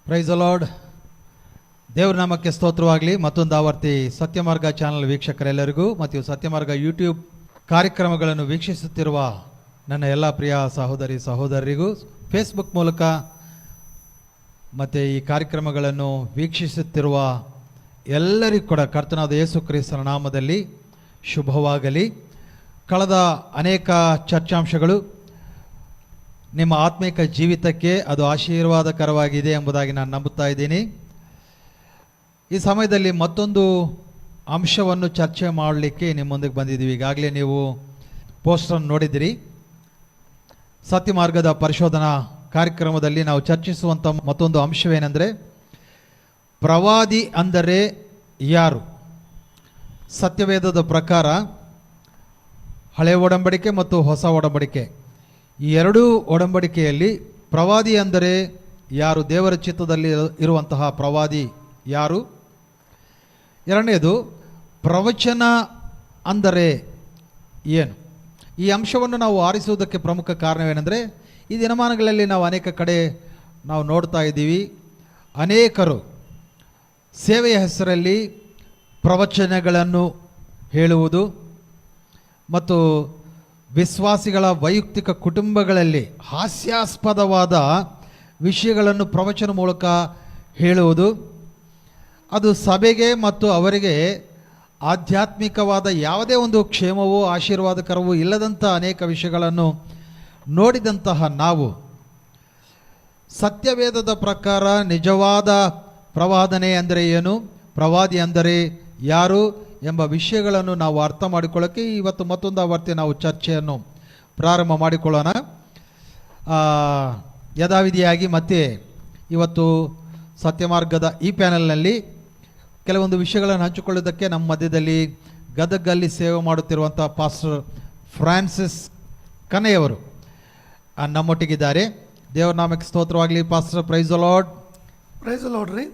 Price the lord. ದೇವ್ರ ನಾಮಕ್ಕೆ ಸ್ತೋತ್ರವಾಗಲಿ. ಮತ್ತೊಂದು ಆವರ್ತಿ ಸತ್ಯಮಾರ್ಗ ಚಾನಲ್ ವೀಕ್ಷಕರೆಲ್ಲರಿಗೂ ಮತ್ತು ಸತ್ಯಮಾರ್ಗ ಯೂಟ್ಯೂಬ್ ಕಾರ್ಯಕ್ರಮಗಳನ್ನು ವೀಕ್ಷಿಸುತ್ತಿರುವ ನನ್ನ ಎಲ್ಲ ಪ್ರಿಯ ಸಹೋದರಿ ಸಹೋದರರಿಗೂ, ಫೇಸ್ಬುಕ್ ಮೂಲಕ ಮತ್ತು ಈ ಕಾರ್ಯಕ್ರಮಗಳನ್ನು ವೀಕ್ಷಿಸುತ್ತಿರುವ ಎಲ್ಲರಿಗೂ ಕೂಡ ಕರ್ತನಾದ ಯೇಸು ಕ್ರಿಸ್ತನ ನಾಮದಲ್ಲಿ ಶುಭವಾಗಲಿ. ಕಳೆದ ಅನೇಕ ಚರ್ಚಾಂಶಗಳು ನಿಮ್ಮ ಆತ್ಮಿಕ ಜೀವಿತಕ್ಕೆ ಅದು ಆಶೀರ್ವಾದಕರವಾಗಿದೆ ಎಂಬುದಾಗಿ ನಾನು ನಂಬುತ್ತಾ ಇದ್ದೀನಿ. ಈ ಸಮಯದಲ್ಲಿ ಮತ್ತೊಂದು ಅಂಶವನ್ನು ಚರ್ಚೆ ಮಾಡಲಿಕ್ಕೆ ನಿಮ್ಮೊಂದಿಗೆ ಬಂದಿದ್ದೀವಿ. ಈಗಾಗಲೇ ನೀವು ಪೋಸ್ಟರನ್ನು ನೋಡಿದಿರಿ. ಸತ್ಯಮಾರ್ಗದ ಪರಿಶೋಧನಾ ಕಾರ್ಯಕ್ರಮದಲ್ಲಿ ನಾವು ಚರ್ಚಿಸುವಂಥ ಮತ್ತೊಂದು ಅಂಶವೇನೆಂದರೆ, ಪ್ರವಾದಿ ಅಂದರೆ ಯಾರು? ಸತ್ಯವೇದದ ಪ್ರಕಾರ ಹಳೆಯ ಒಡಂಬಡಿಕೆ ಮತ್ತು ಹೊಸ ಒಡಂಬಡಿಕೆ ಈ ಎರಡೂ ಒಡಂಬಡಿಕೆಯಲ್ಲಿ ಪ್ರವಾದಿ ಅಂದರೆ ಯಾರು? ದೇವರ ಚಿತ್ತದಲ್ಲಿ ಇರುವಂತಹ ಪ್ರವಾದಿ ಯಾರು? ಎರಡನೇದು, ಪ್ರವಚನ ಅಂದರೆ ಏನು? ಈ ಅಂಶವನ್ನು ನಾವು ಆರಿಸುವುದಕ್ಕೆ ಪ್ರಮುಖ ಕಾರಣವೇನೆಂದರೆ, ಈ ದಿನಮಾನಗಳಲ್ಲಿ ನಾವು ಅನೇಕ ಕಡೆ ನಾವು ನೋಡ್ತಾ ಇದ್ದೀವಿ. ಅನೇಕರು ಸೇವೆಯ ಹೆಸರಲ್ಲಿ ಪ್ರವಚನಗಳನ್ನು ಹೇಳುವುದು ಮತ್ತು ವಿಶ್ವಾಸಿಗಳ ವೈಯಕ್ತಿಕ ಕುಟುಂಬಗಳಲ್ಲಿ ಹಾಸ್ಯಾಸ್ಪದವಾದ ವಿಷಯಗಳನ್ನು ಪ್ರವಚನ ಮೂಲಕ ಹೇಳುವುದು, ಅದು ಸಭೆಗೆ ಮತ್ತು ಅವರಿಗೆ ಆಧ್ಯಾತ್ಮಿಕವಾದ ಯಾವುದೇ ಒಂದು ಕ್ಷೇಮವೋ ಆಶೀರ್ವಾದಕರವೂ ಇಲ್ಲದಂಥ ಅನೇಕ ವಿಷಯಗಳನ್ನು ನೋಡಿದಂತಹ ನಾವು ಸತ್ಯವೇದದ ಪ್ರಕಾರ ನಿಜವಾದ ಪ್ರವಾದನೆ ಅಂದರೆ ಏನು, ಪ್ರವಾದಿ ಅಂದರೆ ಯಾರು ಎಂಬ ವಿಷಯಗಳನ್ನು ನಾವು ಅರ್ಥ ಮಾಡಿಕೊಳ್ಳೋಕ್ಕೆ ಇವತ್ತು ಮತ್ತೊಂದು ಆವರ್ತಿ ನಾವು ಚರ್ಚೆಯನ್ನು ಪ್ರಾರಂಭ ಮಾಡಿಕೊಳ್ಳೋಣ. ಯಥಾವಿಧಿಯಾಗಿ ಮತ್ತೆ ಇವತ್ತು ಸತ್ಯಮಾರ್ಗದ ಈ ಪ್ಯಾನೆಲ್ನಲ್ಲಿ ಕೆಲವೊಂದು ವಿಷಯಗಳನ್ನು ಹಂಚಿಕೊಳ್ಳೋದಕ್ಕೆ ನಮ್ಮ ಮಧ್ಯದಲ್ಲಿ ಗದಗಲ್ಲಿ ಸೇವೆ ಮಾಡುತ್ತಿರುವಂಥ ಪಾಸ್ಟರ್ ಫ್ರಾನ್ಸಿಸ್ ಕನೆಯವರು ನಮ್ಮೊಟ್ಟಿಗಿದ್ದಾರೆ. ದೇವರ ನಾಮಕ್ಕೆ ಸ್ತೋತ್ರವಾಗಲಿ. Pastor, praise the lord. Praise the lord ರೀ.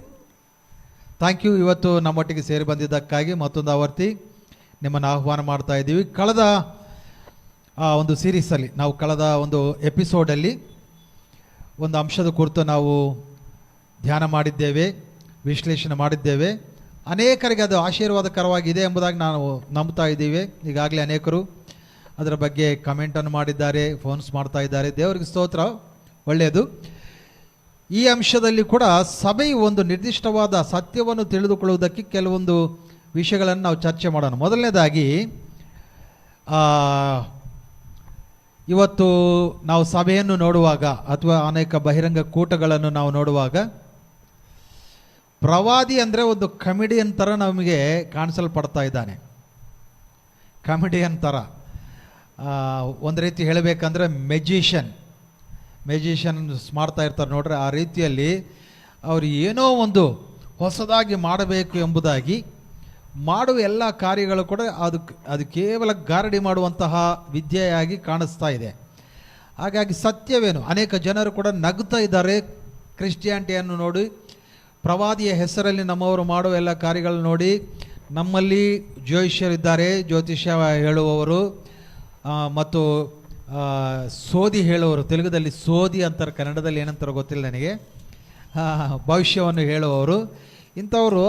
Thank you. ಇವತ್ತು ನಮ್ಮೊಟ್ಟಿಗೆ ಸೇರಿ ಬಂದಿದ್ದಕ್ಕಾಗಿ ಮತ್ತೊಂದು ಆವರ್ತಿ ನಿಮ್ಮನ್ನು ಆಹ್ವಾನ ಮಾಡ್ತಾ ಇದ್ದೀವಿ. ಕಳೆದ ಒಂದು ಸೀರೀಸಲ್ಲಿ ನಾವು ಕಳೆದ ಒಂದು ಎಪಿಸೋಡಲ್ಲಿ ಒಂದು ಅಂಶದ ಕುರಿತು ನಾವು ಧ್ಯಾನ ಮಾಡಿದ್ದೇವೆ, ವಿಶ್ಲೇಷಣೆ ಮಾಡಿದ್ದೇವೆ. ಅನೇಕರಿಗೆ ಅದು ಆಶೀರ್ವಾದಕರವಾಗಿದೆ ಎಂಬುದಾಗಿ ನಾವು ನಂಬ್ತಾ ಇದ್ದೀವಿ. ಈಗಾಗಲೇ ಅನೇಕರು ಅದರ ಬಗ್ಗೆ ಕಮೆಂಟನ್ನು ಮಾಡಿದ್ದಾರೆ, ಫೋನ್ಸ್ ಮಾಡ್ತಾ ಇದ್ದಾರೆ. ದೇವರಿಗೆ ಸ್ತೋತ್ರ, ಒಳ್ಳೆಯದು. ಈ ಅಂಶದಲ್ಲಿ ಕೂಡ ಸಭೆಯು ಒಂದು ನಿರ್ದಿಷ್ಟವಾದ ಸತ್ಯವನ್ನು ತಿಳಿದುಕೊಳ್ಳುವುದಕ್ಕೆ ಕೆಲವೊಂದು ವಿಷಯಗಳನ್ನು ನಾವು ಚರ್ಚೆ ಮಾಡೋಣ. ಮೊದಲನೇದಾಗಿ, ಇವತ್ತು ನಾವು ಸಭೆಯನ್ನು ನೋಡುವಾಗ ಅಥವಾ ಅನೇಕ ಬಹಿರಂಗ ಕೂಟಗಳನ್ನು ನಾವು ನೋಡುವಾಗ ಪ್ರವಾದಿ ಅಂದರೆ ಒಂದು ಕಮಿಡಿಯನ್ ಥರ ನಮಗೆ ಕಾಣಿಸಲ್ಪಡ್ತಾ ಇದ್ದಾನೆ. ಕಮಿಡಿಯನ್ ಥರ, ಒಂದು ರೀತಿ ಹೇಳಬೇಕಂದ್ರೆ ಮೆಜಿಷಿಯನ್ಸ್ ಮಾಡ್ತಾ ಇರ್ತಾರೆ ನೋಡ್ರಿ. ಆ ರೀತಿಯಲ್ಲಿ ಅವರು ಏನೋ ಒಂದು ಹೊಸದಾಗಿ ಮಾಡಬೇಕು ಎಂಬುದಾಗಿ ಮಾಡುವ ಎಲ್ಲ ಕಾರ್ಯಗಳು ಕೂಡ ಅದು ಕೇವಲ ಗಾರಡಿ ಮಾಡುವಂತಹ ವಿದ್ಯೆಯಾಗಿ ಕಾಣಿಸ್ತಾ ಇದೆ. ಹಾಗಾಗಿ ಸತ್ಯವೇನು? ಅನೇಕ ಜನರು ಕೂಡ ನಗ್ತಾ ಇದ್ದಾರೆ ಕ್ರಿಶ್ಚಿಯಾನಿಟಿಯನ್ನು ನೋಡಿ. ಪ್ರವಾದಿಯ ಹೆಸರಲ್ಲಿ ನಮ್ಮವರು ಮಾಡುವ ಎಲ್ಲ ಕಾರ್ಯಗಳನ್ನು ನೋಡಿ ನಮ್ಮಲ್ಲಿ ಜ್ಯೋತಿಷ್ಯರಿದ್ದಾರೆ, ಜ್ಯೋತಿಷ್ಯ ಹೇಳುವವರು ಮತ್ತು ಸೋದಿ ಹೇಳುವವರು. ತೆಲುಗುದಲ್ಲಿ ಸೋದಿ ಅಂತಾರೆ, ಕನ್ನಡದಲ್ಲಿ ಏನಂತಾರೋ ಗೊತ್ತಿಲ್ಲ ನನಗೆ. ಭವಿಷ್ಯವನ್ನು ಹೇಳುವವರು ಇಂಥವರು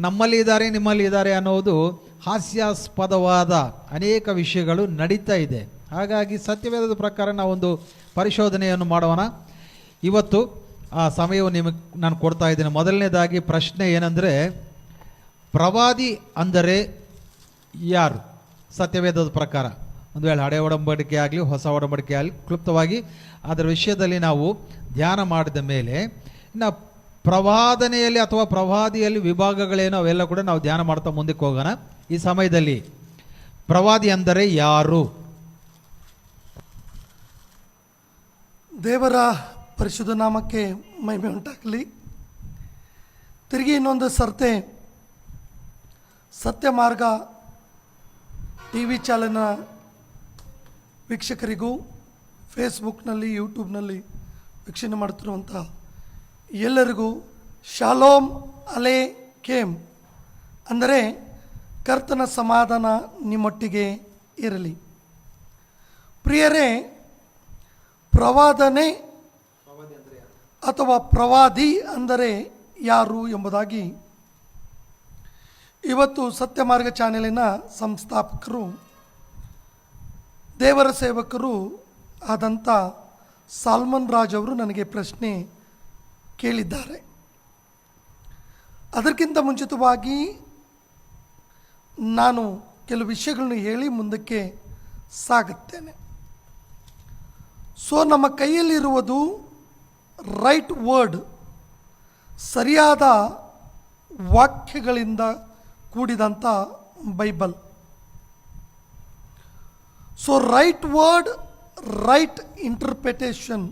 ನಮ್ಮಲ್ಲಿ ಇದ್ದಾರೆ, ನಿಮ್ಮಲ್ಲಿ ಇದ್ದಾರೆ ಅನ್ನೋದು ಹಾಸ್ಯಾಸ್ಪದವಾದ ಅನೇಕ ವಿಷಯಗಳು ನಡೀತಾ ಇದೆ. ಹಾಗಾಗಿ ಸತ್ಯವೇದದ ಪ್ರಕಾರ ನಾವೊಂದು ಪರಿಶೋಧನೆಯನ್ನು ಮಾಡೋಣ. ಇವತ್ತು ಆ ಸಮಯವು ನಿಮಗೆ ನಾನು ಕೊಡ್ತಾ ಇದ್ದೇನೆ. ಮೊದಲನೇದಾಗಿ ಪ್ರಶ್ನೆ ಏನಂದರೆ, ಪ್ರವಾದಿ ಅಂದರೆ ಯಾರು ಸತ್ಯವೇದದ ಪ್ರಕಾರ? ಒಂದು ವೇಳೆ ಹಳೆಯ ಒಡಂಬಡಿಕೆ ಆಗಲಿ ಹೊಸ ಒಡಂಬಡಿಕೆ ಆಗಲಿ ಕ್ಲುಪ್ತವಾಗಿ ಅದರ ವಿಷಯದಲ್ಲಿ ನಾವು ಧ್ಯಾನ ಮಾಡಿದ ಮೇಲೆ, ಇನ್ನು ಪ್ರವಾದನೆಯಲ್ಲಿ ಅಥವಾ ಪ್ರವಾದಿಯಲ್ಲಿ ವಿಭಾಗಗಳೇನು ಅವೆಲ್ಲ ಕೂಡ ನಾವು ಧ್ಯಾನ ಮಾಡ್ತಾ ಮುಂದಕ್ಕೆ ಹೋಗೋಣ. ಈ ಸಮಯದಲ್ಲಿ ಪ್ರವಾದಿ ಅಂದರೆ ಯಾರು? ದೇವರ ಪರಿಶುದ್ಧ ನಾಮಕ್ಕೆ ಮಹಿಮೆ ಉಂಟಾಗಲಿ. ತಿರುಗಿ ಇನ್ನೊಂದು ಸರ್ತೆ ಸತ್ಯಮಾರ್ಗ TV ಚಾನೆಲ್ನ ವೀಕ್ಷಕರಿಗೂ, ಫೇಸ್ಬುಕ್ನಲ್ಲಿ ಯೂಟ್ಯೂಬ್ನಲ್ಲಿ ವೀಕ್ಷಣೆ ಮಾಡುತ್ತಿರುವಂಥ ಎಲ್ಲರಿಗೂ ಶಾಲೋಮ್ ಅಲೇಕೇಮ್, ಅಂದರೆ ಕರ್ತನ ಸಮಾಧಾನ ನಿಮ್ಮೊಟ್ಟಿಗೆ ಇರಲಿ. ಪ್ರಿಯರೇ, ಪ್ರವಾದನೆ ಅಥವಾ ಪ್ರವಾದಿ ಅಂದರೆ ಯಾರು ಎಂಬುದಾಗಿ ಇವತ್ತು ಸತ್ಯಮಾರ್ಗ ಚಾನೆಲಿನ ಸಂಸ್ಥಾಪಕರು, ದೇವರ ಸೇವಕರು ಆದಂಥ ಸಾಲ್ಮನ್ ರಾಜ್ ಅವರು ನನಗೆ ಪ್ರಶ್ನೆ ಕೇಳಿದ್ದಾರೆ. ಅದಕ್ಕಿಂತ ಮುಂಚಿತವಾಗಿ ನಾನು ಕೆಲವು ವಿಷಯಗಳನ್ನು ಹೇಳಿ ಮುಂದಕ್ಕೆ ಸಾಗುತ್ತೇನೆ. ನಮ್ಮ ಕೈಯಲ್ಲಿರುವುದು ರೈಟ್ ವರ್ಡ್, ಸರಿಯಾದ ವಾಕ್ಯಗಳಿಂದ ಕೂಡಿದಂಥ Bible. Right word, right interpretation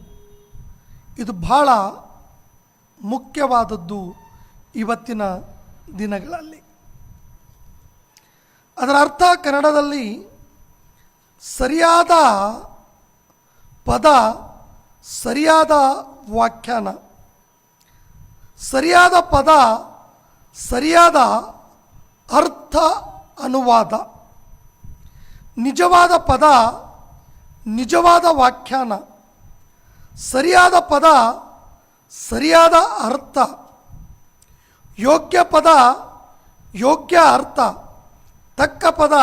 ಇದು ಬಹಳ ಮುಖ್ಯವಾದದ್ದು ಇವತ್ತಿನ ದಿನಗಳಲ್ಲಿ. ಅದರ ಅರ್ಥ ಕನ್ನಡದಲ್ಲಿ ಸರಿಯಾದ ಪದ, ಸರಿಯಾದ ವ್ಯಾಖ್ಯಾನ, ಸರಿಯಾದ ಪದ, ಸರಿಯಾದ ಅರ್ಥ ಅನುವಾದ, ನಿಜವಾದ ಪದ, ನಿಜವಾದ ವ್ಯಾಖ್ಯಾನ, ಸರಿಯಾದ ಪದ, ಸರಿಯಾದ ಅರ್ಥ, ಯೋಗ್ಯ ಪದ, ಯೋಗ್ಯ ಅರ್ಥ, ತಕ್ಕ ಪದ,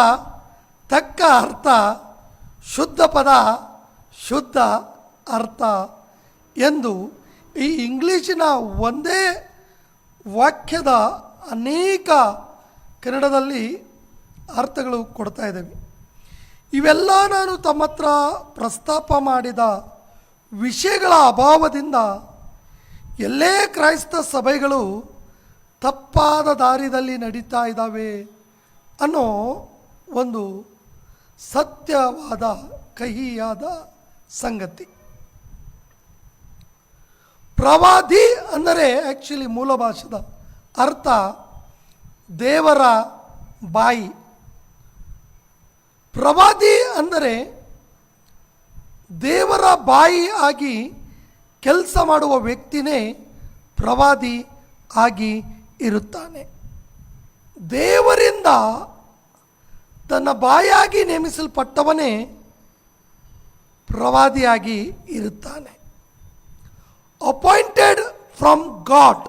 ತಕ್ಕ ಅರ್ಥ, ಶುದ್ಧ ಪದ, ಶುದ್ಧ ಅರ್ಥ ಎಂದು ಈ ಇಂಗ್ಲೀಷಿನ ಒಂದೇ ವಾಕ್ಯದ ಅನೇಕ ಕನ್ನಡದಲ್ಲಿ ಅರ್ಥಗಳು ಕೊಡ್ತಾ ಇದ್ದೇವೆ. ಇವೆಲ್ಲ ನಾನು ತಮ್ಮ ಹತ್ರ ಪ್ರಸ್ತಾಪ ಮಾಡಿದ ವಿಷಯಗಳ ಅಭಾವದಿಂದ ಎಲ್ಲೇ ಕ್ರೈಸ್ತ ಸಭೆಗಳು ತಪ್ಪಾದ ದಾರಿಯಲ್ಲಿ ನಡೀತಾ ಇದ್ದಾವೆ ಅನ್ನೋ ಒಂದು ಸತ್ಯವಾದ ಕಹಿಯಾದ ಸಂಗತಿ. ಪ್ರವಾದಿ ಅಂದರೆ ಆ್ಯಕ್ಚುಲಿ ಮೂಲ ಭಾಷೆದ ಅರ್ಥ ದೇವರ ಬಾಯಿ. ಪ್ರವಾದಿ ಅಂದರೆ ದೇವರ ಬಾಯಿ ಆಗಿ ಕೆಲಸ ಮಾಡುವ ವ್ಯಕ್ತಿನೇ ಪ್ರವಾದಿ ಆಗಿ ಇರುತ್ತಾನೆ. ದೇವರಿಂದ ತನ್ನ ಬಾಯಾಗಿ ನೇಮಿಸಲ್ಪಟ್ಟವನೇ ಪ್ರವಾದಿಯಾಗಿ ಇರುತ್ತಾನೆ. ಅಪಾಯಿಂಟೆಡ್ ಫ್ರಮ್ ಗಾಡ್,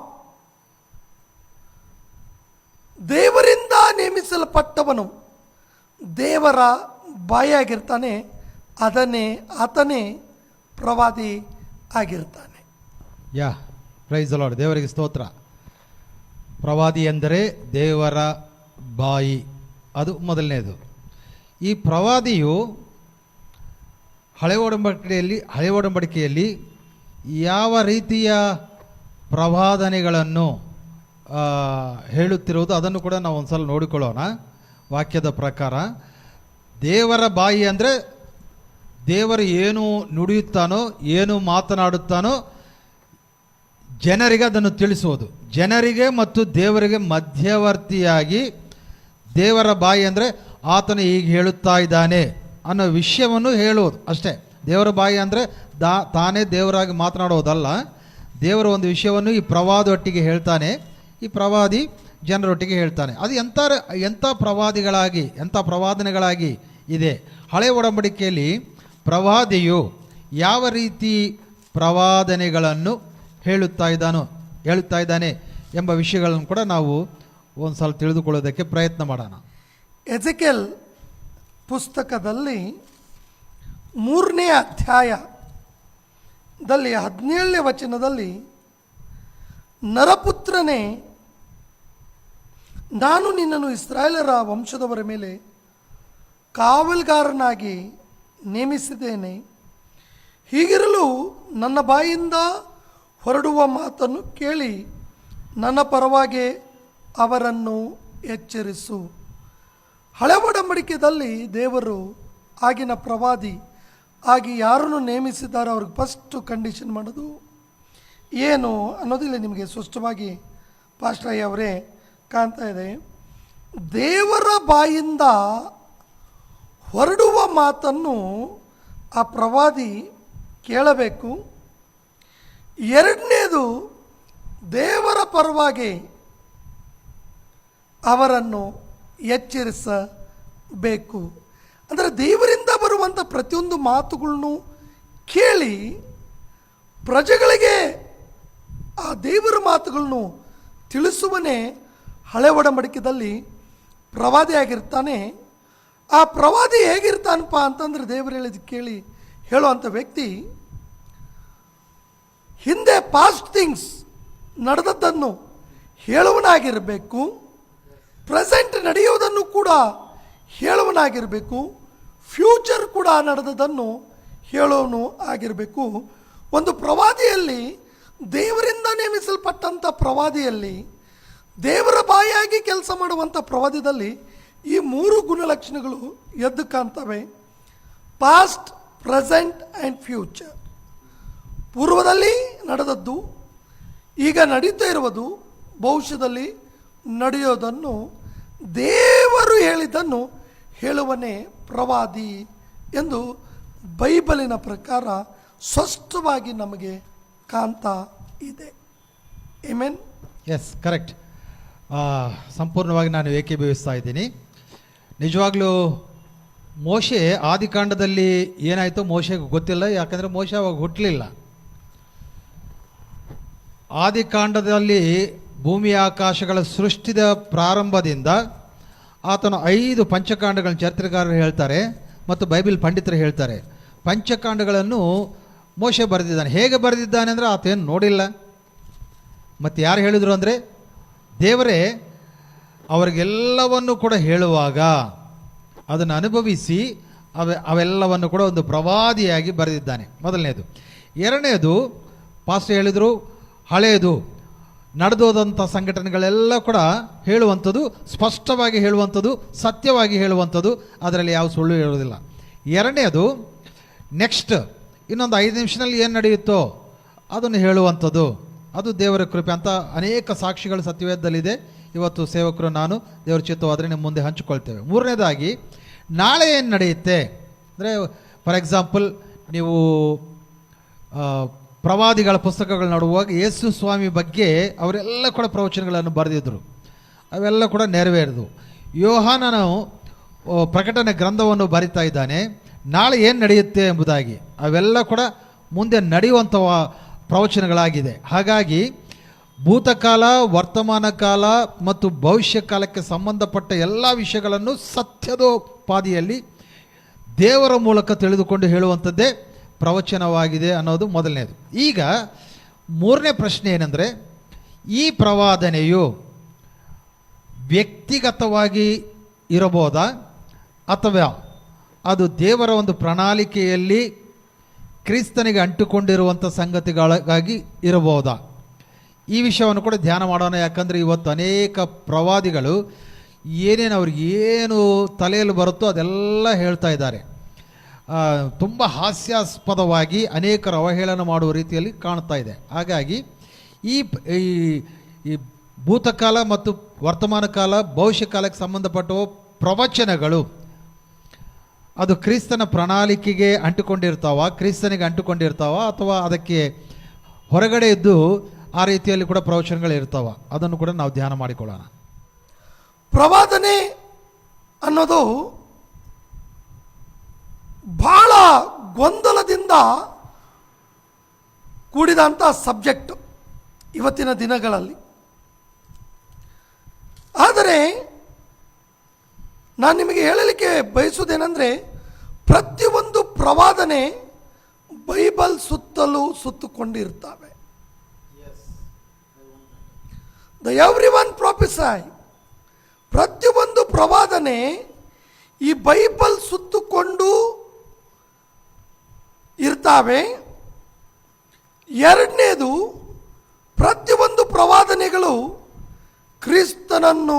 ದೇವರಿಂದ ನೇಮಿಸಲ್ಪಟ್ಟವನು ದೇವರ ಬಾಯಾಗಿರ್ತಾನೆ. ಆತನೇ ಪ್ರವಾದಿ ಆಗಿರ್ತಾನೆ. ಪ್ರೈಸ್ ದಿ ಲಾರ್ಡ್, ದೇವರಿಗೆ ಸ್ತೋತ್ರ. ಪ್ರವಾದಿ ಎಂದರೆ ದೇವರ ಬಾಯಿ, ಅದು ಮೊದಲನೇದು. ಈ ಪ್ರವಾದಿಯು ಹಳೆ ಒಡಂಬಡಿಕೆಯಲ್ಲಿ ಯಾವ ರೀತಿಯ ಪ್ರವಾದನೆಗಳನ್ನು ಹೇಳುತ್ತಿರುವುದು ಅದನ್ನು ಕೂಡ ನಾವು ಒಂದು ಸಲ ನೋಡಿಕೊಳ್ಳೋಣ. ವಾಕ್ಯದ ಪ್ರಕಾರ ದೇವರ ಬಾಯಿ ಅಂದರೆ ದೇವರು ಏನು ನುಡಿಯುತ್ತಾನೋ, ಏನು ಮಾತನಾಡುತ್ತಾನೋ ಜನರಿಗೆ ಅದನ್ನು ತಿಳಿಸುವುದು. ಜನರಿಗೆ ಮತ್ತು ದೇವರಿಗೆ ಮಧ್ಯವರ್ತಿಯಾಗಿ ದೇವರ ಬಾಯಿ ಅಂದರೆ ಆತನು ಹೀಗೆ ಹೇಳುತ್ತಾ ಇದ್ದಾನೆ ಅನ್ನೋ ವಿಷಯವನ್ನು ಹೇಳುವುದು ಅಷ್ಟೇ. ದೇವರ ಬಾಯಿ ಅಂದರೆ ತಾನೇ ದೇವರಾಗಿ ಮಾತನಾಡೋದಲ್ಲ. ದೇವರ ಒಂದು ವಿಷಯವನ್ನು ಈ ಪ್ರವಾದೊಟ್ಟಿಗೆ ಹೇಳ್ತಾನೆ, ಈ ಪ್ರವಾದಿ ಜನರೊಟ್ಟಿಗೆ ಹೇಳ್ತಾನೆ. ಅದು ಎಂಥ ಪ್ರವಾದಿಗಳಾಗಿ, ಎಂಥ ಪ್ರವಾದನೆಗಳಾಗಿ ಇದೆ. ಹಳೆ ಒಡಂಬಡಿಕೆಯಲ್ಲಿ ಪ್ರವಾದಿಯು ಯಾವ ರೀತಿ ಪ್ರವಾದನೆಗಳನ್ನು ಹೇಳುತ್ತಾ ಇದ್ದಾನೆ ಎಂಬ ವಿಷಯಗಳನ್ನು ಕೂಡ ನಾವು ಒಂದು ಸಲ ತಿಳಿದುಕೊಳ್ಳೋದಕ್ಕೆ ಪ್ರಯತ್ನ ಮಾಡೋಣ. ಎಜೆಕೆಲ್ ಪುಸ್ತಕದಲ್ಲಿ 3ನೇ ಅಧ್ಯಾಯದಲ್ಲಿ 17ನೇ ವಚನದಲ್ಲಿ, ನರಪುತ್ರನೇ, ನಾನು ನಿನ್ನನ್ನು ಇಸ್ರಾಯೇಲರ ವಂಶದವರ ಮೇಲೆ ಕಾವಲುಗಾರನಾಗಿ ನೇಮಿಸಿದ್ದೇನೆ. ಹೀಗಿರಲು ನನ್ನ ಬಾಯಿಂದ ಹೊರಡುವ ಮಾತನ್ನು ಕೇಳಿ ನನ್ನ ಪರವಾಗಿ ಅವರನ್ನು ಎಚ್ಚರಿಸು. ಹಳೆ ಒಡಂಬಡಿಕೆಯಲ್ಲಿ ದೇವರು ಆಗಿನ ಪ್ರವಾದಿ ಆಗಿ ಯಾರನ್ನು ನೇಮಿಸಿದ್ದಾರೆ ಅವ್ರಿಗೆ ಫಸ್ಟು ಕಂಡೀಷನ್ ಮಾಡೋದು ಏನು ಅನ್ನೋದಿಲ್ಲ ನಿಮಗೆ ಸ್ಪಷ್ಟವಾಗಿ ಪಾಸ್ಟರ್ ಅವರೇ ಕಾಣ್ತಾ ಇದೆ. ದೇವರ ಬಾಯಿಂದ ಹೊರಡುವ ಮಾತನ್ನು ಆ ಪ್ರವಾದಿ ಕೇಳಬೇಕು. ಎರಡನೇದು, ದೇವರ ಪರವಾಗಿ ಅವರನ್ನು ಎಚ್ಚರಿಸಬೇಕು. ಅಂದರೆ ದೇವರಿಂದ ಬರುವಂಥ ಪ್ರತಿಯೊಂದು ಮಾತುಗಳನ್ನು ಕೇಳಿ ಪ್ರಜೆಗಳಿಗೆ ದೇವರ ಮಾತುಗಳನ್ನು ತಿಳಿಸುವನೇ ಹಳೆ ಒಡಂಬಡಿಕೆಯಲ್ಲಿ ಪ್ರವಾದಿಯಾಗಿರ್ತಾನೆ. ಆ ಪ್ರವಾದಿ ಹೇಗಿರ್ತಾನಪ್ಪ ಅಂತಂದ್ರೆ ದೇವರು ಹೇಳಿದ ಕೇಳಿ ಹೇಳುವಂಥ ವ್ಯಕ್ತಿ ಹಿಂದೆ ಪಾಸ್ಟ್ ಥಿಂಗ್ಸ್ ನಡೆದದ್ದನ್ನು ಹೇಳುವನಾಗಿರಬೇಕು, ಪ್ರೆಸೆಂಟ್ ನಡೆಯುವುದನ್ನು ಕೂಡ ಹೇಳುವನಾಗಿರಬೇಕು, ಫ್ಯೂಚರ್ ಕೂಡ ನಡೆದದನ್ನು ಹೇಳುವನು ಆಗಿರಬೇಕು. ಒಂದು ಪ್ರವಾದಿಯಲ್ಲಿ, ದೇವರಿಂದ ನೇಮಿಸಲ್ಪಟ್ಟಂಥ ಪ್ರವಾದಿಯಲ್ಲಿ, ದೇವರ ಬಾಯಾಗಿ ಕೆಲಸ ಮಾಡುವಂಥ ಪ್ರವಾದಿಯಲ್ಲಿ ಈ 3 ಗುಣಲಕ್ಷಣಗಳು ಎದ್ದು ಕಾಣ್ತವೆ: ಪಾಸ್ಟ್, ಪ್ರೆಸೆಂಟ್ ಆ್ಯಂಡ್ ಫ್ಯೂಚರ್. ಪೂರ್ವದಲ್ಲಿ ನಡೆದದ್ದು, ಈಗ ನಡೀತಾ ಇರುವುದು, ಭವಿಷ್ಯದಲ್ಲಿ ನಡೆಯೋದನ್ನು, ದೇವರು ಹೇಳಿದ್ದನ್ನು ಹೇಳುವನೇ ಪ್ರವಾದಿ ಎಂದು ಬೈಬಲಿನ ಪ್ರಕಾರ ಸ್ಪಷ್ಟವಾಗಿ ನಮಗೆ ಕಾಣ್ತಾ ಇದೆ. ಆಮೆನ್. Yes, correct. ಸಂಪೂರ್ಣವಾಗಿ ನಾನು ಏಕೀಭವಿಸ್ತಾ ಇದ್ದೀನಿ. ನಿಜವಾಗ್ಲೂ ಮೋಶೆ ಆದಿಕಾಂಡದಲ್ಲಿ ಏನಾಯಿತು ಮೋಶೆಗೆ ಗೊತ್ತಿಲ್ಲ, ಯಾಕಂದರೆ ಮೋಶೆ ಅವಾಗ ಹುಟ್ಟಲಿಲ್ಲ. ಆದಿಕಾಂಡದಲ್ಲಿ ಭೂಮಿ ಆಕಾಶಗಳ ಸೃಷ್ಟಿದ ಪ್ರಾರಂಭದಿಂದ ಆತನು 5 ಪಂಚಕಾಂಡಗಳನ್ನು ಚರಿತ್ರೆಗಾರರು ಹೇಳ್ತಾರೆ ಮತ್ತು ಬೈಬಲ್ ಪಂಡಿತರು ಹೇಳ್ತಾರೆ. ಪಂಚಕಾಂಡಗಳನ್ನು ಮೋಶೆ ಬರೆದಿದ್ದಾನೆ. ಹೇಗೆ ಬರೆದಿದ್ದಾನೆ ಅಂದರೆ ಆತೇನು ನೋಡಿಲ್ಲ. ಮತ್ತು ಯಾರು ಹೇಳಿದರು ಅಂದರೆ ದೇವರೇ ಅವರಿಗೆಲ್ಲವನ್ನು ಕೂಡ ಹೇಳುವಾಗ ಅದನ್ನು ಅನುಭವಿಸಿ ಅವೆಲ್ಲವನ್ನು ಕೂಡ ಒಂದು ಪ್ರವಾದಿಯಾಗಿ ಬರೆದಿದ್ದಾನೆ. ಮೊದಲನೇದು. ಎರಡನೇದು, ಪಾಸ್ಟರ್ ಹೇಳಿದರು, ಹಳೆಯದು ನಡೆದೋದಂಥ ಸಂಘಟನೆಗಳೆಲ್ಲ ಕೂಡ ಹೇಳುವಂಥದ್ದು, ಸ್ಪಷ್ಟವಾಗಿ ಹೇಳುವಂಥದ್ದು, ಸತ್ಯವಾಗಿ ಹೇಳುವಂಥದ್ದು, ಅದರಲ್ಲಿ ಯಾವ ಸುಳ್ಳು ಹೇಳುವುದಿಲ್ಲ. ಎರಡನೇದು, ನೆಕ್ಸ್ಟ್ ಇನ್ನೊಂದು 5 ನಿಮಿಷದಲ್ಲಿ ಏನು ನಡೆಯುತ್ತೋ ಅದನ್ನು ಹೇಳುವಂಥದ್ದು, ಅದು ದೇವರ ಕೃಪೆ ಅಂತ ಅನೇಕ ಸಾಕ್ಷಿಗಳು ಸತ್ಯವೇದದಲ್ಲಿದೆ. ಇವತ್ತು ಸೇವಕರು ನಾನು ದೇವರ ಚಿತ್ತವಾದರೆ ನಿಮ್ಮ ಮುಂದೆ ಹಂಚಿಕೊಳ್ತೇವೆ. ಮೂರನೇದಾಗಿ, ನಾಳೆ ಏನು ನಡೆಯುತ್ತೆ ಅಂದರೆ, ಫಾರ್ ಎಕ್ಸಾಂಪಲ್ ನೀವು ಪ್ರವಾದಿಗಳ ಪುಸ್ತಕಗಳು ನೋಡುವಾಗ ಯೇಸು ಸ್ವಾಮಿ ಬಗ್ಗೆ ಅವರೆಲ್ಲ ಕೂಡ ಪ್ರವಚನಗಳನ್ನು ಬರೆದಿದ್ದರು, ಅವೆಲ್ಲ ಕೂಡ ನೆರವೇರಿದವು. ಯೋಹಾನನು ಪ್ರಕಟಣೆ ಗ್ರಂಥವನ್ನು ಬರಿತಾ ಇದ್ದಾನೆ, ನಾಳೆ ಏನು ನಡೆಯುತ್ತೆ ಎಂಬುದಾಗಿ. ಅವೆಲ್ಲ ಕೂಡ ಮುಂದೆ ನಡೆಯುವಂಥ ಪ್ರವಚನಗಳಾಗಿದೆ. ಹಾಗಾಗಿ ಭೂತಕಾಲ, ವರ್ತಮಾನ ಕಾಲ ಮತ್ತು ಭವಿಷ್ಯ ಕಾಲಕ್ಕೆ ಸಂಬಂಧಪಟ್ಟ ಎಲ್ಲ ವಿಷಯಗಳನ್ನು ಸತ್ಯದೋಪಾದಿಯಲ್ಲಿ ದೇವರ ಮೂಲಕ ತಿಳಿದುಕೊಂಡು ಹೇಳುವಂಥದ್ದೇ ಪ್ರವಚನವಾಗಿದೆ ಅನ್ನೋದು ಮೊದಲನೇದು. ಈಗ ಮೂರನೇ ಪ್ರಶ್ನೆ ಏನೆಂದರೆ, ಈ ಪ್ರವಾದನೆಯು ವ್ಯಕ್ತಿಗತವಾಗಿ ಇರಬಹುದಾ ಅಥವಾ ಅದು ದೇವರ ಒಂದು ಪ್ರಣಾಳಿಕೆಯಲ್ಲಿ ಕ್ರಿಸ್ತನಿಗೆ ಅಂಟುಕೊಂಡಿರುವಂಥ ಸಂಗತಿಗಳಿಗಾಗಿ ಇರಬಹುದಾ? ಈ ವಿಷಯವನ್ನು ಕೂಡ ಧ್ಯಾನ ಮಾಡೋಣ. ಯಾಕಂದರೆ ಇವತ್ತು ಅನೇಕ ಪ್ರವಾದಿಗಳು ಏನೇನು ಅವ್ರಿಗೆ ಏನು ತಲೆಯಲ್ಲಿ ಬರುತ್ತೋ ಅದೆಲ್ಲ ಹೇಳ್ತಾ ಇದ್ದಾರೆ. ತುಂಬ ಹಾಸ್ಯಾಸ್ಪದವಾಗಿ ಅನೇಕರು ಅವಹೇಳನ ಮಾಡುವ ರೀತಿಯಲ್ಲಿ ಕಾಣ್ತಾ ಇದೆ. ಹಾಗಾಗಿ ಈ ಭೂತಕಾಲ ಮತ್ತು ವರ್ತಮಾನ ಕಾಲ, ಭವಿಷ್ಯ ಕಾಲಕ್ಕೆ ಸಂಬಂಧಪಟ್ಟ ಪ್ರವಚನಗಳು ಅದು ಕ್ರಿಸ್ತನ ಪ್ರಣಾಳಿಕೆಗೆ ಅಂಟುಕೊಂಡಿರ್ತಾವ, ಕ್ರಿಸ್ತನಿಗೆ ಅಂಟುಕೊಂಡಿರ್ತಾವ, ಅಥವಾ ಅದಕ್ಕೆ ಹೊರಗಡೆ ಇದ್ದು ಆ ರೀತಿಯಲ್ಲಿ ಕೂಡ ಪ್ರವಚನಗಳು ಇರ್ತಾವ? ಅದನ್ನು ಕೂಡ ನಾವು ಧ್ಯಾನ ಮಾಡಿಕೊಳ್ಳೋಣ. ಪ್ರವಾದನೆ ಅನ್ನೋದು ಬಹಳ ಗೊಂದಲದಿಂದ ಕೂಡಿದಂಥ ಸಬ್ಜೆಕ್ಟ್ ಇವತ್ತಿನ ದಿನಗಳಲ್ಲಿ. ಆದರೆ ನಾನು ನಿಮಗೆ ಹೇಳಲಿಕ್ಕೆ ಬಯಸುವುದೇನೆಂದರೆ, ಪ್ರತಿಯೊಂದು ಪ್ರವಾದನೆ ಬೈಬಲ್ ಸುತ್ತಲೂ ಸುತ್ತುಕೊಂಡಿರ್ತವೆ. ದ ಎವ್ರಿ ಒನ್ ಪ್ರೊಫೆಸೈ, ಪ್ರತಿಯೊಂದು ಪ್ರವಾದನೆ ಈ ಬೈಬಲ್ ಸುತ್ತುಕೊಂಡು ಇರ್ತಾವೆ. ಎರಡನೇದು, ಪ್ರತಿಯೊಂದು ಪ್ರವಾದನೆಗಳು ಕ್ರಿಸ್ತನನ್ನು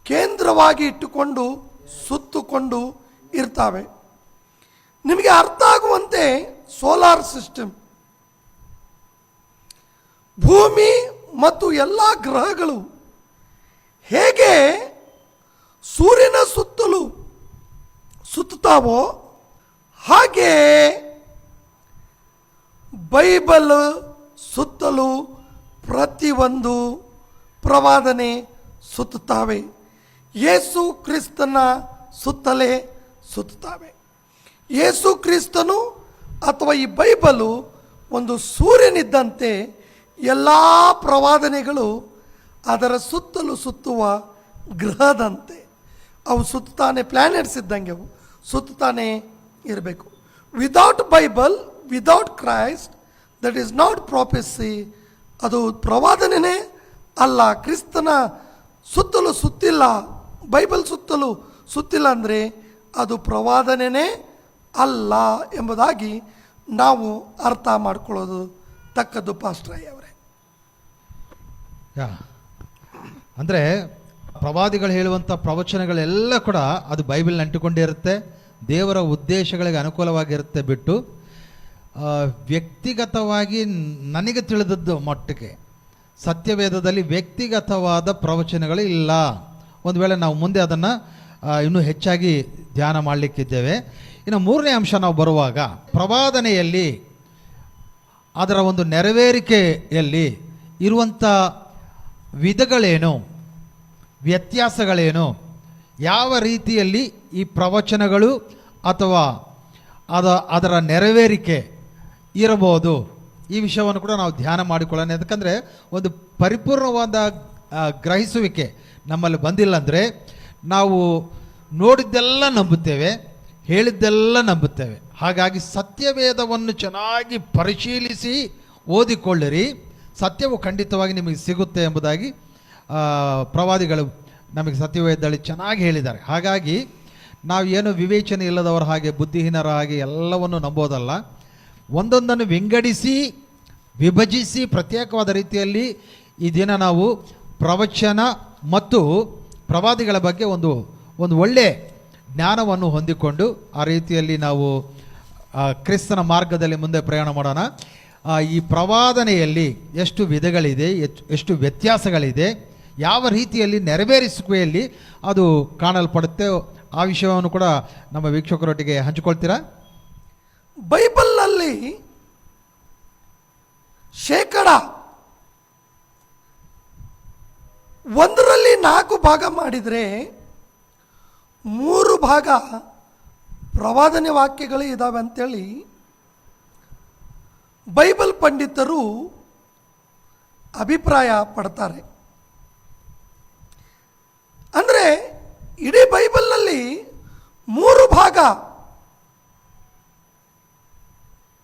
ಕೇಂದ್ರವಾಗಿ ಇಟ್ಟುಕೊಂಡು ಸುತ್ತುಕೊಂಡು ಇರ್ತವೆ. ನಿಮಗೆ ಅರ್ಥ ಆಗುವಂತೆ ಸೋಲಾರ್ ಸಿಸ್ಟಮ್, ಭೂಮಿ ಮತ್ತು ಎಲ್ಲ ಗ್ರಹಗಳು ಹೇಗೆ ಸೂರ್ಯನ ಸುತ್ತಲೂ ಸುತ್ತುತ್ತಾವೋ ಹಾಗೆ ಬೈಬಲ್ ಸುತ್ತಲೂ ಪ್ರತಿಯೊಂದು ಪ್ರವಾದನೆ ಸುತ್ತುತ್ತವೆ. ಯೇಸು ಕ್ರಿಸ್ತನ ಸುತ್ತಲೇ ಸುತ್ತುತ್ತವೆ. ಯೇಸು ಕ್ರಿಸ್ತನು ಅಥವಾ ಈ ಬೈಬಲು ಒಂದು ಸೂರ್ಯನಿದ್ದಂತೆ ಎಲ್ಲ ಪ್ರವಾದನೆಗಳು ಅದರ ಸುತ್ತಲೂ ಸುತ್ತುವ ಗ್ರಹದಂತೆ. ಅವು ಸುತ್ತಾನೆ, ಪ್ಲ್ಯಾನೆಟ್ಸ್ ಇದ್ದಂಗೆ ಅವು ಸುತ್ತಾನೆ ಇರಬೇಕು. Without Bible, without Christ, that is not prophecy. ಅದು ಪ್ರವಾದನೆಯೇ ಅಲ್ಲ. ಕ್ರಿಸ್ತನ ಸುತ್ತಲೂ ಸುತ್ತಿಲ್ಲ, ಬೈಬಲ್ ಸುತ್ತಲೂ ಸುತ್ತಿಲ್ಲ ಅಂದರೆ ಅದು ಪ್ರವಾದನೆಯೇ ಅಲ್ಲ ಎಂಬುದಾಗಿ ನಾವು ಅರ್ಥ ಮಾಡಿಕೊಳ್ಳೋದು ತಕ್ಕದ್ದು ಪಾಸ್ಟ್ರಯ್ಯ ಅವರೇ. ಅಂದರೆ ಪ್ರವಾದಿಗಳು ಹೇಳುವಂಥ ಪ್ರವಚನಗಳೆಲ್ಲ ಕೂಡ ಅದು ಬೈಬಲ್ನ ಅಂಟಿಕೊಂಡಿರುತ್ತೆ, ದೇವರ ಉದ್ದೇಶಗಳಿಗೆ ಅನುಕೂಲವಾಗಿರುತ್ತೆ ಬಿಟ್ಟು ವ್ಯಕ್ತಿಗತವಾಗಿ ನನಗೆ ತಿಳಿದದ್ದು ಮಟ್ಟಿಗೆ ಸತ್ಯವೇದದಲ್ಲಿ ವ್ಯಕ್ತಿಗತವಾದ ಪ್ರವಚನಗಳು ಇಲ್ಲ. ಒಂದು ವೇಳೆ ನಾವು ಮುಂದೆ ಅದನ್ನು ಇನ್ನೂ ಹೆಚ್ಚಾಗಿ ಧ್ಯಾನ ಮಾಡಲಿಕ್ಕಿದ್ದೇವೆ. ಇನ್ನು ಮೂರನೇ ಅಂಶ ನಾವು ಬರುವಾಗ, ಪ್ರವಾದನೆಯಲ್ಲಿ ಅದರ ಒಂದು ನೆರವೇರಿಕೆಯಲ್ಲಿ ಇರುವಂಥ ವಿಧಗಳೇನು, ವ್ಯತ್ಯಾಸಗಳೇನು, ಯಾವ ರೀತಿಯಲ್ಲಿ ಈ ಪ್ರವಚನಗಳು ಅಥವಾ ಅದರ ನೆರವೇರಿಕೆ ಇರಬಹುದು, ಈ ವಿಷಯವನ್ನು ಕೂಡ ನಾವು ಧ್ಯಾನ ಮಾಡಿಕೊಳ್ಳೋಣ. ಯಾಕಂದರೆ ಒಂದು ಪರಿಪೂರ್ಣವಾದ ಗ್ರಹಿಸುವಿಕೆ ನಮ್ಮಲ್ಲಿ ಬಂದಿಲ್ಲ ಅಂದರೆ ನಾವು ನೋಡಿದ್ದೆಲ್ಲ ನಂಬುತ್ತೇವೆ, ಹೇಳಿದ್ದೆಲ್ಲ ನಂಬುತ್ತೇವೆ. ಹಾಗಾಗಿ ಸತ್ಯವೇದವನ್ನು ಚೆನ್ನಾಗಿ ಪರಿಶೀಲಿಸಿ ಓದಿಕೊಳ್ಳಿರಿ, ಸತ್ಯವು ಖಂಡಿತವಾಗಿ ನಿಮಗೆ ಸಿಗುತ್ತೆ ಎಂಬುದಾಗಿ ಪ್ರವಾದಿಗಳು ನಮಗೆ ಸತ್ಯವೇದದಲ್ಲಿ ಚೆನ್ನಾಗಿ ಹೇಳಿದ್ದಾರೆ. ಹಾಗಾಗಿ ನಾವು ಏನು ವಿವೇಚನೆ ಇಲ್ಲದವರ ಹಾಗೆ, ಬುದ್ಧಿಹೀನರ ಹಾಗೆ ಎಲ್ಲವನ್ನು ನಂಬೋದಲ್ಲ. ಒಂದೊಂದನ್ನು ವಿಂಗಡಿಸಿ ವಿಭಜಿಸಿ ಪ್ರತ್ಯೇಕವಾದ ರೀತಿಯಲ್ಲಿ ಈ ದಿನ ನಾವು ಪ್ರವಚನ ಮತ್ತು ಪ್ರವಾದಿಗಳ ಬಗ್ಗೆ ಒಂದು ಒಳ್ಳೆಯ ಜ್ಞಾನವನ್ನು ಹೊಂದಿಕೊಂಡು ಆ ರೀತಿಯಲ್ಲಿ ನಾವು ಕ್ರಿಸ್ತನ ಮಾರ್ಗದಲ್ಲಿ ಮುಂದೆ ಪ್ರಯಾಣ ಮಾಡೋಣ. ಈ ಪ್ರವಾದನೆಯಲ್ಲಿ ಎಷ್ಟು ವಿಧಗಳಿದೆ, ಎಷ್ಟು ವ್ಯತ್ಯಾಸಗಳಿದೆ, ಯಾವ ರೀತಿಯಲ್ಲಿ ನೆರವೇರಿಸುವಿಕೆಯಲ್ಲಿ ಅದು ಕಾಣಲ್ಪಡುತ್ತೆ, ಆ ವಿಷಯವನ್ನು ಕೂಡ ನಮ್ಮ ವೀಕ್ಷಕರೊಟ್ಟಿಗೆ ಹಂಚಿಕೊಳ್ತೀರಾ? ಬೈಬಲ್ನಲ್ಲಿ 100% 4 ಭಾಗ ಮಾಡಿದರೆ 3 ಭಾಗ ಪ್ರವಾದನೆ ವಾಕ್ಯಗಳೇ ಇದ್ದಾವೆ ಅಂತೇಳಿ ಬೈಬಲ್ ಪಂಡಿತರು ಅಭಿಪ್ರಾಯ ಪಡ್ತಾರೆ. ಅಂದರೆ ಇಡೀ ಬೈಬಲ್ನಲ್ಲಿ 3 ಭಾಗ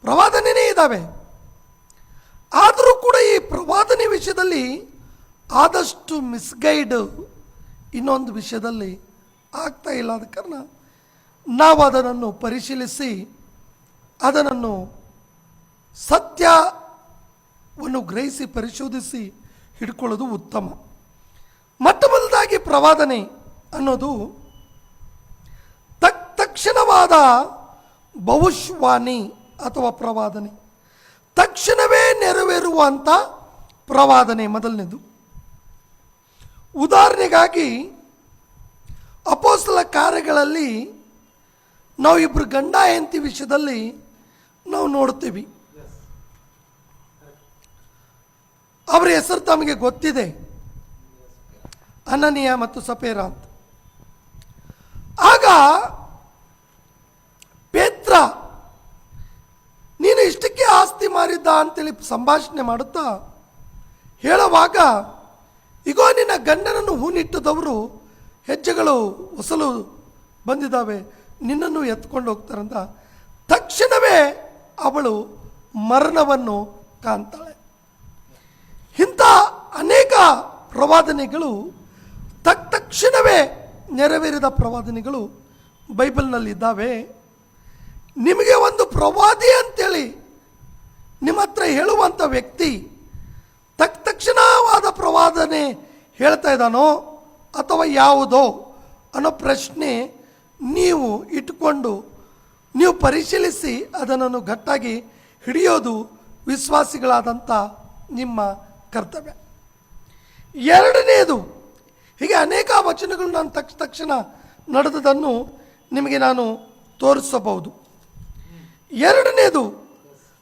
ಪ್ರವಾದನೆಯೇ ಇದ್ದಾವೆ. ಆದರೂ ಕೂಡ ಈ ಪ್ರವಾದನೆ ವಿಷಯದಲ್ಲಿ ಆದಷ್ಟು ಮಿಸ್ಗೈಡ್ ಇನ್ನೊಂದು ವಿಷಯದಲ್ಲಿ ಆಗ್ತಾ ಇಲ್ಲ. ಆದ ಕಾರಣ ನಾವು ಅದನ್ನು ಪರಿಶೀಲಿಸಿ ಅದನ್ನು ಸತ್ಯವನ್ನು ಗ್ರಹಿಸಿ ಪರಿಶೋಧಿಸಿ ಹಿಡ್ಕೊಳ್ಳೋದು ಉತ್ತಮ. ಮೊದಲಾಗಿ ಪ್ರವಾದನೆ ಅನ್ನೋದು ತಕ್ಷಣವಾದ ಭವಿಷ್ಯವಾಣಿ ಅಥವಾ ಪ್ರವಾದನೆ, ತಕ್ಷಣವೇ ನೆರವೇರುವಂಥ ಪ್ರವಾದನೆ ಮೊದಲನೇದು. ಉದಾಹರಣೆಗಾಗಿ ಅಪೊಸ್ತಲ ಕಾರ್ಯಗಳಲ್ಲಿ ನಾವು ಇಬ್ಬರು ಗಂಡ ಹೆಂಡತಿ ವಿಷಯದಲ್ಲಿ ನಾವು ನೋಡ್ತೀವಿ. ಅವರ ಹೆಸರು ತಮಗೆ ಗೊತ್ತಿದೆ, ಅನನೀಯ ಮತ್ತು ಸಫೇರ ಅಂತ. ಆಗ ಪೇತ್ರ ನೀನು ಇಷ್ಟಕ್ಕೆ ಆಸ್ತಿ ಮಾರಿದ್ದ ಅಂತೇಳಿ ಸಂಭಾಷಣೆ ಮಾಡುತ್ತಾ ಹೇಳುವಾಗ, ಈಗೋ ನಿನ್ನ ಗಂಡನನ್ನು ಹೂನಿಟ್ಟದವರು ಹೆಜ್ಜೆಗಳು ಹೊಸಲು ಬಂದಿದ್ದಾವೆ, ನಿನ್ನನ್ನು ಎತ್ಕೊಂಡು ಹೋಗ್ತಾರಂತ ತಕ್ಷಣವೇ ಅವಳು ಮರಣವನ್ನು ಕಾಣ್ತಾಳೆ. ಇಂಥ ಅನೇಕ ಪ್ರವಾದನೆಗಳು ತಕ್ಷಣವೇ ನೆರವೇರಿದ ಪ್ರವಾದನೆಗಳು ಬೈಬಲ್ನಲ್ಲಿ ಇದ್ದಾವೆ. ನಿಮಗೆ ಒಂದು ಪ್ರವಾದಿ ಅಂತೇಳಿ ನಿಮ್ಮ ಹತ್ರ ಹೇಳುವಂಥ ವ್ಯಕ್ತಿ ತಕ್ಷಣವಾದ ಪ್ರವಾದನೆ ಹೇಳ್ತಾ ಇದ್ದಾನೋ ಅಥವಾ ಯಾವುದೋ ಅನ್ನೋ ಪ್ರಶ್ನೆ ನೀವು ಇಟ್ಟುಕೊಂಡು ನೀವು ಪರಿಶೀಲಿಸಿ ಅದನ್ನು ಗಟ್ಟಾಗಿ ಹಿಡಿಯೋದು ವಿಶ್ವಾಸಿಗಳಾದಂಥ ನಿಮ್ಮ ಕರ್ತವ್ಯ. ಎರಡನೆಯದು, ಹೀಗೆ ಅನೇಕ ವಚನಗಳು ನಾನು ತಕ್ಷಣ ನಡೆದದನ್ನು ನಿಮಗೆ ನಾನು ತೋರಿಸಬಹುದು. ಎರಡನೇದು,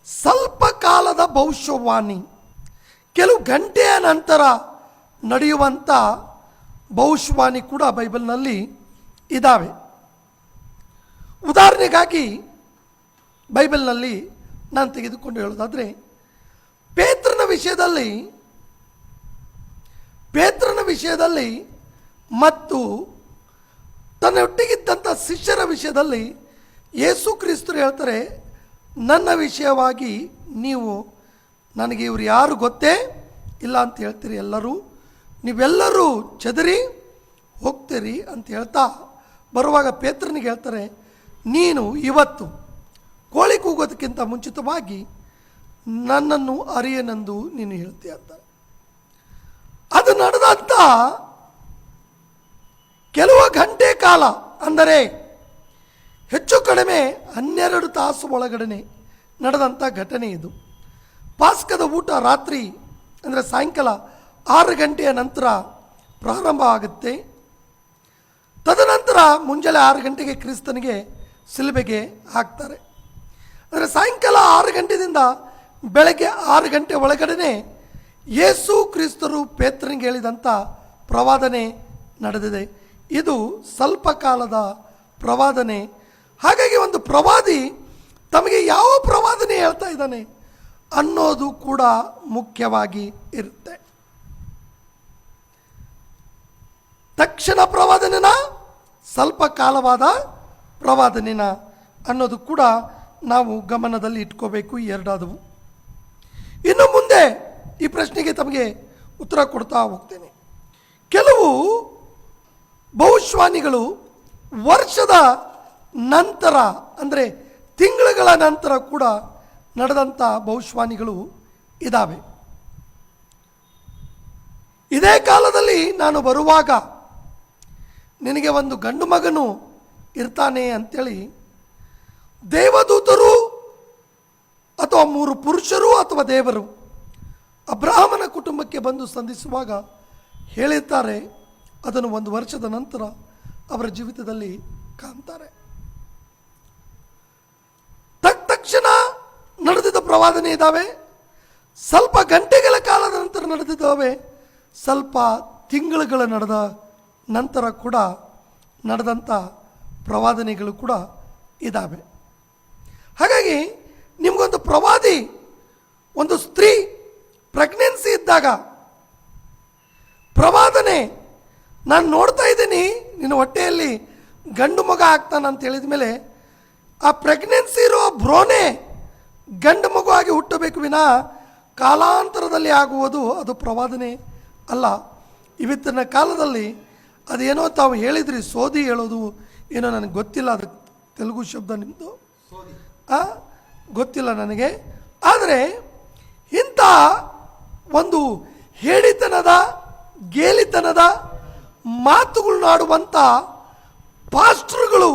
ಸ್ವಲ್ಪ ಕಾಲದ ಭವಿಷ್ಯವಾಣಿ, ಕೆಲವು ಗಂಟೆಯ ನಂತರ ನಡೆಯುವಂಥ ಭವಿಷ್ಯವಾಣಿ ಕೂಡ ಬೈಬಲ್ನಲ್ಲಿ ಇದ್ದಾವೆ. ಉದಾಹರಣೆಗಾಗಿ ಬೈಬಲ್ನಲ್ಲಿ ನಾನು ತೆಗೆದುಕೊಂಡು ಹೇಳೋದಾದರೆ, ಪೇತ್ರನ ವಿಷಯದಲ್ಲಿ, ಪೇತ್ರನ ವಿಷಯದಲ್ಲಿ ಮತ್ತು ತನ್ನೊಟ್ಟಿಗಿದ್ದಂಥ ಶಿಷ್ಯರ ವಿಷಯದಲ್ಲಿ ಯೇಸು ಕ್ರಿಸ್ತರು ಹೇಳ್ತಾರೆ, ನನ್ನ ವಿಷಯವಾಗಿ ನೀವು ನನಗೆ ಇವರು ಯಾರು ಗೊತ್ತೇ ಇಲ್ಲ ಅಂತ ಹೇಳ್ತೀರಿ, ನೀವೆಲ್ಲರೂ ಚದರಿ ಹೋಗ್ತೀರಿ ಅಂತ ಹೇಳ್ತಾ ಬರುವಾಗ ಪೇತ್ರನಿಗೆ ಹೇಳ್ತಾರೆ, ನೀನು ಇವತ್ತು ಕೋಳಿ ಕೂಗೋದಕ್ಕಿಂತ ಮುಂಚಿತವಾಗಿ ನನ್ನನ್ನು ಅರಿಯನೆಂದು ನೀನು ಹೇಳ್ತೀಯ ಅಂತ. ಅದು ನಡೆದಂಥ ಕೆಲವು ಗಂಟೆ ಕಾಲ, ಅಂದರೆ ಹೆಚ್ಚು ಕಡಿಮೆ 12 ತಾಸು ಒಳಗಡೆ ನಡೆದಂಥ ಘಟನೆ ಇದು. ಪಾಸ್ಕದ ಊಟ ರಾತ್ರಿ ಅಂದರೆ ಸಾಯಂಕಾಲ 6 ಗಂಟೆಯ ನಂತರ ಪ್ರಾರಂಭ ಆಗುತ್ತೆ. ತದನಂತರ ಮುಂಜಾನೆ 6 ಗಂಟೆಗೆ ಕ್ರಿಸ್ತನಿಗೆ ಶಿಲುಬೆಗೆ ಹಾಕ್ತಾರೆ. ಅಂದರೆ ಸಾಯಂಕಾಲ 6 ಗಂಟೆಯಿಂದ ಬೆಳಗ್ಗೆ 6 ಗಂಟೆ ಒಳಗಡೆ ಯೇಸು ಕ್ರಿಸ್ತರು ಪೇತ್ರನಿಗೆ ಹೇಳಿದಂಥ ಪ್ರವಾದನೆ ನಡೆದಿದೆ. ಇದು ಸ್ವಲ್ಪ ಕಾಲದ ಪ್ರವಾದನೆ. ಹಾಗಾಗಿ ಒಂದು ಪ್ರವಾದಿ ತಮಗೆ ಯಾವ ಪ್ರವಾದನೆ ಹೇಳ್ತಾ ಇದ್ದಾನೆ ಅನ್ನೋದು ಕೂಡ ಮುಖ್ಯವಾಗಿ ಇರುತ್ತೆ. ತಕ್ಷಣ ಪ್ರವಾದನೆನ, ಸ್ವಲ್ಪ ಕಾಲವಾದ ಪ್ರವಾದನೆನ ಅನ್ನೋದು ಕೂಡ ನಾವು ಗಮನದಲ್ಲಿ ಇಟ್ಕೋಬೇಕು. ಈ ಎರಡಾದವು. ಇನ್ನು ಮುಂದೆ ಈ ಪ್ರಶ್ನೆಗೆ ತಮಗೆ ಉತ್ತರ ಕೊಡ್ತಾ ಹೋಗ್ತೇನೆ. ಕೆಲವು ಭವಿಷ್ಯವಾಣಿಗಳು ವರ್ಷದ ನಂತರ, ಅಂದರೆ ತಿಂಗಳುಗಳ ನಂತರ ಕೂಡ ನಡೆದಂಥ ಭವಿಷ್ಯವಾಣಿಗಳು ಇದ್ದಾವೆ. ಇದೇ ಕಾಲದಲ್ಲಿ ನಾನು ಬರುವಾಗ ನಿನಗೆ ಒಂದು ಗಂಡು ಮಗನು ಇರ್ತಾನೆ ಅಂತೇಳಿ ದೇವದೂತರು ಅಥವಾ 3 ಪುರುಷರು ಅಥವಾ ದೇವರು ಅಬ್ರಹಾಮನ ಕುಟುಂಬಕ್ಕೆ ಬಂದು ಸಂಧಿಸುವಾಗ ಹೇಳಿದ್ದಾರೆ. ಅದನ್ನು 1 ವರ್ಷದ ನಂತರ ಅವರ ಜೀವಿತದಲ್ಲಿ ಕಾಣ್ತಾರೆ. ತಕ್ಷಣ ನಡೆದಿದ್ದ ಪ್ರವಾದನೆ ಇದ್ದಾವೆ, ಸ್ವಲ್ಪ ಗಂಟೆಗಳ ಕಾಲದ ನಂತರ ನಡೆದಿದ್ದಾವೆ, ಸ್ವಲ್ಪ ತಿಂಗಳುಗಳ ನಡೆದ ನಂತರ ಕೂಡ ನಡೆದಂಥ ಪ್ರವಾದನೆಗಳು ಕೂಡ ಇದ್ದಾವೆ. ಹಾಗಾಗಿ ನಿಮಗೊಂದು ಪ್ರವಾದಿ, ಒಂದು ಸ್ತ್ರೀ ಪ್ರೆಗ್ನೆನ್ಸಿ ಇದ್ದಾಗ ಪ್ರವಾದನೆ, ನಾನು ನೋಡ್ತಾ ಇದ್ದೀನಿ ನಿನ್ನ ಹೊಟ್ಟೆಯಲ್ಲಿ ಗಂಡು ಮಗ ಆಗ್ತಾನೆ ಅಂತ ಹೇಳಿದ ಮೇಲೆ ಆ ಪ್ರೆಗ್ನೆನ್ಸಿ ಇರುವ ಭ್ರೂಣೆ ಗಂಡು ಮಗು ಆಗಿ ಹುಟ್ಟಬೇಕು ವಿನ ಕಾಲಾಂತರದಲ್ಲಿ ಆಗುವುದು ಅದು ಪ್ರವಾದನೆ ಅಲ್ಲ. ಇವತ್ತಿನ ಕಾಲದಲ್ಲಿ ಅದೇನೋ ತಾವು ಹೇಳಿದ್ರಿ, ಸೋದಿ ಹೇಳೋದು ಏನೋ ನನಗೆ ಗೊತ್ತಿಲ್ಲ, ಅದು ತೆಲುಗು ಶಬ್ದ ನಿಮ್ಮದು ಗೊತ್ತಿಲ್ಲ ನನಗೆ. ಆದರೆ ಇಂಥ ಒಂದು ಹೇಳಿತನದ ಗೇಲಿತನದ ಮಾತುಗಳನ್ನಾಡುವಂಥ ಪಾಸ್ಟರ್ಗಳು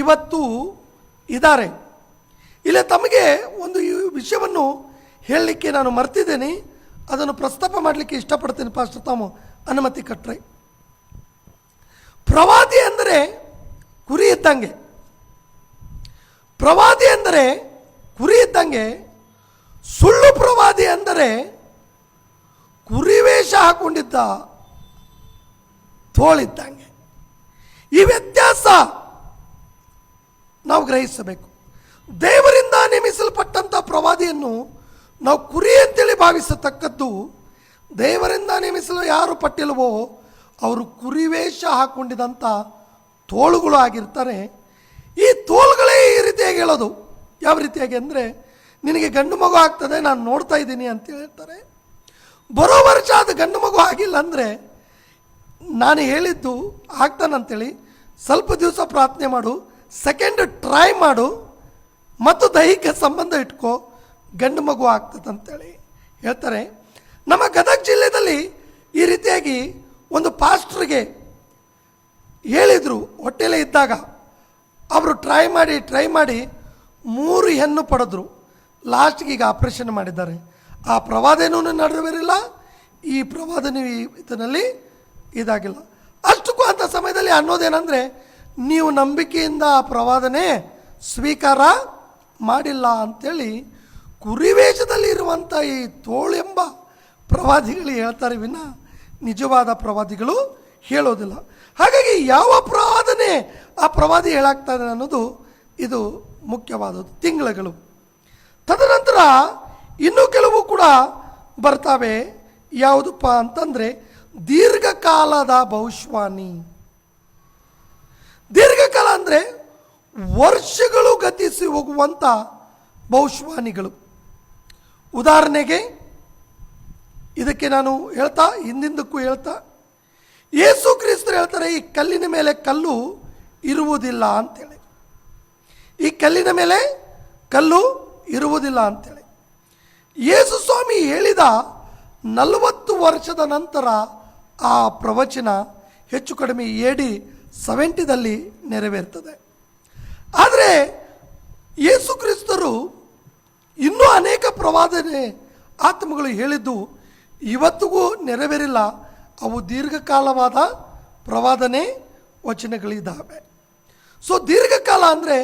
ಇವತ್ತು ಇದ್ದಾರೆ. ಇಲ್ಲ, ತಮಗೆ ಒಂದು ಈ ವಿಷಯವನ್ನು ಹೇಳಲಿಕ್ಕೆ ನಾನು ಮರ್ತಿದ್ದೇನೆ, ಅದನ್ನು ಪ್ರಸ್ತಾಪ ಮಾಡಲಿಕ್ಕೆ ಇಷ್ಟಪಡ್ತೇನೆ. ಪಾಸ್ಟರ್ ತಾವು ಅನುಮತಿ ಕೊಟ್ಟರೆ. ಪ್ರವಾದಿ ಅಂದರೆ ಕುರಿ ಇದ್ದಂಗೆ, ಪ್ರವಾದಿ ಅಂದರೆ ಕುರಿ ಇದ್ದಂಗೆ, ಸುಳ್ಳು ಪ್ರವಾದಿ ಅಂದರೆ ಕುರಿವೇಷ ಹಾಕೊಂಡಿದ್ದ ತೋಳಿದ್ದಂಗೆ. ಈ ವ್ಯತ್ಯಾಸ ನಾವು ಗ್ರಹಿಸಬೇಕು. ದೇವರಿಂದ ನೇಮಿಸಲ್ಪಟ್ಟಂಥ ಪ್ರವಾದಿಯನ್ನು ನಾವು ಕುರಿ ಅಂತೇಳಿ ಭಾವಿಸತಕ್ಕದ್ದು. ದೇವರಿಂದ ನೇಮಿಸಲು ಯಾರು ಪಟ್ಟಿಲ್ವೋ ಅವರು ಕುರಿವೇಷ ಹಾಕೊಂಡಿದ್ದಂಥ ತೋಳುಗಳು ಆಗಿರ್ತಾರೆ. ಈ ತೋಳುಗಳೇ ಈ ರೀತಿಯಾಗಿ ಹೇಳೋದು. ಯಾವ ರೀತಿಯಾಗಿ ಅಂದರೆ, ನಿನಗೆ ಗಂಡು ಮಗು ಆಗ್ತದೆ, ನಾನು ನೋಡ್ತಾ ಇದ್ದೀನಿ ಅಂತ ಹೇಳ್ತಾರೆ. ಬರೋ ವರ್ಷ ಅದು ಗಂಡು ಮಗು ಆಗಿಲ್ಲ ಅಂದರೆ ನಾನು ಹೇಳಿದ್ದು ಆಗ್ತಾನಂತೇಳಿ ಸ್ವಲ್ಪ ದಿವಸ ಪ್ರಾರ್ಥನೆ ಮಾಡು, ಸೆಕೆಂಡ್ ಟ್ರೈ ಮಾಡು ಮತ್ತು ದೈಹಿಕ ಸಂಬಂಧ ಇಟ್ಕೋ, ಗಂಡು ಮಗು ಆಗ್ತದಂತೇಳಿ ಹೇಳ್ತಾರೆ. ನಮ್ಮ ಗದಗ ಜಿಲ್ಲೆಯಲ್ಲಿ ಈ ರೀತಿಯಾಗಿ ಒಂದು ಪಾಸ್ಟ್ರಿಗೆ ಹೇಳಿದರು. ಹೊಟ್ಟೆಲೇ ಇದ್ದಾಗ ಅವರು ಟ್ರೈ ಮಾಡಿ 3 ಹೆಣ್ಣು ಪಡೆದ್ರು. ಲಾಸ್ಟ್ಗೆ ಈಗ ಆಪರೇಷನ್ ಮಾಡಿದ್ದಾರೆ. ಆ ಪ್ರವಾದನೂ ನಡೆದಿರಲಿಲ್ಲ, ಈ ಪ್ರವಾದನೆ ಇದರಲ್ಲಿ ಇದಾಗಿಲ್ಲ. ಅಷ್ಟಕ್ಕೂ ಅಂಥ ಸಮಯದಲ್ಲಿ ಅನ್ನೋದೇನೆಂದರೆ, ನೀವು ನಂಬಿಕೆಯಿಂದ ಆ ಪ್ರವಾದನೆ ಸ್ವೀಕಾರ ಮಾಡಿಲ್ಲ ಅಂಥೇಳಿ ಕುರಿವೇಷದಲ್ಲಿ ಇರುವಂಥ ಈ ತೋಳೆಂಬ ಪ್ರವಾದಿಗಳು ಹೇಳ್ತಾರೆ ವಿನ ನಿಜವಾದ ಪ್ರವಾದಿಗಳು ಹೇಳೋದಿಲ್ಲ. ಹಾಗಾಗಿ ಯಾವ ಪ್ರವಾದನೆ ಆ ಪ್ರವಾದಿ ಹೇಳಾಗ್ತಾರೆ ಅನ್ನೋದು ಇದು ಮುಖ್ಯವಾದದ್ದು. ತಿಂಗಳುಗಳು. ತದನಂತರ ಇನ್ನೂ ಕೆಲವು ಕೂಡ ಬರ್ತಾವೆ. ಯಾವುದಪ್ಪ ಅಂತಂದರೆ ದೀರ್ಘಕಾಲದ ಭವಿಷ್ಯವಾಣಿ. ದೀರ್ಘಕಾಲ ಅಂದರೆ ವರ್ಷಗಳು ಗತಿಸಿ ಹೋಗುವಂಥ ಭವಿಷ್ಯವಾಣಿಗಳು. ಉದಾಹರಣೆಗೆ ಇದಕ್ಕೆ ನಾನು ಹಿಂದಿಂದಕ್ಕೂ ಹೇಳ್ತಾ ಯೇಸು ಕ್ರಿಸ್ತರು ಹೇಳ್ತಾರೆ, ಈ ಕಲ್ಲಿನ ಮೇಲೆ ಕಲ್ಲು ಇರುವುದಿಲ್ಲ ಅಂತೇಳಿ. ಈ ಕಲ್ಲಿನ ಮೇಲೆ ಕಲ್ಲು ಇರುವುದಿಲ್ಲ ಅಂತೇಳಿ ಯೇಸು ಸ್ವಾಮಿ ಹೇಳಿದ 40 ವರ್ಷದ ನಂತರ ಆ ಪ್ರವಚನ ಹೆಚ್ಚು ಕಡಿಮೆ AD 70 ನೆರವೇರ್ತದೆ. ಆದರೆ ಯೇಸು ಕ್ರಿಸ್ತರು ಇನ್ನೂ ಅನೇಕ ಪ್ರವಾದನೆ ಆತ್ಮಗಳು ಹೇಳಿದ್ದು ಇವತ್ತಿಗೂ ನೆರವೇರಿಲ್ಲ. ಅವು ದೀರ್ಘಕಾಲವಾದ ಪ್ರವಾದನೆ ವಚನಗಳಿದ್ದಾವೆ. ಸೊ ದೀರ್ಘಕಾಲ ಅಂದರೆ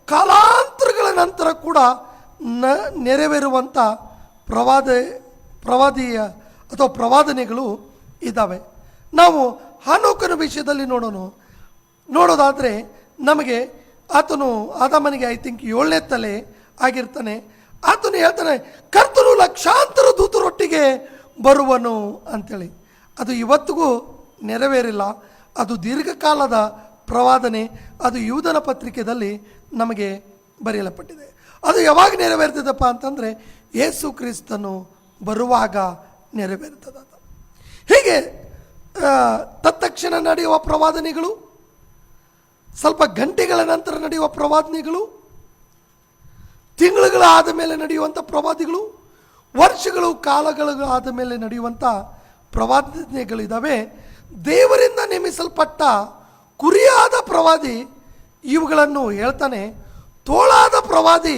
ಕಾಲಾಂತರಗಳ ನಂತರ ಕೂಡ ನೆರವೇರುವಂಥ ಪ್ರವಾದೀಯ ಅಥವಾ ಪ್ರವಾದನೆಗಳು ಇದ್ದಾವೆ. ನಾವು ಹಾನೋಕನ ವಿಷಯದಲ್ಲಿ ನೋಡೋದಾದರೆ ನಮಗೆ ಆತನು ಆದಾಮನಿಗೆ ಐ ಥಿಂಕ್ 7ನೇ ತಲೆ ಆಗಿರ್ತಾನೆ. ಆತನು ಹೇಳ್ತಾನೆ, ಕರ್ತನು ಲಕ್ಷಾಂತರ ದೂತರೊಟ್ಟಿಗೆ ಬರುವನು ಅಂಥೇಳಿ. ಅದು ಇವತ್ತಿಗೂ ನೆರವೇರಿಲ್ಲ. ಅದು ದೀರ್ಘಕಾಲದ ಪ್ರವಾದನೆ. ಅದು ಯೂದನ ಪತ್ರಿಕೆಯಲ್ಲಿ ನಮಗೆ ಬರೆಯಲ್ಪಟ್ಟಿದೆ. ಅದು ಯಾವಾಗ ನೆರವೇರ್ತದಪ್ಪ ಅಂತಂದರೆ ಯೇಸು ಕ್ರಿಸ್ತನು ಬರುವಾಗ ನೆರವೇರ್ತದೆ. ಹೀಗೆ ತತ್ಕ್ಷಣ ನಡೆಯುವ ಪ್ರವಾದನೆಗಳು, ಸ್ವಲ್ಪ ಗಂಟೆಗಳ ನಂತರ ನಡೆಯುವ ಪ್ರವಾದನೆಗಳು, ತಿಂಗಳುಗಳ ಆದ ಮೇಲೆ ನಡೆಯುವಂಥ ಪ್ರವಾದಿಗಳು, ವರ್ಷಗಳು ಕಾಲಗಳು ಆದ ಮೇಲೆ ನಡೆಯುವಂಥ ಪ್ರವಾದನೆಗಳಿದ್ದಾವೆ. ದೇವರಿಂದ ನೇಮಿಸಲ್ಪಟ್ಟ ಕುರಿಯಾದ ಪ್ರವಾದಿ ಇವುಗಳನ್ನು ಹೇಳ್ತಾನೆ. ತೋಳಾದ ಪ್ರವಾದಿ,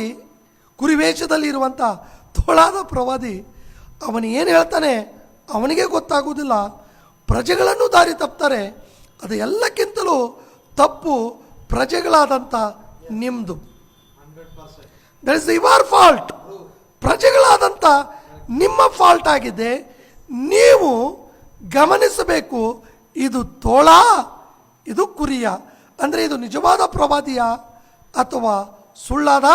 ಕುರಿವೇಷದಲ್ಲಿ ಇರುವಂಥ ತೋಳಾದ ಪ್ರವಾದಿ, ಅವನು ಏನು ಹೇಳ್ತಾನೆ ಅವನಿಗೆ ಗೊತ್ತಾಗುವುದಿಲ್ಲ. ಪ್ರಜೆಗಳನ್ನು ದಾರಿ ತಪ್ತಾರೆ. ಅದು ಎಲ್ಲಕ್ಕಿಂತಲೂ ತಪ್ಪು ಪ್ರಜೆಗಳಾದಂಥ ನಿಮ್ಮದು. That is your fault. ಪ್ರಜೆಗಳಾದಂಥ ನಿಮ್ಮ ಫಾಲ್ಟ್ ಆಗಿದೆ. ನೀವು ಗಮನಿಸಬೇಕು, ಇದು ತೋಳ, ಇದು ಕುರಿಯ. ಅಂದರೆ ಇದು ನಿಜವಾದ ಪ್ರವಾದಿಯ ಅಥವಾ ಸುಳ್ಳಾದ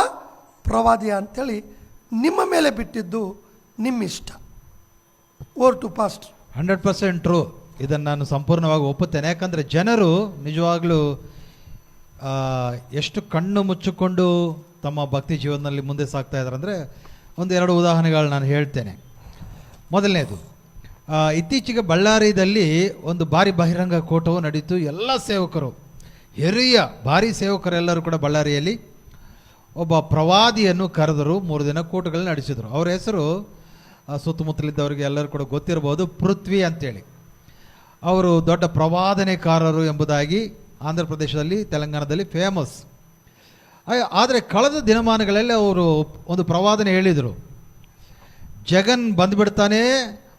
ಪ್ರವಾದಿಯ ಅಂಥೇಳಿ ನಿಮ್ಮ ಮೇಲೆ ಬಿಟ್ಟಿದ್ದು ನಿಮ್ಮಿಷ್ಟ. Over to past. 100% ಟ್ರೂ. ಇದನ್ನು ನಾನು ಸಂಪೂರ್ಣವಾಗಿ ಒಪ್ಪುತ್ತೇನೆ. ಯಾಕಂದರೆ ಜನರು ನಿಜವಾಗ್ಲೂ ಎಷ್ಟು ಕಣ್ಣು ಮುಚ್ಚಿಕೊಂಡು ತಮ್ಮ ಭಕ್ತಿ ಜೀವನದಲ್ಲಿ ಮುಂದೆ ಸಾಗ್ತಾ ಇದ್ದಾರೆ ಅಂದರೆ 1-2 ಉದಾಹರಣೆಗಳು ನಾನು ಹೇಳ್ತೇನೆ. ಮೊದಲನೇದು, ಇತ್ತೀಚೆಗೆ ಬಳ್ಳಾರಿಯಲ್ಲಿ ಒಂದು ಭಾರಿ ಬಹಿರಂಗ ಕೂಟವು ನಡೀತು. ಎಲ್ಲ ಸೇವಕರು, ಹಿರಿಯ ಭಾರಿ ಸೇವಕರೆಲ್ಲರೂ ಕೂಡ ಬಳ್ಳಾರಿಯಲ್ಲಿ ಒಬ್ಬ ಪ್ರವಾದಿಯನ್ನು ಕರೆದರು. 3 ದಿನ ಕೂಟಗಳು ನಡೆಸಿದರು. ಅವರ ಹೆಸರು ಸುತ್ತಮುತ್ತಲಿದ್ದವರಿಗೆ ಎಲ್ಲರೂ ಕೂಡ ಗೊತ್ತಿರಬಹುದು, ಪೃಥ್ವಿ ಅಂತೇಳಿ. ಅವರು ದೊಡ್ಡ ಪ್ರವಾದನೆಕಾರರು ಎಂಬುದಾಗಿ ಆಂಧ್ರ ಪ್ರದೇಶದಲ್ಲಿ, ತೆಲಂಗಾಣದಲ್ಲಿ ಫೇಮಸ್. ಆದರೆ ಕಳೆದ ದಿನಮಾನಗಳಲ್ಲಿ ಅವರು ಒಂದು ಪ್ರವಾದನೆ ಹೇಳಿದರು, ಜಗನ್ ಬಂದುಬಿಡ್ತಾನೆ,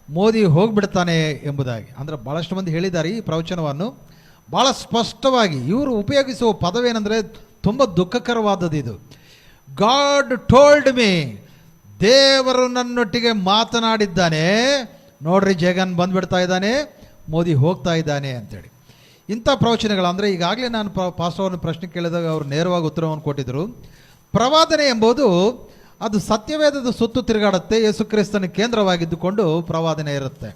ಮೋದಿ ಹೋಗಿಬಿಡ್ತಾನೆ ಎಂಬುದಾಗಿ. ಅಂದರೆ ಭಾಳಷ್ಟು ಮಂದಿ ಹೇಳಿದ್ದಾರೆ ಈ ಪ್ರವಚನವನ್ನು ಭಾಳ ಸ್ಪಷ್ಟವಾಗಿ. ಇವರು ಉಪಯೋಗಿಸುವ ಪದವೇನೆಂದರೆ ತುಂಬ ದುಃಖಕರವಾದದ್ದು. ಇದು ಗಾಡ್ ಟೋಲ್ಡ್ ಮೀ, ದೇವರು ನನ್ನೊಟ್ಟಿಗೆ ಮಾತನಾಡಿದ್ದಾನೆ, ನೋಡ್ರಿ ಜಗನ್ ಬಂದುಬಿಡ್ತಾ ಇದ್ದಾನೆ, ಮೋದಿ ಹೋಗ್ತಾ ಇದ್ದಾನೆ ಅಂತೇಳಿ. ಇಂಥ ಪ್ರವಚನಗಳು ಅಂದರೆ ಈಗಾಗಲೇ ನಾನು ಪಾಸ್ಟರ್ನ ಪ್ರಶ್ನೆ ಕೇಳಿದಾಗ ಅವರು ನೇರವಾಗಿ ಉತ್ತರವನ್ನು ಕೊಟ್ಟಿದ್ದರು. ಪ್ರವಾದನೆ ಎಂಬುದು ಅದು ಸತ್ಯವೇದದ ಸುತ್ತು ತಿರುಗಾಡುತ್ತೆ. ಯೇಸು ಕ್ರಿಸ್ತನ ಕೇಂದ್ರವಾಗಿದ್ದುಕೊಂಡು ಪ್ರವಾದನೆ ಇರುತ್ತೆ.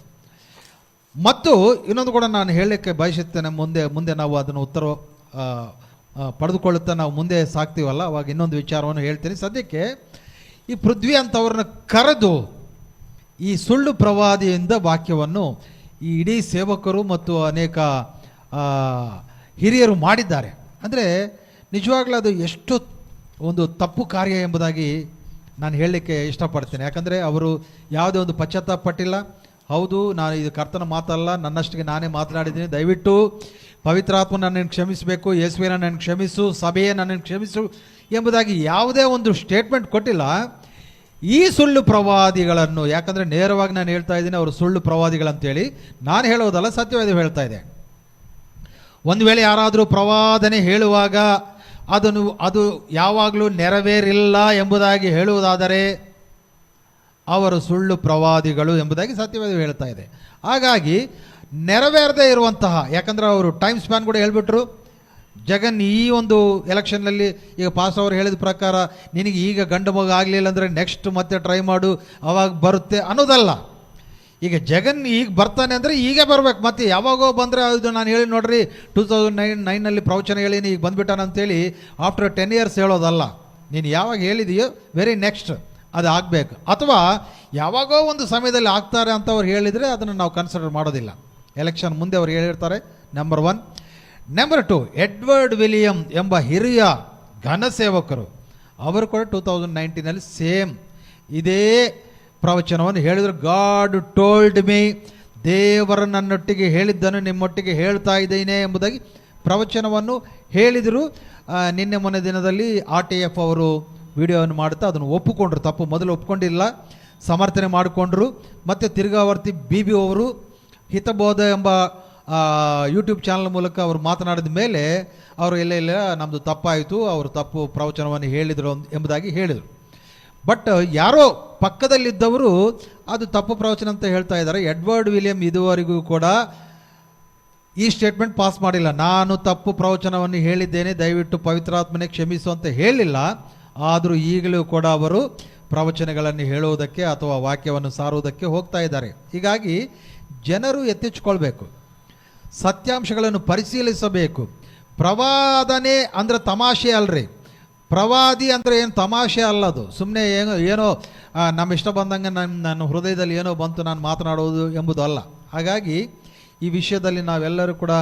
ಮತ್ತು ಇನ್ನೊಂದು ಕೂಡ ನಾನು ಹೇಳಲಿಕ್ಕೆ ಬಯಸುತ್ತೇನೆ. ಮುಂದೆ ನಾವು ಅದನ್ನು ಉತ್ತರ ಪಡೆದುಕೊಳ್ಳುತ್ತಾ ನಾವು ಮುಂದೆ ಸಾಕ್ತೀವಲ್ಲ, ಅವಾಗ ಇನ್ನೊಂದು ವಿಚಾರವನ್ನು ಹೇಳ್ತೀನಿ. ಸದ್ಯಕ್ಕೆ ಈ ಪೃಥ್ವಿ ಅಂತವ್ರನ್ನ ಕರೆದು ಈ ಸುಳ್ಳು ಪ್ರವಾದಿಯಿಂದ ವಾಕ್ಯವನ್ನು ಈ ಇಡೀ ಸೇವಕರು ಮತ್ತು ಅನೇಕ ಹಿರಿಯರು ಮಾಡಿದ್ದಾರೆ. ಅಂದರೆ ನಿಜವಾಗ್ಲೂ ಅದು ಎಷ್ಟು ಒಂದು ತಪ್ಪು ಕಾರ್ಯ ಎಂಬುದಾಗಿ ನಾನು ಹೇಳಲಿಕ್ಕೆ ಇಷ್ಟಪಡ್ತೇನೆ. ಯಾಕಂದರೆ ಅವರು ಯಾವುದೇ ಒಂದು ಪಶ್ಚಾತ್ತಾಪ ಪಟ್ಟಿಲ್ಲ. ಹೌದು, ನಾನು ಇದು ಕರ್ತನ ಮಾತಲ್ಲ, ನನ್ನಷ್ಟಿಗೆ ನಾನೇ ಮಾತನಾಡಿದ್ದೀನಿ, ದಯವಿಟ್ಟು ಪವಿತ್ರಾತ್ಮ ನನ್ನನ್ನು ಕ್ಷಮಿಸಬೇಕು, ಯೇಸುವೆ ನನ್ನನ್ನು ಕ್ಷಮಿಸು, ಸಭೆಯೇ ನನ್ನನ್ನು ಕ್ಷಮಿಸು ಎಂಬುದಾಗಿ ಯಾವುದೇ ಒಂದು ಸ್ಟೇಟ್ಮೆಂಟ್ ಕೊಟ್ಟಿಲ್ಲ. ಈ ಸುಳ್ಳು ಪ್ರವಾದಿಗಳನ್ನು, ಯಾಕಂದರೆ ನೇರವಾಗಿ ನಾನು ಹೇಳ್ತಾ ಇದ್ದೀನಿ ಅವರು ಸುಳ್ಳು ಪ್ರವಾದಿಗಳಂತೇಳಿ, ನಾನು ಹೇಳೋದಲ್ಲ, ಸತ್ಯವೇದ ಹೇಳ್ತಾ ಇದೆ. ಒಂದು ವೇಳೆ ಯಾರಾದರೂ ಪ್ರವಾದನೆ ಹೇಳುವಾಗ ಅದು ಯಾವಾಗಲೂ ನೆರವೇರಿಲ್ಲ ಎಂಬುದಾಗಿ ಹೇಳುವುದಾದರೆ ಅವರು ಸುಳ್ಳು ಪ್ರವಾದಿಗಳು ಎಂಬುದಾಗಿ ಸತ್ಯವೇದ ಹೇಳ್ತಾ ಇದೆ. ಹಾಗಾಗಿ ನೆರವೇರದೇ ಇರುವಂತಹ, ಯಾಕಂದರೆ ಅವರು ಟೈಮ್ ಸ್ಪ್ಯಾನ್ ಕೂಡ ಹೇಳ್ಬಿಟ್ರು. ಜಗನ್ ಈ ಒಂದು ಎಲೆಕ್ಷನ್ನಲ್ಲಿ ಈಗ ಪಾಸ್ ಅವರು ಹೇಳಿದ ಪ್ರಕಾರ ನಿನಗೆ ಈಗ ಗಂಡು ಮಗ ಆಗಲಿಲ್ಲ ಅಂದರೆ ನೆಕ್ಸ್ಟ್ ಮತ್ತೆ ಟ್ರೈ ಮಾಡು, ಅವಾಗ ಬರುತ್ತೆ ಅನ್ನೋದಲ್ಲ. ಈಗ ಜಗನ್ ಈಗ ಬರ್ತಾನೆ ಅಂದರೆ ಈಗ ಬರ್ಬೇಕು, ಮತ್ತೆ ಯಾವಾಗೋ ಬಂದರೆ ಅದು ನಾನು ಹೇಳಿ ನೋಡ್ರಿ 2009ನಲ್ಲಿ ಪ್ರವಚನ ಹೇಳೀನಿ ಈಗ ಬಂದ್ಬಿಟ್ಟಾನ ಅಂತೇಳಿ ಆಫ್ಟರ್ 10 years ಹೇಳೋದಲ್ಲ. ನೀನು ಯಾವಾಗ ಹೇಳಿದೆಯೋ ವೆರಿ ನೆಕ್ಸ್ಟ್ ಅದು ಆಗಬೇಕು. ಅಥವಾ ಯಾವಾಗೋ ಒಂದು ಸಮಯದಲ್ಲಿ ಆಗ್ತಾರೆ ಅಂತ ಅವ್ರು ಹೇಳಿದರೆ ಅದನ್ನು ನಾವು ಕನ್ಸಿಡರ್ ಮಾಡೋದಿಲ್ಲ. ಎಲೆಕ್ಷನ್ ಮುಂದೆ ಅವ್ರು ಹೇಳಿರ್ತಾರೆ, ನಂಬರ್ 1. ನಂಬರ್ 2, ಎಡ್ವರ್ಡ್ ವಿಲಿಯಂ ಎಂಬ ಹಿರಿಯ ಘನ ಸೇವಕರು ಅವರು ಕೂಡ 2019ನಲ್ಲಿ ಸೇಮ್ ಇದೇ ಪ್ರವಚನವನ್ನು ಹೇಳಿದರು. ಗಾಡ್ ಟೋಲ್ಡ್ ಮೀ, ದೇವರು ನನ್ನೊಟ್ಟಿಗೆ ಹೇಳಿದ್ದನ್ನು ನಿಮ್ಮೊಟ್ಟಿಗೆ ಹೇಳ್ತಾ ಇದ್ದೇನೆ ಎಂಬುದಾಗಿ ಪ್ರವಚನವನ್ನು ಹೇಳಿದರು. ನಿನ್ನೆ ಮೊನ್ನೆ ದಿನದಲ್ಲಿ RTF ಅವರು ವಿಡಿಯೋವನ್ನು ಮಾಡುತ್ತಾ ಅದನ್ನು ಒಪ್ಪಿಕೊಂಡ್ರು. ತಪ್ಪು ಮೊದಲು ಒಪ್ಕೊಂಡಿಲ್ಲ, ಸಮರ್ಥನೆ ಮಾಡಿಕೊಂಡ್ರು. ಮತ್ತು ತಿರ್ಗಾವರ್ತಿ BB ಅವರು ಹಿತಬೋಧ ಎಂಬ ಯೂಟ್ಯೂಬ್ ಚಾನಲ್ ಮೂಲಕ ಅವರು ಮಾತನಾಡಿದ ಮೇಲೆ ಅವರು ಇಲ್ಲ ನಮ್ಮದು ತಪ್ಪಾಯಿತು, ಅವರು ತಪ್ಪು ಪ್ರವಚನವನ್ನು ಹೇಳಿದರು ಎಂಬುದಾಗಿ ಹೇಳಿದರು. ಬಟ್ ಯಾರೋ ಪಕ್ಕದಲ್ಲಿದ್ದವರು ಅದು ತಪ್ಪು ಪ್ರವಚನ ಅಂತ ಹೇಳ್ತಾ ಇದ್ದಾರೆ. ಎಡ್ವರ್ಡ್ ವಿಲಿಯಂ ಇದುವರೆಗೂ ಕೂಡ ಈ ಸ್ಟೇಟ್ಮೆಂಟ್ ಪಾಸ್ ಮಾಡಿಲ್ಲ. ನಾನು ತಪ್ಪು ಪ್ರವಚನವನ್ನು ಹೇಳಿದ್ದೇನೆ, ದಯವಿಟ್ಟು ಪವಿತ್ರಾತ್ಮನೆ ಕ್ಷಮಿಸು ಅಂತ ಹೇಳಿಲ್ಲ. ಆದರೂ ಈಗಲೂ ಕೂಡ ಅವರು ಪ್ರವಚನಗಳನ್ನು ಹೇಳುವುದಕ್ಕೆ ಅಥವಾ ವಾಕ್ಯವನ್ನು ಸಾರುವುದಕ್ಕೆ ಹೋಗ್ತಾ ಇದ್ದಾರೆ. ಹೀಗಾಗಿ ಜನರು ಎತ್ತಿಚ್ಕೊಳ್ಬೇಕು, ಸತ್ಯಾಂಶಗಳನ್ನು ಪರಿಶೀಲಿಸಬೇಕು. ಪ್ರವಾದನೆ ಅಂದರೆ ತಮಾಷೆ ಅಲ್ರಿ. ಪ್ರವಾದಿ ಅಂದರೆ ಏನು ತಮಾಷೆ ಅಲ್ಲದು. ಸುಮ್ಮನೆ ಏನೋ ನಮ್ಮ ಇಷ್ಟ ಬಂದಂಗೆ ನನ್ನ ಹೃದಯದಲ್ಲಿ ಏನೋ ಬಂತು ನಾನು ಮಾತನಾಡುವುದು ಎಂಬುದು ಅಲ್ಲ. ಹಾಗಾಗಿ ಈ ವಿಷಯದಲ್ಲಿ ನಾವೆಲ್ಲರೂ ಕೂಡ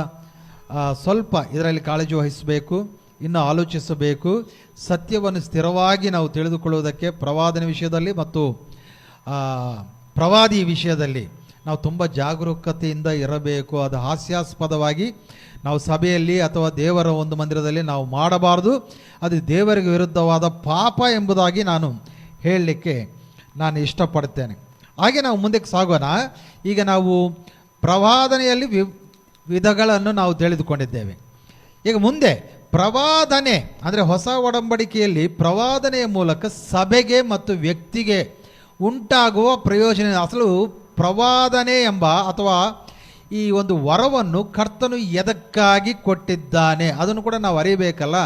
ಸ್ವಲ್ಪ ಇದರಲ್ಲಿ ಕಾಳಜಿ ವಹಿಸಬೇಕು, ಇನ್ನು ಆಲೋಚಿಸಬೇಕು. ಸತ್ಯವನ್ನು ಸ್ಥಿರವಾಗಿ ನಾವು ತಿಳಿದುಕೊಳ್ಳುವುದಕ್ಕೆ ಪ್ರವಾದನೆ ವಿಷಯದಲ್ಲಿ ಮತ್ತು ಪ್ರವಾದಿ ವಿಷಯದಲ್ಲಿ ನಾವು ತುಂಬ ಜಾಗರೂಕತೆಯಿಂದ ಇರಬೇಕು. ಅದು ಹಾಸ್ಯಾಸ್ಪದವಾಗಿ ನಾವು ಸಭೆಯಲ್ಲಿ ಅಥವಾ ದೇವರ ಒಂದು ಮಂದಿರದಲ್ಲಿ ನಾವು ಮಾಡಬಾರ್ದು. ಅದು ದೇವರಿಗೆ ವಿರುದ್ಧವಾದ ಪಾಪ ಎಂಬುದಾಗಿ ನಾನು ಹೇಳಲಿಕ್ಕೆ ನಾನು ಇಷ್ಟಪಡ್ತೇನೆ. ಹಾಗೆ ನಾವು ಮುಂದಕ್ಕೆ ಸಾಗೋಣ. ಈಗ ನಾವು ಪ್ರವಾದನೆಯಲ್ಲಿ ವಿಧಗಳನ್ನು ನಾವು ತಿಳಿದುಕೊಂಡಿದ್ದೇವೆ. ಈಗ ಮುಂದೆ ಪ್ರವಾದನೆ ಅಂದರೆ ಹೊಸ ಒಡಂಬಡಿಕೆಯಲ್ಲಿ ಪ್ರವಾದನೆಯ ಮೂಲಕ ಸಭೆಗೆ ಮತ್ತು ವ್ಯಕ್ತಿಗೆ ಉಂಟಾಗುವ ಪ್ರಯೋಜನ. ಅಸಲು ಪ್ರವಾದನೆ ಎಂಬ ಅಥವಾ ಈ ಒಂದು ವರವನ್ನು ಕರ್ತನು ಎದಕ್ಕಾಗಿ ಕೊಟ್ಟಿದ್ದಾನೆ ಅದನ್ನು ಕೂಡ ನಾವು ಅರಿಯಬೇಕಲ್ಲ.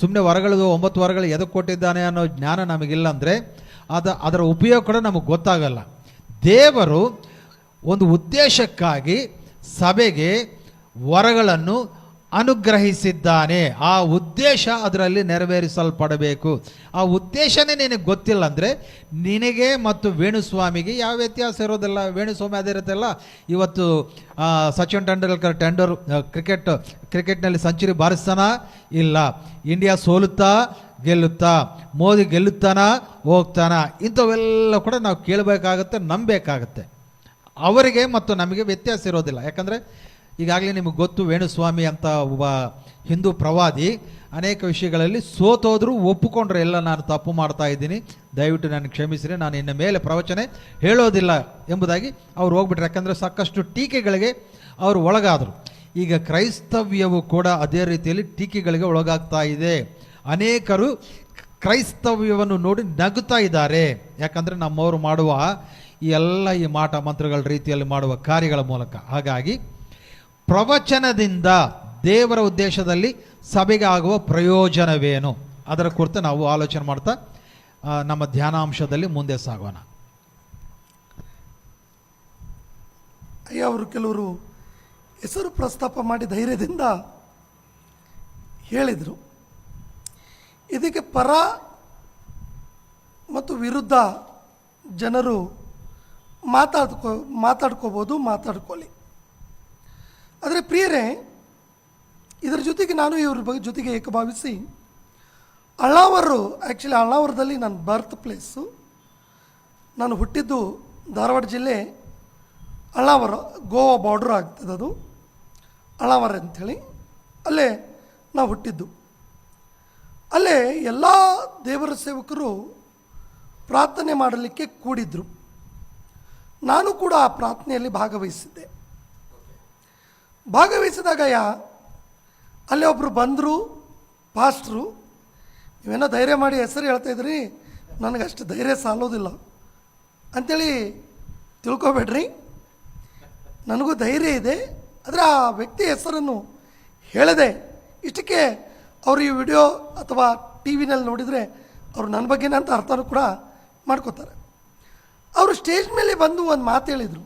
ಸುಮ್ಮನೆ ವರಗಳು 9 ವರಗಳು ಎದಕ್ಕೆ ಕೊಟ್ಟಿದ್ದಾನೆ ಅನ್ನೋ ಜ್ಞಾನ ನಮಗಿಲ್ಲ ಅಂದರೆ ಅದರ ಉಪಯೋಗ ಕೂಡ ನಮಗೆ ಗೊತ್ತಾಗಲ್ಲ. ದೇವರು ಒಂದು ಉದ್ದೇಶಕ್ಕಾಗಿ ಸಭೆಗೆ ವರಗಳನ್ನು ಅನುಗ್ರಹಿಸಿದ್ದಾನೆ. ಆ ಉದ್ದೇಶ ಅದರಲ್ಲಿ ನೆರವೇರಿಸಲ್ಪಡಬೇಕು. ಆ ಉದ್ದೇಶನೇ ನಿನಗೆ ಗೊತ್ತಿಲ್ಲ ಅಂದರೆ ನಿನಗೆ ಮತ್ತು ವೇಣುಸ್ವಾಮಿಗೆ ಯಾವ ವ್ಯತ್ಯಾಸ ಇರೋದಿಲ್ಲ. ವೇಣುಸ್ವಾಮಿ ಅದೇ ಇರುತ್ತಲ್ಲ. ಇವತ್ತು ಸಚಿನ್ ತೆಂಡೂಲ್ಕರ್ ಕ್ರಿಕೆಟ್ನಲ್ಲಿ ಸೆಂಚುರಿ ಬಾರಿಸ್ತಾನ ಇಲ್ಲ, ಇಂಡಿಯಾ ಸೋಲುತ್ತಾ ಗೆಲ್ಲುತ್ತಾ, ಮೋದಿ ಗೆಲ್ಲುತ್ತಾನ ಹೋಗ್ತಾನ, ಇಂಥವೆಲ್ಲ ಕೂಡ ನಾವು ಕೇಳಬೇಕಾಗತ್ತೆ, ನಂಬಬೇಕಾಗತ್ತೆ. ಅವರಿಗೆ ಮತ್ತು ನಮಗೆ ವ್ಯತ್ಯಾಸ ಇರೋದಿಲ್ಲ. ಯಾಕಂದರೆ ಈಗಾಗಲೇ ನಿಮಗೆ ಗೊತ್ತು, ವೇಣುಸ್ವಾಮಿ ಅಂತ ಒಬ್ಬ ಹಿಂದೂ ಪ್ರವಾದಿ ಅನೇಕ ವಿಷಯಗಳಲ್ಲಿ ಸೋತೋದ್ರು ಒಪ್ಪಿಕೊಂಡ್ರೆ ಎಲ್ಲ ನಾನು ತಪ್ಪು ಮಾಡ್ತಾ ಇದ್ದೀನಿ, ದಯವಿಟ್ಟು ನಾನು ಕ್ಷಮಿಸಿರಿ, ನಾನು ಇನ್ನು ಮೇಲೆ ಪ್ರವಚನೆ ಹೇಳೋದಿಲ್ಲ ಎಂಬುದಾಗಿ ಅವ್ರು ಹೋಗ್ಬಿಟ್ರು. ಯಾಕಂದರೆ ಸಾಕಷ್ಟು ಟೀಕೆಗಳಿಗೆ ಅವರು ಒಳಗಾದರು. ಈಗ ಕ್ರೈಸ್ತವ್ಯವು ಕೂಡ ಅದೇ ರೀತಿಯಲ್ಲಿ ಟೀಕೆಗಳಿಗೆ ಒಳಗಾಗ್ತಾ ಇದೆ. ಅನೇಕರು ಕ್ರೈಸ್ತವ್ಯವನ್ನು ನೋಡಿ ನಗುತ್ತಾ ಇದ್ದಾರೆ. ಯಾಕಂದರೆ ನಮ್ಮವರು ಮಾಡುವ ಈ ಎಲ್ಲ ಈ ಮಾಟ ಮಂತ್ರಗಳ ರೀತಿಯಲ್ಲಿ ಮಾಡುವ ಕಾರ್ಯಗಳ ಮೂಲಕ. ಹಾಗಾಗಿ ಪ್ರವಚನದಿಂದ ದೇವರ ಉದ್ದೇಶದಲ್ಲಿ ಸಭೆಗೆ ಆಗುವ ಪ್ರಯೋಜನವೇನು ಅದರ ಕುರಿತು ನಾವು ಆಲೋಚನೆ ಮಾಡ್ತಾ ನಮ್ಮ ಧ್ಯಾನಾಂಶದಲ್ಲಿ ಮುಂದೆ ಸಾಗೋಣ. ಅಯ್ಯ, ಅವರು ಕೆಲವರು ಹೆಸರು ಪ್ರಸ್ತಾಪ ಮಾಡಿ ಧೈರ್ಯದಿಂದ ಹೇಳಿದರು. ಇದಕ್ಕೆ ಪರ ಮತ್ತು ವಿರುದ್ಧ ಜನರು ಮಾತಾಡ್ಕೊಳ್ಳಿ. ಆದರೆ ಪ್ರಿಯರೇ, ಇದರ ಜೊತೆಗೆ ನಾನು ಇವ್ರ ಬಗ್ಗೆ ಜೊತೆಗೆ ಏಕಭಾವಿಸಿ ಅಳ್ಳಾವರದಲ್ಲಿ ನನ್ನ ಬರ್ತ್ ಪ್ಲೇಸು. ನಾನು ಹುಟ್ಟಿದ್ದು ಧಾರವಾಡ ಜಿಲ್ಲೆ ಅಳ್ಳಾವರ, ಗೋವಾ ಬಾರ್ಡ್ರ್ ಆಗ್ತದೆ ಅದು ಅಳ್ಳಾವರ ಅಂಥೇಳಿ. ಅಲ್ಲೇ ನಾವು ಹುಟ್ಟಿದ್ದು. ಅಲ್ಲೇ ಎಲ್ಲ ದೇವರ ಸೇವಕರು ಪ್ರಾರ್ಥನೆ ಮಾಡಲಿಕ್ಕೆ ಕೂಡಿದ್ರು. ನಾನು ಕೂಡ ಆ ಪ್ರಾರ್ಥನೆಯಲ್ಲಿ ಭಾಗವಹಿಸಿದಾಗ ಅಲ್ಲೇ ಒಬ್ಬರು ಬಂದರು, ಪಾಸ್ಟ್ರು. ನೀವೇನೋ ಧೈರ್ಯ ಮಾಡಿ ಹೆಸರು ಹೇಳ್ತಾ ಇದ್ರಿ, ನನಗಷ್ಟು ಧೈರ್ಯ ಸಾಲೋದಿಲ್ಲ ಅಂಥೇಳಿ ತಿಳ್ಕೊಬೇಡ್ರಿ. ನನಗೂ ಧೈರ್ಯ ಇದೆ, ಆದರೆ ಆ ವ್ಯಕ್ತಿ ಹೆಸರನ್ನು ಹೇಳದೆ ಇಷ್ಟಕ್ಕೆ ಅವರು ಈ ವಿಡಿಯೋ ಅಥವಾ ಟಿ ವಿನಲ್ಲಿ ನೋಡಿದರೆ ಅವರು ನನ್ನ ಬಗ್ಗೆನೇ ಅಂತ ಅರ್ಥನೂ ಕೂಡ ಮಾಡ್ಕೋತಾರೆ. ಅವರು ಸ್ಟೇಜ್ ಮೇಲೆ ಬಂದು ಒಂದು ಮಾತು ಹೇಳಿದರು.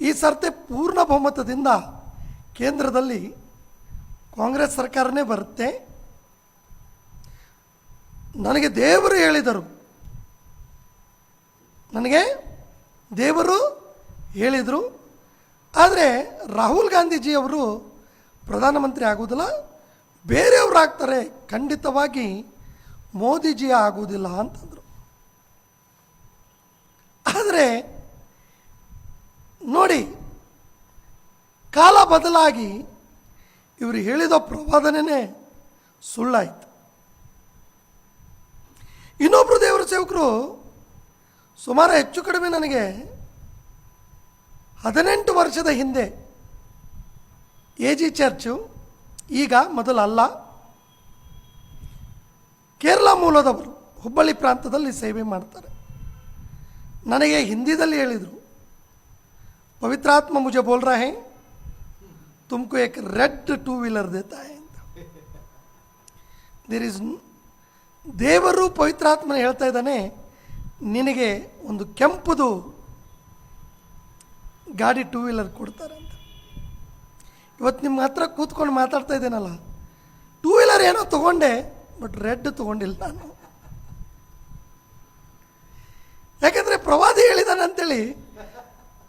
ಈ ಸರ್ತಿ ಪೂರ್ಣ ಬಹುಮತದಿಂದ ಕೇಂದ್ರದಲ್ಲಿ ಕಾಂಗ್ರೆಸ್ ಸರ್ಕಾರನೇ ಬರುತ್ತೆ. ನನಗೆ ದೇವರು ಹೇಳಿದರು, ನನಗೆ ದೇವರು ಹೇಳಿದರು, ಆದರೆ ರಾಹುಲ್ ಗಾಂಧೀಜಿಯವರು ಪ್ರಧಾನಮಂತ್ರಿ ಆಗುವುದಿಲ್ಲ, ಬೇರೆಯವರು ಆಗ್ತಾರೆ, ಖಂಡಿತವಾಗಿ ಮೋದಿಜಿ ಆಗುವುದಿಲ್ಲ ಅಂತಂದರು. ಆದರೆ ನೋಡಿ, ಕಾಲ ಬದಲಾಗಿ ಇವರು ಹೇಳಿದ ಪ್ರವಾದನೆ ಸುಳ್ಳಾಯಿತು. ಇನ್ನೊಬ್ಬರು ದೇವರ ಸೇವಕರು ಸುಮಾರು ಹೆಚ್ಚು ಕಡಿಮೆ ನನಗೆ 18 ವರ್ಷದ ಹಿಂದೆ AG ಚರ್ಚು, ಈಗ ಮೊದಲಲ್ಲ, ಕೇರಳ ಮೂಲದವರು ಹುಬ್ಬಳ್ಳಿ ಪ್ರಾಂತದಲ್ಲಿ ಸೇವೆ ಮಾಡ್ತಾರೆ. ನನಗೆ ಹಿಂದಿದಲ್ಲಿ ಹೇಳಿದರು, ಪವಿತ್ರಾತ್ಮ ಮುझे बोल रहा है तुमको एक रेड 2 व्हीलर देता है ಅಂತ. ದೇರ್ ಇಸ್ ದೇವರು ಪವಿತ್ರಾತ್ಮನ ಹೇಳ್ತಾ ಇದ್ದಾನೆ, ನಿನಗೆ ಒಂದು ಕೆಂಪುದು ಗಾಡಿ 2 ವೀಲರ್ ಕೊಡ್ತಾರೆ ಅಂತ. ಇವತ್ತು ನಿಮ್ಮ ಹತ್ರ ಕೂತ್ಕೊಂಡು ಮಾತಾಡ್ತಾ ಇದ್ದೇನಲ್ಲ, 2 ವೀಲರ್ ಏನೋ ತಗೊಂಡೆ, ಬಟ್ ರೆಡ್ ತಗೊಂಡಿಲ್ಲ ನಾನು. ಯಾಕಂದರೆ ಪ್ರವಾದಿ ಹೇಳಿದಾನೆ ಅಂತೇಳಿ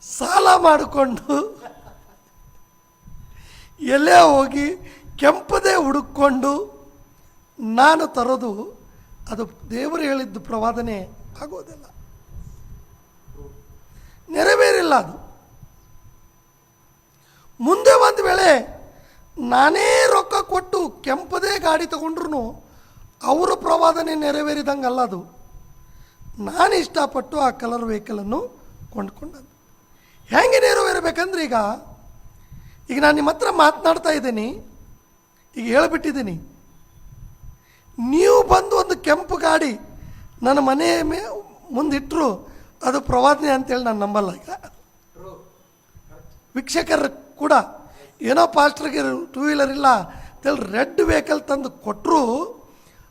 ಸಾಲ ಮಾಡಿಕೊಂಡು ಎಲ್ಲೇ ಹೋಗಿ ಕೆಂಪದೇ ಹುಡುಕೊಂಡು ನಾನು ತರೋದು, ಅದು ದೇವರು ಹೇಳಿದ್ದು ಪ್ರವಾದನೆ ಆಗೋದಿಲ್ಲ, ನೆರವೇರಿಲ್ಲ. ಅದು ಮುಂದೆ ಒಂದು ವೇಳೆ ನಾನೇ ರೊಕ್ಕ ಕೊಟ್ಟು ಕೆಂಪದೇ ಗಾಡಿ ತಗೊಂಡ್ರು ಅವರ ಪ್ರವಾದನೆ ನೆರವೇರಿದಂಗಲ್ಲ. ಅದು ನಾನು ಇಷ್ಟಪಟ್ಟು ಆ ಕಲರ್ ವೆಹಿಕಲನ್ನು ಕೊಂಡ್ಕೊಂಡದ್ದು. ಹೇಗೆ ನೆರವೇರಬೇಕಂದ್ರೆ, ಈಗ ನಾನು ನಿಮ್ಮ ಹತ್ರ ಮಾತನಾಡ್ತಾ ಇದ್ದೀನಿ, ಈಗ ಹೇಳಿಬಿಟ್ಟಿದ್ದೀನಿ, ನೀವು ಬಂದು ಒಂದು ಕೆಂಪು ಗಾಡಿ ನನ್ನ ಮನೆ ಮುಂದಿಟ್ಟರು ಅದು ಪ್ರವಾದನೆ ಅಂತೇಳಿ ನಾನು ನಂಬಲ್ಲ. ಈಗ ವೀಕ್ಷಕರು ಕೂಡ ಏನೋ ಪಾಸ್ಟರ್ಗೆ 2 ವೀಲರ್ ಇಲ್ಲ ಅಂತೇಳಿ ರೆಡ್ ವೆಹಿಕಲ್ ತಂದು ಕೊಟ್ಟರು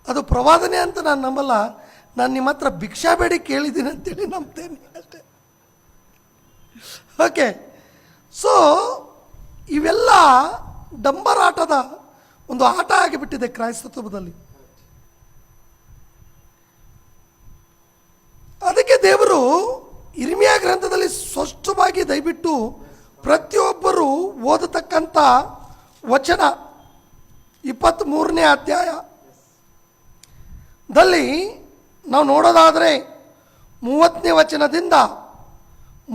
ಅದು ಪ್ರವಾದನೆ ಅಂತ ನಾನು ನಂಬಲ್ಲ. ನಾನು ನಿಮ್ಮ ಹತ್ರ ಭಿಕ್ಷಾ ಬೇಡಿ ಕೇಳಿದ್ದೀನಿ ಅಂತೇಳಿ ನಂಬ್ತೇನೆ ಅಷ್ಟೇ. ಓಕೆ, ಸೊ ಇವೆಲ್ಲ ಡಂಬರಾಟದ ಒಂದು ಆಟ ಆಗಿಬಿಟ್ಟಿದೆ ಕ್ರೈಸ್ತತ್ವದಲ್ಲಿ. ಅದಕ್ಕೆ ದೇವರು ಇರ್ಮಿಯಾ ಗ್ರಂಥದಲ್ಲಿ ಸ್ಪಷ್ಟವಾಗಿ ದಯವಿಟ್ಟು ಪ್ರತಿಯೊಬ್ಬರು ಓದತಕ್ಕಂಥ ವಚನ 23ನೇ ಅಧ್ಯಾಯದಲ್ಲಿ ನಾವು ನೋಡೋದಾದರೆ 30ನೇ ವಚನದಿಂದ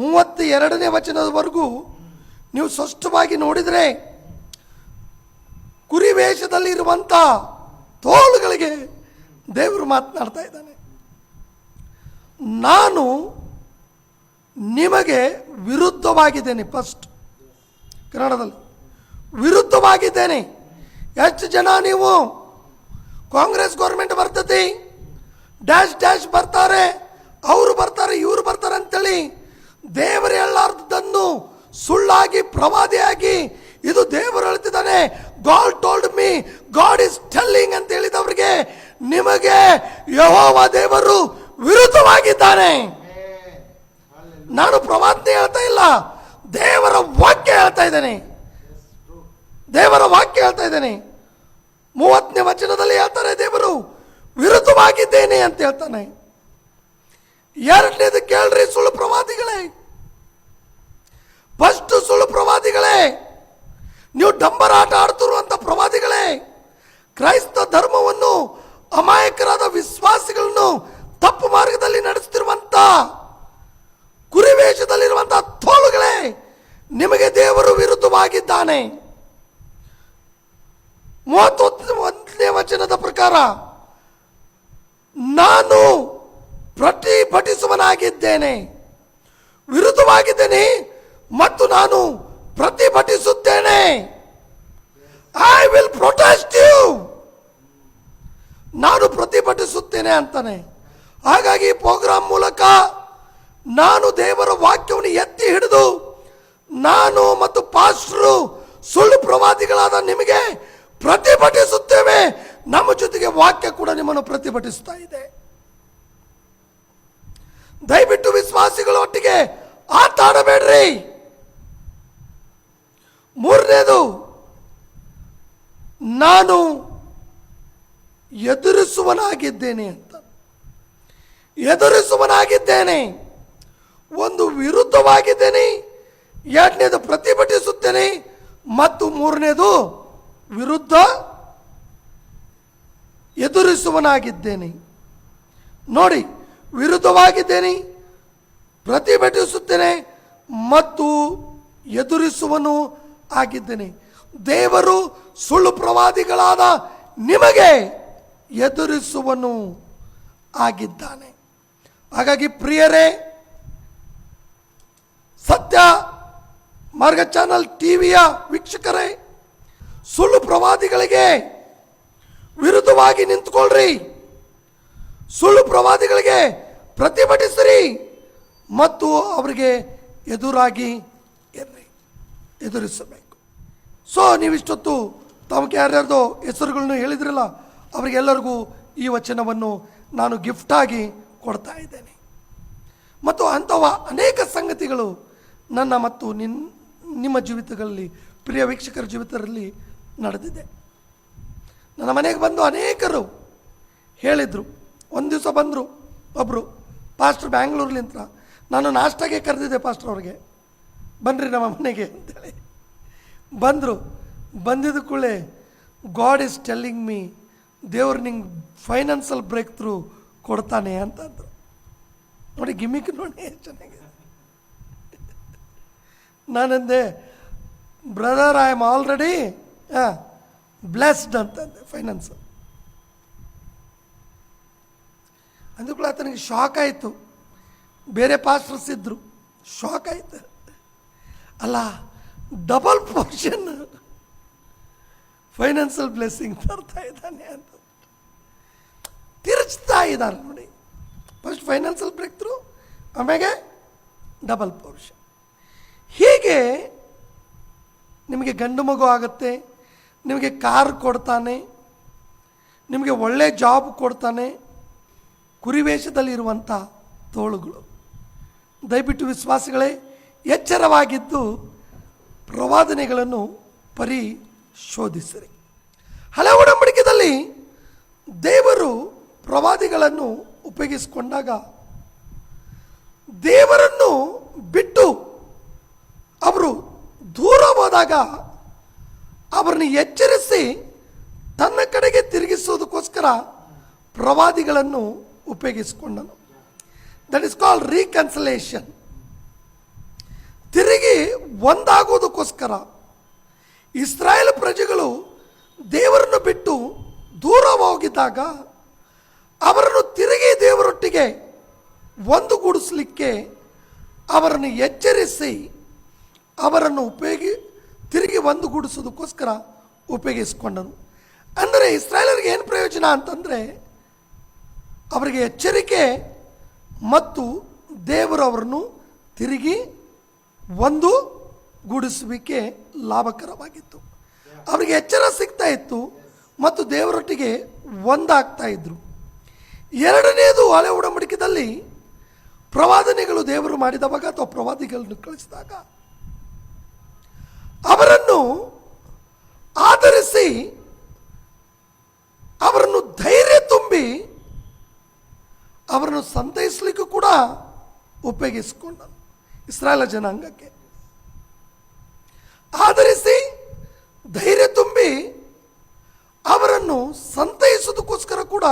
32ನೇ ವಚನದವರೆಗೂ ನೀವು ಸ್ಪಷ್ಟವಾಗಿ ನೋಡಿದರೆ ಕುರಿ ವೇಷದಲ್ಲಿರುವಂಥ ತೋಳುಗಳಿಗೆ ದೇವರು ಮಾತನಾಡ್ತಾ ಇದ್ದಾನೆ. ನಾನು ನಿಮಗೆ ವಿರುದ್ಧವಾಗಿದ್ದೇನೆ. ಫಸ್ಟ್ ಕನ್ನಡದಲ್ಲಿ ವಿರುದ್ಧವಾಗಿದ್ದೇನೆ. ಎಷ್ಟು ಜನ ನೀವು ಕಾಂಗ್ರೆಸ್ ಗೌರ್ಮೆಂಟ್ ಬರ್ತದೆ, ಡ್ಯಾಶ್ ಡ್ಯಾಶ್ ಬರ್ತಾರೆ, ಅವರು ಬರ್ತಾರೆ, ಇವರು ಬರ್ತಾರೆ ಅಂತೇಳಿ ದೇವರು ಹೇಳಲಾರ್ದನ್ನು ಸುಳ್ಳಾಗಿ ಪ್ರವಾದಿಯಾಗಿ ಇದು ದೇವರು ಹೇಳ್ತಿದ್ದಾನೆ, God told me, God is telling ಅಂತ ಹೇಳಿದವರಿಗೆ ನಿಮಗೆ ಯೆಹೋವ ದೇವರು ವಿರುದ್ಧವಾಗಿದ್ದಾನೆ. ನಾನು ಪ್ರವಾದನೆ ಹೇಳ್ತಾ ಇಲ್ಲ, ದೇವರ ವಾಕ್ಯ ಹೇಳ್ತಾ ಇದ್ದೇನೆ. ದೇವರ ವಾಕ್ಯ ಹೇಳ್ತಾ ಇದ್ದೇನೆ. 30ನೇ ವಚನದಲ್ಲಿ ಹೇಳ್ತಾರೆ, ದೇವರು ವಿರುದ್ಧವಾಗಿದ್ದೇನೆ ಅಂತ ಹೇಳ್ತಾನೆ. 2ನೇದು ಕೇಳ್ರಿ, ಸುಳ್ಳು ಪ್ರವಾದಿಗಳೇ. ಫಸ್ಟ್ ಸುಳ್ಳು ಪ್ರವಾದಿಗಳೇ, ನೀವು ಡಂಬರಾಟ ಆಡ್ತಿರುವಂತ ಪ್ರವಾದಿಗಳೇ, ಕ್ರೈಸ್ತ ಧರ್ಮವನ್ನು ಅಮಾಯಕರಾದ ವಿಶ್ವಾಸಿಗಳನ್ನು ತಪ್ಪು ಮಾರ್ಗದಲ್ಲಿ ನಡೆಸುತ್ತಿರುವಂತ ಕುರಿವೇಷದಲ್ಲಿರುವಂತಹ ತೋಳುಗಳೇ, ನಿಮಗೆ ದೇವರು ವಿರುದ್ಧವಾಗಿದ್ದಾನೆ. 31ನೇ ವಚನದ ಪ್ರಕಾರ ನಾನು ಪ್ರತಿಭಟಿಸುವನಾಗಿದ್ದೇನೆ, ವಿರುದ್ಧವಾಗಿದ್ದೇನೆ ಮತ್ತು ನಾನು ಪ್ರತಿಭಟಿಸುತ್ತೇನೆ. I will protest you. ನಾನು ಪ್ರತಿಭಟಿಸುತ್ತೇನೆ ಅಂತಾನೆ. ಹಾಗಾಗಿ ಪ್ರೋಗ್ರಾಂ ಮೂಲಕ ನಾನು ದೇವರ ವಾಕ್ಯವನ್ನು ಎತ್ತಿ ಹಿಡಿದು ನಾನು ಮತ್ತು ಪಾಸ್ಟರು ಸುಳ್ಳು ಪ್ರವಾದಿಗಳಾದ ನಿಮಗೆ ಪ್ರತಿಭಟಿಸುತ್ತೇವೆ. ನಮ್ಮ ಜೊತೆಗೆ ವಾಕ್ಯ ಕೂಡ ನಿಮ್ಮನ್ನು ಪ್ರತಿಭಟಿಸ್ತಾ ಇದೆ. ದಯವಿಟ್ಟು ವಿಶ್ವಾಸಿಗಳ ಒಟ್ಟಿಗೆ ಆಟ ಆಡಬೇಡ್ರಿ. ಮೂರನೇದು, ನಾನು ಎದುರಿಸುವನಾಗಿದ್ದೇನೆ ಅಂತ. ಎದುರಿಸುವನಾಗಿದ್ದೇನೆ, ಒಂದು ವಿರುದ್ಧವಾಗಿದ್ದೇನೆ, ಎರಡನೇದು ಪ್ರತಿಭಟಿಸುತ್ತೇನೆ, ಮತ್ತು ಮೂರನೇದು ವಿರುದ್ಧ ಎದುರಿಸುವನಾಗಿದ್ದೇನೆ. ನೋಡಿ, ವಿರುದ್ಧವಾಗಿದ್ದೇನೆ, ಪ್ರತಿಭಟಿಸುತ್ತೇನೆ ಮತ್ತು ಎದುರಿಸುವನು ಆಗಿದ್ದೇನೆ. ದೇವರು ಸುಳ್ಳು ಪ್ರವಾದಿಗಳಾದ ನಿಮಗೆ ಎದುರಿಸುವನು ಆಗಿದ್ದಾನೆ. ಹಾಗಾಗಿ ಪ್ರಿಯರೇ, ಸತ್ಯ ಮಾರ್ಗ ಚಾನಲ್ ಟಿವಿಯ ವೀಕ್ಷಕರೇ, ಸುಳ್ಳು ಪ್ರವಾದಿಗಳಿಗೆ ವಿರುದ್ಧವಾಗಿ ನಿಂತುಕೊಳ್ಳ್ರಿ, ಸುಳ್ಳು ಪ್ರವಾದಿಗಳಿಗೆ ಪ್ರತಿಭಟಿಸಿರಿ ಮತ್ತು ಅವರಿಗೆ ಎದುರಾಗಿ ಇರ್ರಿ, ಎದುರಿಸಬೇಕು. ಸೊ ನೀವಿಷ್ಟೊತ್ತು ತಮಗೆ ಯಾರ್ಯಾರ್ದೋ ಹೆಸರುಗಳನ್ನು ಹೇಳಿದ್ರಲ್ಲ, ಅವರಿಗೆಲ್ಲರಿಗೂ ಈ ವಚನವನ್ನು ನಾನು ಗಿಫ್ಟಾಗಿ ಕೊಡ್ತಾ ಇದ್ದೇನೆ. ಮತ್ತು ಅಂಥವ ಅನೇಕ ಸಂಗತಿಗಳು ನನ್ನ ಮತ್ತು ನಿಮ್ಮ ಜೀವಿತಗಳಲ್ಲಿ, ಪ್ರಿಯ ವೀಕ್ಷಕರ ಜೀವಿತದಲ್ಲಿ ನಡೆದಿದೆ. ನನ್ನ ಮನೆಗೆ ಬಂದು ಅನೇಕರು ಹೇಳಿದರು. ಒಂದು ದಿವಸ ಬಂದರು ಒಬ್ಬರು ಪಾಸ್ಟರ್, ಬ್ಯಾಂಗ್ಳೂರ್ಲಿಂತ. ನಾನು ನಾಷ್ಟಾಗೆ ಕರೆದಿದ್ದೆ ಪಾಸ್ಟರ್ ಅವ್ರಿಗೆ, ಬನ್ನಿರಿ ನಮ್ಮ ಮನೆಗೆ ಅಂತೇಳಿ. ಬಂದರು. ಬಂದಿದ್ದ ಕೂಡಲೇ, ಗಾಡ್ ಈಸ್ ಟೆಲ್ಲಿಂಗ್ ಮೀ, ದೇವ್ರು ನಿಂಗೆ ಫೈನಾನ್ಸಲ್ ಬ್ರೇಕ್ ಥ್ರೂ ಕೊಡ್ತಾನೆ ಅಂತಂದರು. ನೋಡಿ, ಗಿಮಿಕ್ ನೋಡಿ ಚೆನ್ನಾಗಿದೆ. ನಾನಂದೆ, brother, I am already blessed ಅಂತಂದೆ ಫೈನಾನ್ಸ್. ಅಂದ್ಕೂಡ ಆತನಿಗೆ ಶಾಕ್ ಆಯಿತು. ಬೇರೆ ಪಾಸ್ಟರ್ಸ್ ಇದ್ದರು, ಶಾಕ್ ಆಯಿತು. ಅಲ್ಲ, ಡಬಲ್ ಪೋರ್ಷನ್ ಫೈನಾನ್ಷಿಯಲ್ ಬ್ಲೆಸ್ಸಿಂಗ್ ತರ್ತಾ ಇದ್ದಾನೆ ಅಂತ ತಿರುಚ್ತಾ ಇದ್ದಾರೆ. ನೋಡಿ, ಫಸ್ಟ್ ಫೈನಾನ್ಷಿಯಲ್ ಬ್ರೇಕ್ ಥ್ರೂ, ಆಮೇಲೆ ಡಬಲ್ ಪೋರ್ಷನ್. ಹೀಗೆ ನಿಮಗೆ ಗಂಡು ಮಗು ಆಗುತ್ತೆ, ನಿಮಗೆ ಕಾರ್ ಕೊಡ್ತಾನೆ, ನಿಮಗೆ ಒಳ್ಳೆ ಜಾಬ್ ಕೊಡ್ತಾನೆ. ಕುರಿವೇಷದಲ್ಲಿರುವಂಥ ತೋಳುಗಳು. ದಯವಿಟ್ಟು ವಿಶ್ವಾಸಿಗಳೇ, ಎಚ್ಚರವಾಗಿದ್ದು ಪ್ರವಾದನೆಗಳನ್ನು ಪರಿಶೋಧಿಸಿರಿ. ಹಳೆ ಒಡಂಬಡಿಕೆಯಲ್ಲಿ ದೇವರು ಪ್ರವಾದಿಗಳನ್ನು ಉಪಯೋಗಿಸಿಕೊಂಡಾಗ, ದೇವರನ್ನು ಬಿಟ್ಟು ಅವರು ದೂರ ಹೋದಾಗ ಅವರನ್ನು ಎಚ್ಚರಿಸಿ ತನ್ನ ಕಡೆಗೆ ತಿರುಗಿಸುವುದಕ್ಕೋಸ್ಕರ ಪ್ರವಾದಿಗಳನ್ನು ಉಪಯೋಗಿಸಿಕೊಂಡನು. That is called reconciliation. ತಿರುಗಿ ಒಂದಾಗುವುದಕ್ಕೋಸ್ಕರ ಇಸ್ರಾಯೇಲ್ ಪ್ರಜೆಗಳು ದೇವರನ್ನು ಬಿಟ್ಟು ದೂರ ಹೋಗಿದ್ದಾಗ ಅವರನ್ನು ತಿರುಗಿ ದೇವರೊಟ್ಟಿಗೆ ಒಂದುಗೂಡಿಸಲಿಕ್ಕೆ ಅವರನ್ನು ಎಚ್ಚರಿಸಿ ಅವರನ್ನು ತಿರುಗಿ ಒಂದುಗೂಡಿಸೋದಕ್ಕೋಸ್ಕರ ಉಪಯೋಗಿಸಿಕೊಂಡನು. ಅಂದರೆ ಇಸ್ರಾಯೇಲರಿಗೆ ಏನು ಪ್ರಯೋಜನ ಅಂತಂದರೆ, ಅವರಿಗೆ ಎಚ್ಚರಿಕೆ ಮತ್ತು ದೇವರು ಅವರನ್ನು ತಿರುಗಿ ಒಂದುಗೂಡಿಸುವಿಕೆ ಲಾಭಕರವಾಗಿತ್ತು. ಅವರಿಗೆ ಎಚ್ಚರ ಸಿಗ್ತಾ ಇತ್ತು ಮತ್ತು ದೇವರೊಟ್ಟಿಗೆ ಒಂದಾಗ್ತಾ ಇದ್ರು. ಎರಡನೇದು, ಹಳೆ ಒಡಂಬಡಿಕೆಯಲ್ಲಿ ಪ್ರವಾದನೆಗಳು ದೇವರು ಮಾಡಿದವಾಗ ಅಥವಾ ಪ್ರವಾದಿಗಳನ್ನು ಕಳಿಸಿದಾಗ ಅವರನ್ನು ಆಧರಿಸಿ ಅವರನ್ನು ಧೈರ್ಯ ತುಂಬಿ ಅವರನ್ನು ಸಂತೈಸಲಿಕ್ಕೂ ಕೂಡ ಉಪಯೋಗಿಸಿಕೊಂಡನು. ಇಸ್ರಾಯೇಲ್ ಜನಾಂಗಕ್ಕೆ ಆಧರಿಸಿ ಧೈರ್ಯ ತುಂಬಿ ಅವರನ್ನು ಸಂತೈಸೋದಕ್ಕೋಸ್ಕರ ಕೂಡ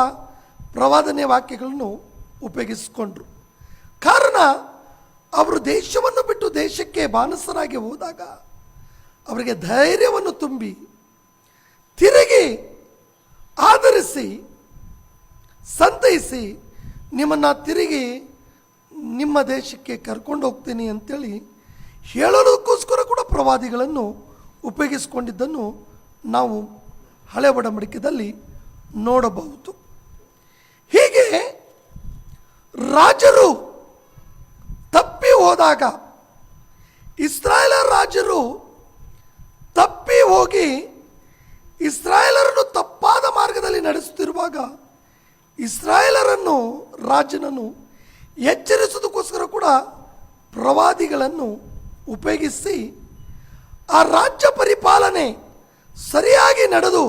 ಪ್ರವಾದನೆ ವಾಕ್ಯಗಳನ್ನು ಉಪಯೋಗಿಸಿಕೊಂಡ್ರು. ಕಾರಣ, ಅವರು ದೇಶವನ್ನು ಬಿಟ್ಟು ದೇಶಕ್ಕೆ ಬಾನಸರಾಗಿ ಹೋದಾಗ ಅವರಿಗೆ ಧೈರ್ಯವನ್ನು ತುಂಬಿ ತಿರುಗಿ ಆಧರಿಸಿ ಸಂತೈಸಿ ನಿಮ್ಮನ್ನು ತಿರುಗಿ ನಿಮ್ಮ ದೇಶಕ್ಕೆ ಕರ್ಕೊಂಡು ಹೋಗ್ತೀನಿ ಅಂತೇಳಿ ಹೇಳೋದಕ್ಕೋಸ್ಕರ ಕೂಡ ಪ್ರವಾದಿಗಳನ್ನು ಉಪಯೋಗಿಸಿಕೊಂಡಿದ್ದನ್ನು ನಾವು ಹಳೆ ಒಡಂಬಡಿಕೆಯಲ್ಲಿ ನೋಡಬಹುದು. ಹೀಗೆ ರಾಜರು ತಪ್ಪಿ ಹೋದಾಗ, ಇಸ್ರಾಯೇಲರ ರಾಜರು ತಪ್ಪಿ ಹೋಗಿ ಇಸ್ರಾಯೇಲರನ್ನು ತಪ್ಪಾದ ಮಾರ್ಗದಲ್ಲಿ ನಡೆಸುತ್ತಿರುವಾಗ ಇಸ್ರಾಯೇಲರನ್ನು, ರಾಜನನ್ನು ಎಚ್ಚರಿಸೋದಕ್ಕೋಸ್ಕರ ಕೂಡ ಪ್ರವಾದಿಗಳನ್ನು ಉಪಯೋಗಿಸಿ ಆ ರಾಜ್ಯ ಪರಿಪಾಲನೆ ಸರಿಯಾಗಿ ನಡೆದು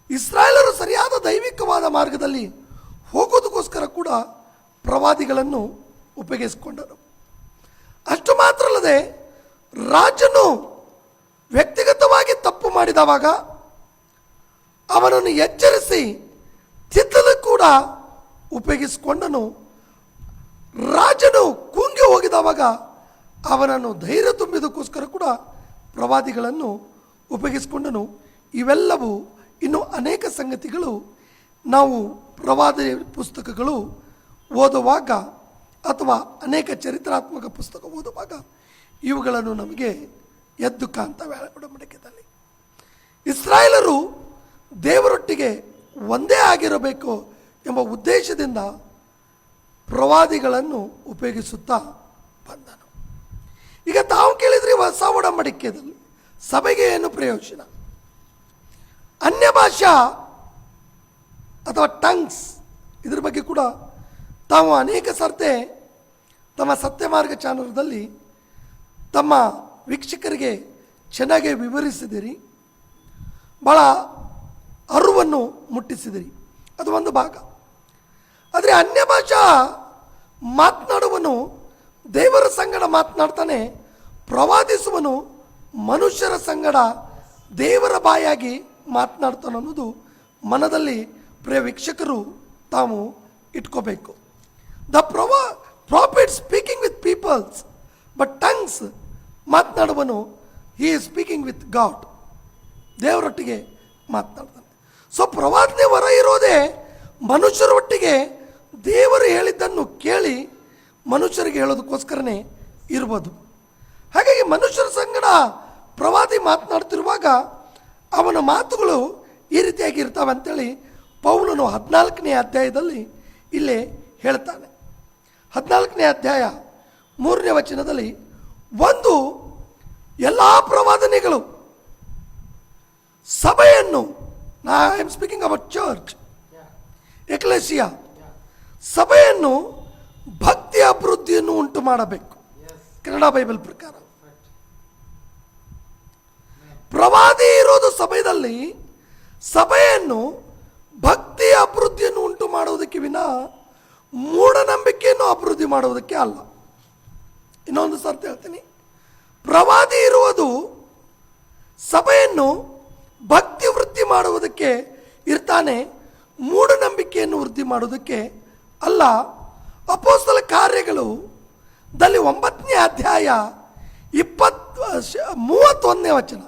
ಇಸ್ರಾಯೇಲರು ಸರಿಯಾದ ದೈವಿಕವಾದ ಮಾರ್ಗದಲ್ಲಿ ಹೋಗೋದಕ್ಕೋಸ್ಕರ ಕೂಡ ಪ್ರವಾದಿಗಳನ್ನು ಉಪಯೋಗಿಸಿಕೊಂಡರು. ಅಷ್ಟು ಮಾತ್ರ ಅಲ್ಲದೆ ರಾಜನು ವ್ಯಕ್ತಿಗತವಾಗಿ ತಪ್ಪು ಮಾಡಿದವಾಗ ಅವನನ್ನು ಎಚ್ಚರಿಸಿ ತಿದ್ದಲು ಕೂಡ ಉಪಯೋಗಿಸಿಕೊಂಡನು. ರಾಜನು ಕುಂಗಿ ಹೋಗಿದವಾಗ ಅವನನ್ನು ಧೈರ್ಯ ತುಂಬಿದಕ್ಕೋಸ್ಕರ ಕೂಡ ಪ್ರವಾದಿಗಳನ್ನು ಉಪಯೋಗಿಸಿಕೊಂಡನು. ಇವೆಲ್ಲವೂ ಇನ್ನು ಅನೇಕ ಸಂಗತಿಗಳು ನಾವು ಪ್ರವಾದಿ ಪುಸ್ತಕಗಳು ಓದುವಾಗ ಅಥವಾ ಅನೇಕ ಚರಿತ್ರಾತ್ಮಕ ಪುಸ್ತಕ ಓದುವಾಗ ಇವುಗಳನ್ನು ನಮಗೆ ಎದ್ದು ಕಾಣ್ತವೆ. ಒಡಂಬಡಿಕೆಯಲ್ಲಿ ಇಸ್ರಾಯೇಲರು ದೇವರೊಟ್ಟಿಗೆ ಒಂದೇ ಆಗಿರಬೇಕು ಎಂಬ ಉದ್ದೇಶದಿಂದ ಪ್ರವಾದಿಗಳನ್ನು ಉಪಯೋಗಿಸುತ್ತಾ ಬಂದನು. ಈಗ ತಾವು ಕೇಳಿದ್ರಿ, ಹೊಸ ಒಡಂಬಡಿಕೆಯಲ್ಲಿ ಸಭೆಗೆ ಏನು ಪ್ರಯೋಜನ? ಅನ್ಯ ಭಾಷಾ ಅಥವಾ ಟಂಗ್ಸ್, ಇದ್ರ ಬಗ್ಗೆ ಕೂಡ ತಾವು ಅನೇಕ ಸರ್ತೆ ತಮ್ಮ ಸತ್ಯ ಮಾರ್ಗ ಚಾನಲ್ದಲ್ಲಿ ತಮ್ಮ ವೀಕ್ಷಕರಿಗೆ ಚೆನ್ನಾಗಿ ವಿವರಿಸಿದಿರಿ, ಭಾಳ ಅರಿವನ್ನು ಮುಟ್ಟಿಸಿದಿರಿ. ಅದು ಒಂದು ಭಾಗ. ಆದರೆ ಅನ್ಯ ಭಾಷಾ ಮಾತನಾಡುವನು ದೇವರ ಸಂಗಡ ಮಾತನಾಡ್ತಾನೆ, ಪ್ರವಾದಿಸುವನು ಮನುಷ್ಯರ ಸಂಗಡ ದೇವರ ಬಾಯಾಗಿ ಮಾತನಾಡ್ತಾನೆ ಅನ್ನೋದು ಮನದಲ್ಲಿ ಪ್ರಿಯ ವೀಕ್ಷಕರು ತಾವು ಇಟ್ಕೋಬೇಕು. The prophet speaking with peoples but tongues, ಮಾತನಾಡುವನು he is speaking with God, ದೇವರೊಟ್ಟಿಗೆ ಮಾತನಾಡ್ತಾನೆ. ಸೊ ಪ್ರವಾದನೆ ಹೊರ ಇರೋದೇ ಮನುಷ್ಯರೊಟ್ಟಿಗೆ ದೇವರು ಹೇಳಿದ್ದನ್ನು ಕೇಳಿ ಮನುಷ್ಯರಿಗೆ ಹೇಳೋದಕ್ಕೋಸ್ಕರನೇ ಇರ್ಬೋದು. ಹಾಗಾಗಿ ಮನುಷ್ಯರ ಸಂಗಡ ಪ್ರವಾದಿ ಮಾತನಾಡ್ತಿರುವಾಗ ಅವನ ಮಾತುಗಳು ಈ ರೀತಿಯಾಗಿ ಇರ್ತಾವೆ ಅಂತೇಳಿ ಪೌಲನು 14ನೇ ಅಧ್ಯಾಯದಲ್ಲಿ ಇಲ್ಲೇ ಹೇಳ್ತಾನೆ. 14ನೇ ಅಧ್ಯಾಯ 3ನೇ ವಚನದಲ್ಲಿ, ಒಂದು, ಎಲ್ಲ ಪ್ರವಾದನೆಗಳು ಸಭೆಯನ್ನು, I am speaking about church, ecclesia, ಸಭೆಯನ್ನು ಭಕ್ತಿ ಅಭಿವೃದ್ಧಿಯನ್ನು ಉಂಟು ಮಾಡಬೇಕು. ಕನ್ನಡ ಬೈಬಲ್ ಪ್ರಕಾರ ಪ್ರವಾದಿ ಇರೋದು ಸಭೆಯಲ್ಲಿ ಸಭೆಯನ್ನು ಭಕ್ತಿ ಅಭಿವೃದ್ಧಿಯನ್ನು ಉಂಟು ಮಾಡುವುದಕ್ಕೆ ವಿನಾ ಮೂಢನಂಬಿಕೆಯನ್ನು ಅಭಿವೃದ್ಧಿ ಮಾಡುವುದಕ್ಕೆ ಅಲ್ಲ. ಇನ್ನೊಂದು ಸರ್ತಿ ಹೇಳ್ತೀನಿ, ಪ್ರವಾದಿ ಇರುವುದು ಸಭೆಯನ್ನು ಭಕ್ತಿ ವೃದ್ಧಿ ಮಾಡುವುದಕ್ಕೆ ಇರ್ತಾನೆ, ಮೂಢನಂಬಿಕೆಯನ್ನು ವೃದ್ಧಿ ಮಾಡುವುದಕ್ಕೆ ಅಲ್ಲ. ಅಪೊಸ್ತಲ ಕಾರ್ಯಗಳು ದಲ್ಲಿ 9ನೇ ಅಧ್ಯಾಯ 31ನೇ ವಚನ,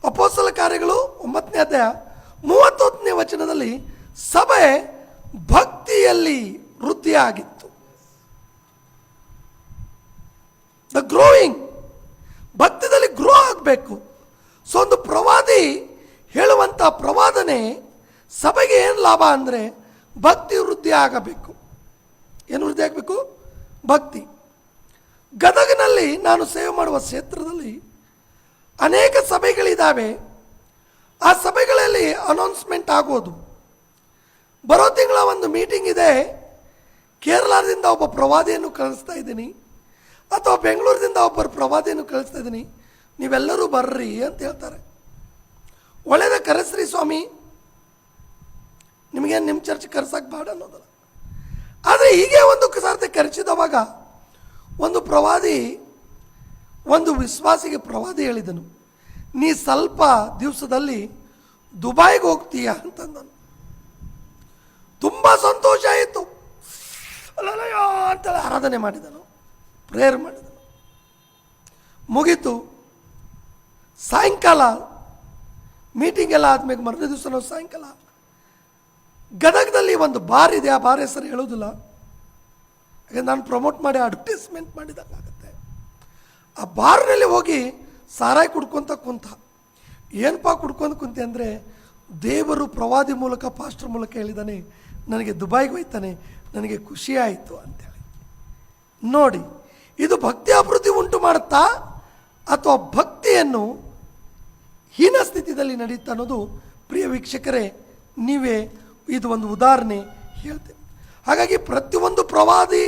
ಅಪೊಸ್ತಲ ಕಾರ್ಯಗಳು 9ನೇ ಅಧ್ಯಾಯ 31ನೇ ವಚನದಲ್ಲಿ ಸಭೆ ಭಕ್ತಿಯಲ್ಲಿ ವೃದ್ಧಿಯಾಗಿತ್ತು. ದ ಗ್ರೋಯಿಂಗ್, ಭಕ್ತಿಯಲ್ಲಿ ಗ್ರೋ ಆಗಬೇಕು. ಸೊ ಒಂದು ಪ್ರವಾದಿ ಹೇಳುವಂಥ ಪ್ರವಾದನೆ ಸಭೆಗೆ ಏನು ಲಾಭ ಅಂದರೆ ಭಕ್ತಿ ವೃದ್ಧಿ ಆಗಬೇಕು. ಏನು ವೃದ್ಧಿ ಆಗಬೇಕು? ಭಕ್ತಿ. ಗದಗನಲ್ಲಿ ನಾನು ಸೇವೆ ಮಾಡುವ ಕ್ಷೇತ್ರದಲ್ಲಿ ಅನೇಕ ಸಭೆಗಳಿದ್ದಾವೆ. ಆ ಸಭೆಗಳಲ್ಲಿ ಅನೌನ್ಸ್ಮೆಂಟ್ ಆಗೋದು, ಬರೋ ತಿಂಗಳ ಒಂದು ಮೀಟಿಂಗ್ ಇದೆ, ಕೇರಳದಿಂದ ಒಬ್ಬ ಪ್ರವಾದಿಯನ್ನು ಕಳಿಸ್ತಾ ಇದ್ದೀನಿ, ಅಥವಾ ಬೆಂಗಳೂರಿನಿಂದ ಒಬ್ಬರು ಪ್ರವಾದಿಯನ್ನು ಕಳಿಸ್ತಾ ಇದ್ದೀನಿ, ನೀವೆಲ್ಲರೂ ಬರ್ರಿ ಅಂತ ಹೇಳ್ತಾರೆ. ಒಳ್ಳೆಯದ, ಕರೆಸ್ರಿ ಸ್ವಾಮಿ, ನಿಮಗೆ ನಿಮ್ಮ ಚರ್ಚ್ ಕರ್ಸಕ್ಕೆ ಬಾಡ ಅನ್ನೋದಲ್ಲ. ಆದರೆ ಹೀಗೆ ಒಂದು ಸಾರ್ತಿ ಕರೆಸಿದವಾಗ ಒಂದು ಪ್ರವಾದಿ, ಒಂದು ವಿಶ್ವಾಸಿಗೆ ಪ್ರವಾದಿ ಹೇಳಿದನು, ನೀ ಸ್ವಲ್ಪ ದಿವಸದಲ್ಲಿ ದುಬೈಗೆ ಹೋಗ್ತೀಯ ಅಂತಂದನು. ತುಂಬ ಸಂತೋಷ ಆಯಿತು. ಅಲ್ಲಯ್ಯೋ ಅಂತೇಳಿ ಆರಾಧನೆ ಮಾಡಿದನು, ಪ್ರೇಯರ್ ಮಾಡಿದನು. ಮುಗೀತು. ಸಾಯಂಕಾಲ ಮೀಟಿಂಗ್ ಎಲ್ಲ ಆದ್ಮೇಲೆ ಮರನೇ ದಿವಸ ನಾವು ಸಾಯಂಕಾಲ ಗದಗದಲ್ಲಿ ಒಂದು ಬಾರ್ ಇದೆ. ಆ ಬಾರ್ ಹೆಸರು ಹೇಳೋದಿಲ್ಲ, ಯಾಕಂದ್ರೆ ನಾನು ಪ್ರಮೋಟ್ ಮಾಡಿ ಅಡ್ವರ್ಟೈಸ್ಮೆಂಟ್ ಮಾಡಿದಂಗಾಗುತ್ತೆ. ಆ ಬಾರ್ನಲ್ಲಿ ಹೋಗಿ ಸಾರಾಯಿ ಕುಡ್ಕೊಂತ ಕುಂತ. ಏನಪ್ಪ ಕುಡ್ಕೊಂಡು ಕುಂತೆ ಅಂದರೆ, ದೇವರು ಪ್ರವಾದಿ ಮೂಲಕ, ಪಾಸ್ಟರ್ ಮೂಲಕ ಹೇಳಿದ್ದಾನೆ, ನನಗೆ ದುಬೈಗೆ ಹೋಯ್ತಾನೆ, ನನಗೆ ಖುಷಿ ಆಯಿತು ಅಂತೇಳಿ. ನೋಡಿ, ಇದು ಭಕ್ತಿ ಅಭಿವೃದ್ಧಿ ಉಂಟು ಮಾಡುತ್ತಾ ಅಥವಾ ಭಕ್ತಿಯನ್ನು ಹೀನ ಸ್ಥಿತಿಯಲ್ಲಿ ನಡೀತಾ ಅನ್ನೋದು ಪ್ರಿಯ ವೀಕ್ಷಕರೇ ನೀವೇ ಇದು ಒಂದು ಉದಾಹರಣೆ ಹೇಳ್ತೇನೆ. ಹಾಗಾಗಿ ಪ್ರತಿಯೊಂದು ಪ್ರವಾದಿ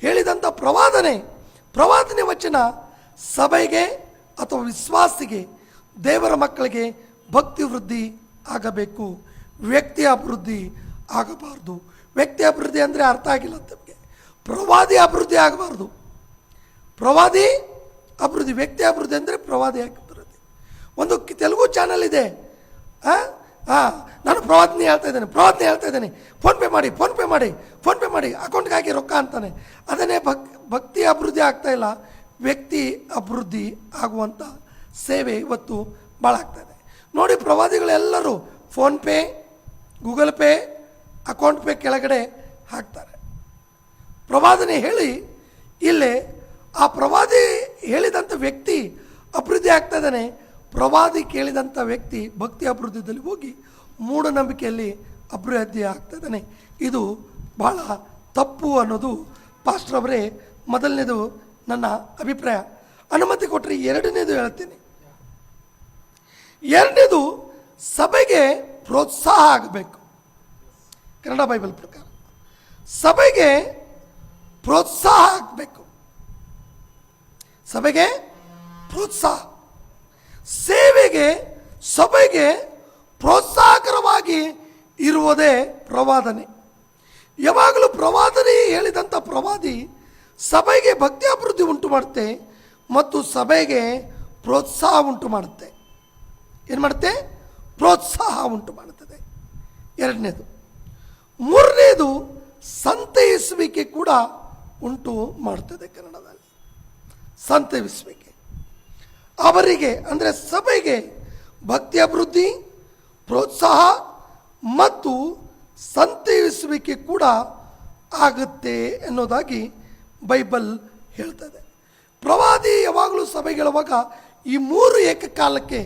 ಹೇಳಿದಂಥ ಪ್ರವಾದನೆ ವಚನ ಸಭೆಗೆ ಅಥವಾ ವಿಶ್ವಾಸಿಗೆ, ದೇವರ ಮಕ್ಕಳಿಗೆ ಭಕ್ತಿ ವೃದ್ಧಿ ಆಗಬೇಕು, ವ್ಯಕ್ತಿ ಅಭಿವೃದ್ಧಿ ಆಗಬಾರ್ದು. ವ್ಯಕ್ತಿ ಅಭಿವೃದ್ಧಿ ಅಂದರೆ ಅರ್ಥ ಆಗಿಲ್ಲ ತಮಗೆ. ಪ್ರವಾದಿ ಅಭಿವೃದ್ಧಿ ಆಗಬಾರ್ದು. ಪ್ರವಾದಿ ಅಭಿವೃದ್ಧಿ, ವ್ಯಕ್ತಿ ಅಭಿವೃದ್ಧಿ ಅಂದರೆ ಪ್ರವಾದಿ ಅಭಿವೃದ್ಧಿ. ಒಂದು ತೆಲುಗು ಚಾನಲ್ ಇದೆ, ನಾನು ಪ್ರವಾದಿನಿ ಹೇಳ್ತಾ ಇದ್ದೇನೆ, ಫೋನ್ ಪೇ ಮಾಡಿ ಅಕೌಂಟ್ಗೆ ಹಾಕಿ ರೊಕ್ಕ ಅಂತಾನೆ. ಅದನ್ನೇ ಭಕ್ತಿ ಅಭಿವೃದ್ಧಿ ಆಗ್ತಾ ಇಲ್ಲ, ವ್ಯಕ್ತಿ ಅಭಿವೃದ್ಧಿ ಆಗುವಂಥ ಸೇವೆ ಇವತ್ತು ಭಾಳ ಆಗ್ತಾಯಿದೆ ನೋಡಿ. ಪ್ರವಾದಿಗಳೆಲ್ಲರೂ PhonePe, Google Pay, account pay ಕೆಳಗಡೆ ಹಾಕ್ತಾರೆ. ಪ್ರವಾದನೆ ಹೇಳಿ ಇಲ್ಲೇ ಆ ಪ್ರವಾದಿ ಹೇಳಿದಂಥ ವ್ಯಕ್ತಿ ಅಭಿವೃದ್ಧಿ ಆಗ್ತಾ ಇದ್ದಾನೆ. ಪ್ರವಾದಿ ಕೇಳಿದಂಥ ವ್ಯಕ್ತಿ ಭಕ್ತಿ ಅಭಿವೃದ್ಧಿಯಲ್ಲಿ ಹೋಗಿ ಮೂಢನಂಬಿಕೆಯಲ್ಲಿ ಅಭಿವೃದ್ಧಿ ಆಗ್ತಾ ಇದ್ದಾನೆ. ಇದು ಬಹಳ ತಪ್ಪು ಅನ್ನೋದು ಪಾಸ್ಟರ್ ಅವರೇ ಮೊದಲನೇದು ನನ್ನ ಅಭಿಪ್ರಾಯ. ಅನುಮತಿ ಕೊಟ್ಟರೆ ಎರಡನೇದು ಹೇಳ್ತೀನಿ. ಎರಡನೇದು, ಸಭೆಗೆ ಪ್ರೋತ್ಸಾಹ ಆಗಬೇಕು. ಕನ್ನಡ ಬೈಬಲ್ ಪ್ರಕಾರ ಸಭೆಗೆ ಪ್ರೋತ್ಸಾಹ ಆಗಬೇಕು. ಸಭೆಗೆ ಪ್ರೋತ್ಸಾಹ, ಸೇವೆಗೆ ಸಭೆಗೆ ಪ್ರೋತ್ಸಾಹಕರವಾಗಿ ಇರುವುದೇ ಪ್ರವಾದನೆ. ಯಾವಾಗಲೂ ಪ್ರವಾದನೆ ಹೇಳಿದಂಥ ಪ್ರವಾದಿ ಸಭೆಗೆ ಭಕ್ತಿ ಅಭಿವೃದ್ಧಿ ಉಂಟು ಮಾಡುತ್ತೆ ಮತ್ತು ಸಭೆಗೆ ಪ್ರೋತ್ಸಾಹ ಉಂಟು ಮಾಡುತ್ತೆ. ಏನು ಮಾಡುತ್ತೆ? ಪ್ರೋತ್ಸಾಹ ಉಂಟು ಮಾಡುತ್ತದೆ. ಎರಡನೇದು. ಮೂರನೇದು, ಸಂತೈಸುವಿಕೆ ಕೂಡ ಉಂಟು ಮಾಡುತ್ತದೆ. ಕನ್ನಡದಲ್ಲಿ ಸಂತೈಸುವಿಕೆ ಅವರಿಗೆ ಅಂದರೆ ಸಭೆಗೆ ಭಕ್ತಿ ಅಭಿವೃದ್ಧಿ, ಪ್ರೋತ್ಸಾಹ ಮತ್ತು ಸಂತೈಸುವಿಕೆ ಕೂಡ ಆಗುತ್ತೆ ಎನ್ನುವುದಾಗಿ ಬೈಬಲ್ ಹೇಳ್ತದೆ. ಪ್ರವಾದಿ ಯಾವಾಗಲೂ ಸಭೆಗೆ ಹೇಳುವಾಗ ಈ ಮೂರು ಏಕಕಾಲಕ್ಕೆ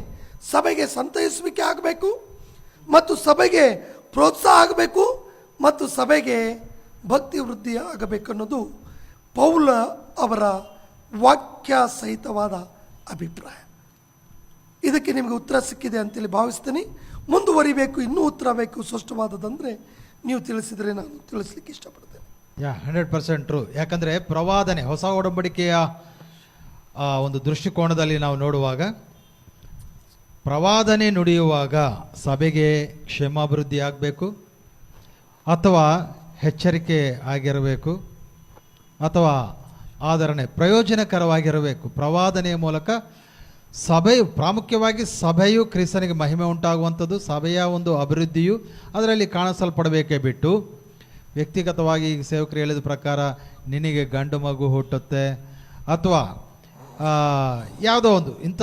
ಸಭೆಗೆ ಸಂತೈಸುವಿಕೆ ಆಗಬೇಕು, ಮತ್ತು ಸಭೆಗೆ ಪ್ರೋತ್ಸಾಹ ಆಗಬೇಕು, ಮತ್ತು ಸಭೆಗೆ ಭಕ್ತಿ ವೃದ್ಧಿ ಆಗಬೇಕು ಅನ್ನೋದು ಪೌಲ ಅವರ ವಾಕ್ಯ ಸಹಿತವಾದ ಅಭಿಪ್ರಾಯ. ಇದಕ್ಕೆ ನಿಮಗೆ ಉತ್ತರ ಸಿಕ್ಕಿದೆ ಅಂತೇಳಿ ಭಾವಿಸ್ತೀನಿ. ಮುಂದುವರಿಬೇಕು, ಇನ್ನೂ ಉತ್ತರ ಬೇಕು ಸ್ಪಷ್ಟವಾದದಂದರೆ ನೀವು ತಿಳಿಸಿದರೆ ನಾನು ತಿಳಿಸ್ಲಿಕ್ಕೆ ಇಷ್ಟಪಡ್ತೇನೆ. 100% ಟ್ರೂ. ಯಾಕಂದರೆ ಪ್ರವಾದನೆ ಹೊಸ ಒಡಂಬಡಿಕೆಯ ಒಂದು ದೃಷ್ಟಿಕೋನದಲ್ಲಿ ನಾವು ನೋಡುವಾಗ, ಪ್ರವಾದನೆ ನುಡಿಯುವಾಗ ಸಭೆಗೆ ಕ್ಷೇಮಾಭಿವೃದ್ಧಿ ಆಗಬೇಕು, ಅಥವಾ ಎಚ್ಚರಿಕೆ ಆಗಿರಬೇಕು, ಅಥವಾ ಆದರಣೆ ಪ್ರಯೋಜನಕರವಾಗಿರಬೇಕು. ಪ್ರವಾದನೆಯ ಮೂಲಕ ಸಭೆಯು, ಪ್ರಾಮುಖ್ಯವಾಗಿ ಸಭೆಯು ಕ್ರಿಸ್ತನಿಗೆ ಮಹಿಮೆ ಉಂಟಾಗುವಂಥದ್ದು, ಸಭೆಯ ಒಂದು ಅಭಿವೃದ್ಧಿಯು ಅದರಲ್ಲಿ ಕಾಣಿಸಲ್ಪಡಬೇಕೇ ಬಿಟ್ಟು ವ್ಯಕ್ತಿಗತವಾಗಿ ಈಗ ಸೇವಕರು ಹೇಳಿದ ಪ್ರಕಾರ ನಿನಗೆ ಗಂಡು ಮಗು ಹುಟ್ಟುತ್ತೆ ಅಥವಾ ಯಾವುದೋ ಒಂದು ಇಂಥ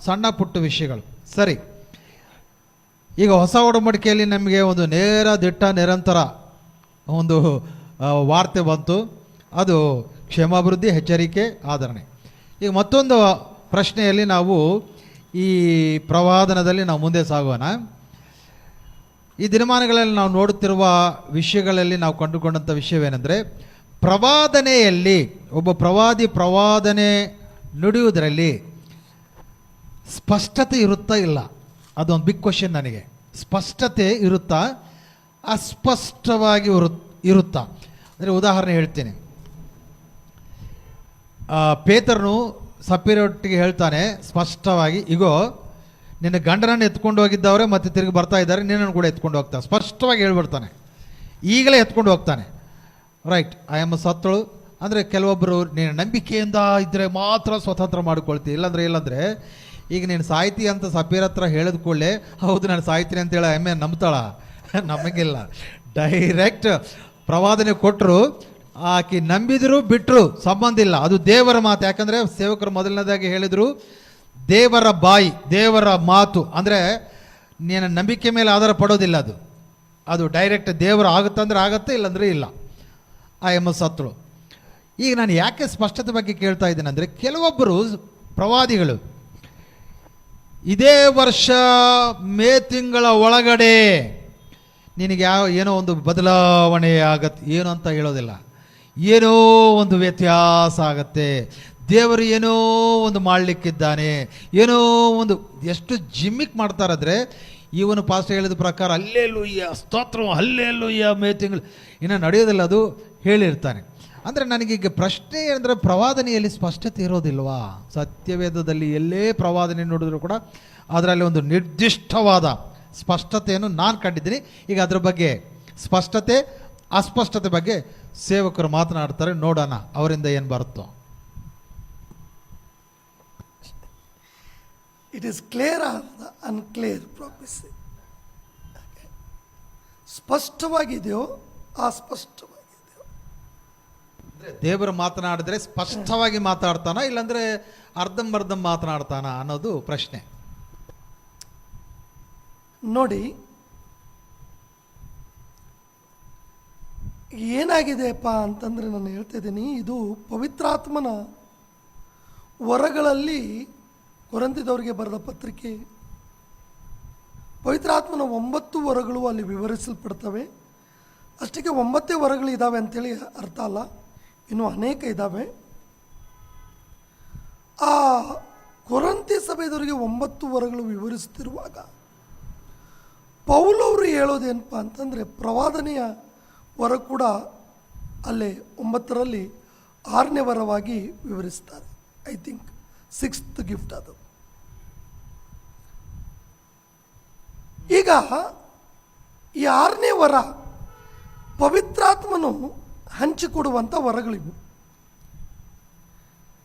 ಸಣ್ಣ ಪುಟ್ಟ ವಿಷಯಗಳು ಸರಿ. ಈಗ ಹೊಸ ಒಡಂಬಡಿಕೆಯಲ್ಲಿ ನಮಗೆ ಒಂದು ನೇರ ದಿಟ್ಟ ನಿರಂತರ ಒಂದು ವಾರ್ತೆ ಬಂತು, ಅದು ಕ್ಷೇಮಾಭಿವೃದ್ಧಿ, ಎಚ್ಚರಿಕೆ, ಆದರಣೆ. ಈಗ ಮತ್ತೊಂದು ಪ್ರಶ್ನೆಯಲ್ಲಿ ನಾವು ಈ ಪ್ರವಾದನದಲ್ಲಿ ನಾವು ಮುಂದೆ ಸಾಗೋಣ. ಈ ದಿನಮಾನಗಳಲ್ಲಿ ನಾವು ನೋಡುತ್ತಿರುವ ವಿಷಯಗಳಲ್ಲಿ ನಾವು ಕಂಡುಕೊಂಡಂಥ ವಿಷಯವೇನೆಂದರೆ, ಪ್ರವಾದನೆಯಲ್ಲಿ ಒಬ್ಬ ಪ್ರವಾದಿ ಪ್ರವಾದನೆ ನುಡಿಯುವುದರಲ್ಲಿ ಸ್ಪಷ್ಟತೆ ಇರುತ್ತಾ ಇಲ್ಲ? ಅದೊಂದು ಬಿಗ್ ಕ್ವಶನ್ ನನಗೆ. ಸ್ಪಷ್ಟತೆ ಇರುತ್ತಾ, ಅಸ್ಪಷ್ಟವಾಗಿ ಇರುತ್ತಾ? ಅಂದರೆ ಉದಾಹರಣೆ ಹೇಳ್ತೀನಿ. ಪೇತ್ರನು ಸಪ್ಪಿರೊಟ್ಟಿಗೆ ಹೇಳ್ತಾನೆ ಸ್ಪಷ್ಟವಾಗಿ, ಇಗೋ ನಿನ್ನ ಗಂಡನನ್ನು ಎತ್ಕೊಂಡು ಹೋಗಿದ್ದವರೇ ಮತ್ತೆ ತಿರುಗಿ ಬರ್ತಾ ಇದ್ದಾರೆ, ನಿನ್ನನ್ನು ಕೂಡ ಎತ್ಕೊಂಡು ಹೋಗ್ತಾರೆ. ಸ್ಪಷ್ಟವಾಗಿ ಹೇಳ್ಬಿಡ್ತಾನೆ, ಈಗಲೇ ಎತ್ಕೊಂಡು ಹೋಗ್ತಾನೆ. ರೈಟ್, ಆಯಮ್ಮ ಸತ್ತಳು ಅಂದರೆ ಕೆಲವೊಬ್ಬರು ನೀನು ನಂಬಿಕೆಯಿಂದ ಇದ್ದರೆ ಮಾತ್ರ ಸ್ವತಂತ್ರ ಮಾಡ್ಕೊಳ್ತೀವಿ, ಇಲ್ಲಾಂದರೆ ಈಗ ನೀನು ಸಾಯ್ತಿ ಅಂತ ಸಪೀರ್ ಹತ್ರ ಹೇಳಿದ ಕೂಡಲೇ ಹೌದು ನಾನು ಸಾಯ್ತೀನಿ ಅಂತೇಳಿ ಎಮ್ಮೆ ನಂಬ್ತಾಳ? ನಮಗಿಲ್ಲ. ಡೈರೆಕ್ಟ್ ಪ್ರವಾದನೆ ಕೊಟ್ಟರು, ಆಕೆ ನಂಬಿದ್ರು ಬಿಟ್ಟರು ಸಂಬಂಧ ಇಲ್ಲ, ಅದು ದೇವರ ಮಾತು. ಯಾಕಂದರೆ ಸೇವಕರು ಮೊದಲನೇದಾಗಿ ಹೇಳಿದರು, ದೇವರ ಬಾಯಿ, ದೇವರ ಮಾತು ಅಂದರೆ ನೀನು ನಂಬಿಕೆ ಮೇಲೆ ಆಧಾರ ಪಡೋದಿಲ್ಲ, ಅದು ಡೈರೆಕ್ಟ್ ದೇವರು ಆಗುತ್ತಂದ್ರೆ ಆಗುತ್ತೆ, ಇಲ್ಲಾಂದರೆ ಇಲ್ಲ. ಆ ಎಮ್ಮ ಸತ್ರು. ಈಗ ನಾನು ಯಾಕೆ ಸ್ಪಷ್ಟತೆ ಬಗ್ಗೆ ಕೇಳ್ತಾ ಇದ್ದೇನೆ ಅಂದರೆ, ಕೆಲವೊಬ್ಬರು ಪ್ರವಾದಿಗಳು ಇದೇ ವರ್ಷ ಮೇ ತಿಂಗಳ ಒಳಗಡೆ ನಿನಗೆ ಏನೋ ಒಂದು ಬದಲಾವಣೆ ಆಗತ್ತೆ, ಏನು ಅಂತ ಹೇಳೋದಿಲ್ಲ, ಏನೋ ಒಂದು ವ್ಯತ್ಯಾಸ ಆಗತ್ತೆ, ದೇವರು ಏನೋ ಒಂದು ಮಾಡಲಿಕ್ಕಿದ್ದಾನೆ, ಏನೋ ಒಂದು ಎಷ್ಟು ಜಿಮ್ಮಿಕ್ ಮಾಡ್ತಾರಾದರೆ, ಇವನು ಪಾಸ್ಟ್ ಹೇಳಿದ ಪ್ರಕಾರ ಅಲ್ಲೇಲೂಯ್ಯ ಸ್ತೋತ್ರ, ಅಲ್ಲೇಲೂಯ್ಯ ಮೇ ತಿಂಗಳು ಇನ್ನು ನಡೆಯೋದಿಲ್ಲ, ಅದು ಹೇಳಿರ್ತಾನೆ. ಅಂದರೆ ನನಗೀಗ ಪ್ರಶ್ನೆ ಅಂದರೆ ಪ್ರವಾದನೆಯಲ್ಲಿ ಸ್ಪಷ್ಟತೆ ಇರೋದಿಲ್ವಾ? ಸತ್ಯವೇದದಲ್ಲಿ ಎಲ್ಲೇ ಪ್ರವಾದನೆ ನೋಡಿದ್ರು ಕೂಡ ಅದರಲ್ಲಿ ಒಂದು ನಿರ್ದಿಷ್ಟವಾದ ಸ್ಪಷ್ಟತೆಯನ್ನು ನಾನು ಕಂಡಿದ್ದೀನಿ. ಈಗ ಅದರ ಬಗ್ಗೆ ಸ್ಪಷ್ಟತೆ ಅಸ್ಪಷ್ಟತೆ ಬಗ್ಗೆ ಸೇವಕರು ಮಾತನಾಡ್ತಾರೆ, ನೋಡೋಣ ಅವರಿಂದ ಏನು ಬರುತ್ತೋ. It is clear or the unclear promise. ಸ್ಪಷ್ಟವಾಗಿದೆಯೋ ಅಸ್ಪಷ್ಟವಾಗಿದೆಯೋ? ದೇವರು ಮಾತನಾಡಿದ್ರೆ ಸ್ಪಷ್ಟವಾಗಿ ಮಾತಾಡ್ತಾನ, ಇಲ್ಲಾಂದ್ರೆ ಅರ್ಧಂಬರ್ಧ ಮಾತನಾಡ್ತಾನ ಅನ್ನೋದು ಪ್ರಶ್ನೆ. ನೋಡಿ, ಏನಾಗಿದೆಯಪ್ಪ ಅಂತಂದರೆ ನಾನು ಹೇಳ್ತಿದ್ದೀನಿ, ಇದು ಪವಿತ್ರಾತ್ಮನ ವರಗಳಲ್ಲಿ ಕೊರಂತಿದವರಿಗೆ ಬರೆದ ಪತ್ರಿಕೆ. ಪವಿತ್ರಾತ್ಮನ 9 ವರಗಳು ಅಲ್ಲಿ ವಿವರಿಸಲ್ಪಡ್ತವೆ. ಅಷ್ಟಕ್ಕೆ 9 ವರಗಳು ಇದ್ದಾವೆ ಅಂತೇಳಿ ಅರ್ಥ ಅಲ್ಲ, ಇನ್ನೂ ಅನೇಕ ಇದ್ದಾವೆ. ಆ ಕೊರಂತಿ ಸಭೆದವರಿಗೆ 9 ವರಗಳು ವಿವರಿಸುತ್ತಿರುವಾಗ ಪೌಲವರು ಹೇಳೋದೇನಪ್ಪ ಅಂತಂದರೆ, ಪ್ರವಾದನೆಯ ವರ ಕೂಡ ಅಲ್ಲೇ 9ರಲ್ಲಿ 6ನೇ ವರವಾಗಿ ವಿವರಿಸ್ತಾರೆ. ಐ ಥಿಂಕ್ 6th ಗಿಫ್ಟ್ ಅದು. ಈಗ ಈ 6ನೇ ವರ ಪವಿತ್ರಾತ್ಮನು ಹಂಚಿಕೊಡುವಂಥ ವರಗಳಿವು.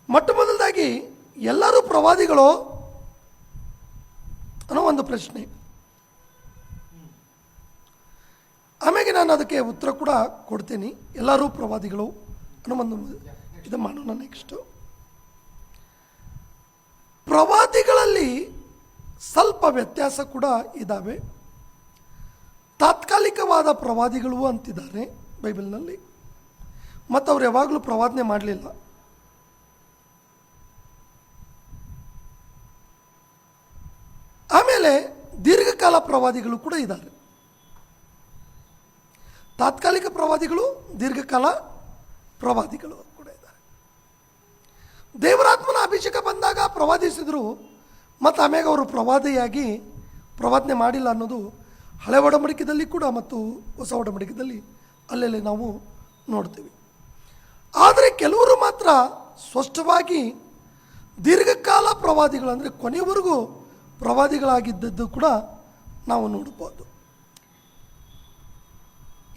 ಮೊಟ್ಟ ಮೊದಲದಾಗಿ ಎಲ್ಲರೂ ಪ್ರವಾದಿಗಳು ಅನ್ನೋ ಒಂದು ಪ್ರಶ್ನೆ. ಆಮೇಲೆ ನಾನು ಅದಕ್ಕೆ ಉತ್ತರ ಕೂಡ ಕೊಡ್ತೀನಿ. ಎಲ್ಲರೂ ಪ್ರವಾದಿಗಳು ಅನ್ನೋ ಒಂದು ಇದು ಮಾಡೋಣ. ನೆಕ್ಸ್ಟು, ಪ್ರವಾದಿಗಳಲ್ಲಿ ಸ್ವಲ್ಪ ವ್ಯತ್ಯಾಸ ಕೂಡ ಇದ್ದಾವೆ. ತಾತ್ಕಾಲಿಕವಾದ ಪ್ರವಾದಿಗಳು ಅಂತಿದ್ದಾರೆ ಬೈಬಲ್ನಲ್ಲಿ, ಮತ್ತು ಅವ್ರು ಯಾವಾಗಲೂ ಪ್ರವಾದನೆ ಮಾಡಲಿಲ್ಲ. ಆಮೇಲೆ ದೀರ್ಘಕಾಲ ಪ್ರವಾದಿಗಳು ಕೂಡ ಇದ್ದಾರೆ. ತಾತ್ಕಾಲಿಕ ಪ್ರವಾದಿಗಳು, ದೀರ್ಘಕಾಲ ಪ್ರವಾದಿಗಳು ಕೂಡ ಇದ್ದಾರೆ. ದೇವರಾತ್ಮನ ಅಭಿಷೇಕ ಬಂದಾಗ ಪ್ರವಾದಿಸಿದ್ರು, ಮತ್ತು ಆಮ್ಯಾಗ ಅವರು ಪ್ರವಾದಿಯಾಗಿ ಪ್ರವಾದನೆ ಮಾಡಿಲ್ಲ ಅನ್ನೋದು ಹಳೆ ಒಡಂಬಡಿಕೆಯಲ್ಲಿ ಕೂಡ ಮತ್ತು ಹೊಸ ಒಡಂಬಡಿಕೆಯಲ್ಲಿ ಅಲ್ಲೆಲ್ಲಿ ನಾವು ನೋಡ್ತೀವಿ. ಆದರೆ ಕೆಲವರು ಮಾತ್ರ ಸ್ಪಷ್ಟವಾಗಿ ದೀರ್ಘಕಾಲ ಪ್ರವಾದಿಗಳು, ಅಂದರೆ ಕೊನೆಯವರೆಗೂ ಪ್ರವಾದಿಗಳಾಗಿದ್ದದ್ದು ಕೂಡ ನಾವು ನೋಡ್ಬೋದು.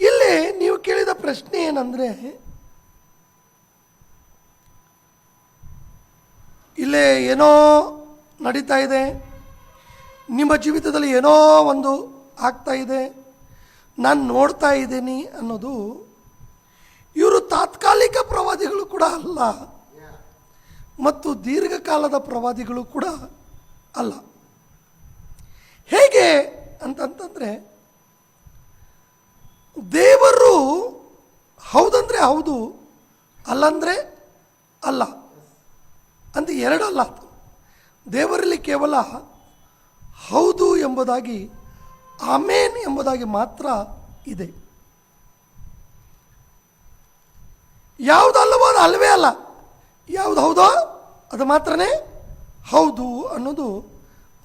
ಇಲ್ಲಿ ನೀವು ಕೇಳಿದ ಪ್ರಶ್ನೆ ಏನಂದರೆ, ಇಲ್ಲೇ ಏನೋ ನಡೀತಾ ಇದೆ, ನಿಮ್ಮ ಜೀವಿತದಲ್ಲಿ ಏನೋ ಒಂದು ಆಗ್ತಾ ಇದೆ, ನಾನು ನೋಡ್ತಾ ಇದ್ದೀನಿ ಅನ್ನೋದು, ಇವರು ತಾತ್ಕಾಲಿಕ ಪ್ರವಾದಿಗಳು ಕೂಡ ಅಲ್ಲ ಮತ್ತು ದೀರ್ಘಕಾಲದ ಪ್ರವಾದಿಗಳು ಕೂಡ ಅಲ್ಲ. ಹೇಗೆ ಅಂತಂತಂದರೆ, ದೇವರು ಹೌದಂದರೆ ಹೌದು, ಅಲ್ಲಂದರೆ ಅಲ್ಲ ಅಂತ ಎರಡಲ್ಲ. ದೇವರಲ್ಲಿ ಕೇವಲ ಹೌದು ಎಂಬುದಾಗಿ, ಆಮೇನ್ ಎಂಬುದಾಗಿ ಮಾತ್ರ ಇದೆ. ಯಾವುದಲ್ಲವೋ ಅದು ಅಲ್ಲವೇ ಅಲ್ಲ, ಯಾವುದು ಹೌದೋ ಅದು ಮಾತ್ರನೇ ಹೌದು ಅನ್ನೋದು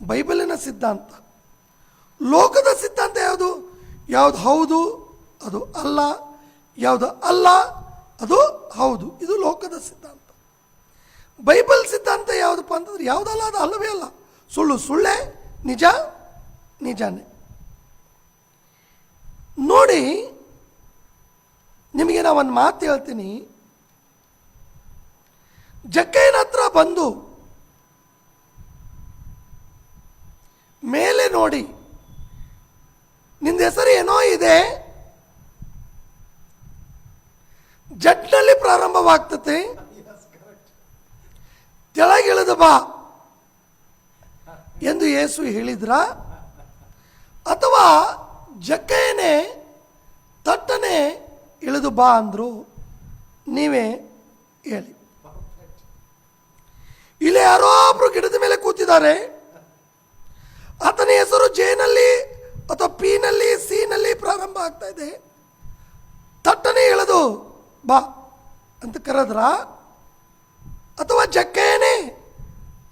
ಬೈಬಲಿನ ಸಿದ್ಧಾಂತ. ಲೋಕದ ಸಿದ್ಧಾಂತ ಯಾವುದು? ಯಾವುದು ಹೌದು ಅದು ಅಲ್ಲ, ಯಾವುದು ಅಲ್ಲ ಅದು ಹೌದು. ಇದು ಲೋಕದ ಸಿದ್ಧಾಂತ. ಬೈಬಲ್ ಸಿದ್ಧಾಂತ ಯಾವುದಪ್ಪ ಅಂತಂದ್ರೆ, ಯಾವುದಲ್ಲ ಅದು ಅಲ್ಲವೇ ಅಲ್ಲ, ಸುಳ್ಳು ಸುಳ್ಳೇ, ನಿಜ ನಿಜಾನೇ. ನೋಡಿ, ನಿಮಗೆ ನಾವು ಒಂದು ಮಾತು ಹೇಳ್ತೀನಿ. ಜಕ್ಕಯ್ಯನ ಹತ್ರ ಬಂದು ಮೇಲೆ ನೋಡಿ, ನಿಂದ ಹೆಸರು ಏನೋ ಇದೆ, ಜಟ್ನಲ್ಲಿ ಪ್ರಾರಂಭವಾಗ್ತತೆ, ಕೆಳಗಿಳಿದು ಬಾ ಎಂದು ಯೇಸು ಹೇಳಿದ್ರ, ಅಥವಾ ಜಕ್ಕಯ್ಯನೇ ತಟ್ಟನೆ ಇಳಿದು ಬಾ ಅಂದ್ರು? ನೀವೇ ಹೇಳಿ. ಇಲ್ಲಿ ಯಾರೋ ಒಬ್ರು ಗಿಡದ ಮೇಲೆ ಕೂತಿದ್ದಾರೆ, ಆತನ ಹೆಸರು ಜೇನಲ್ಲಿ ಅಥವಾ ಪಿನಲ್ಲಿ ಸಿನಲ್ಲಿ ಪ್ರಾರಂಭ ಆಗ್ತಾ ಇದೆ, ತಟ್ಟನೆ ಇಳಿದು ಬಾ ಅಂತ ಕರೆದ್ರ, ಅಥವಾ ಜಕ್ಕಯ್ಯನೇ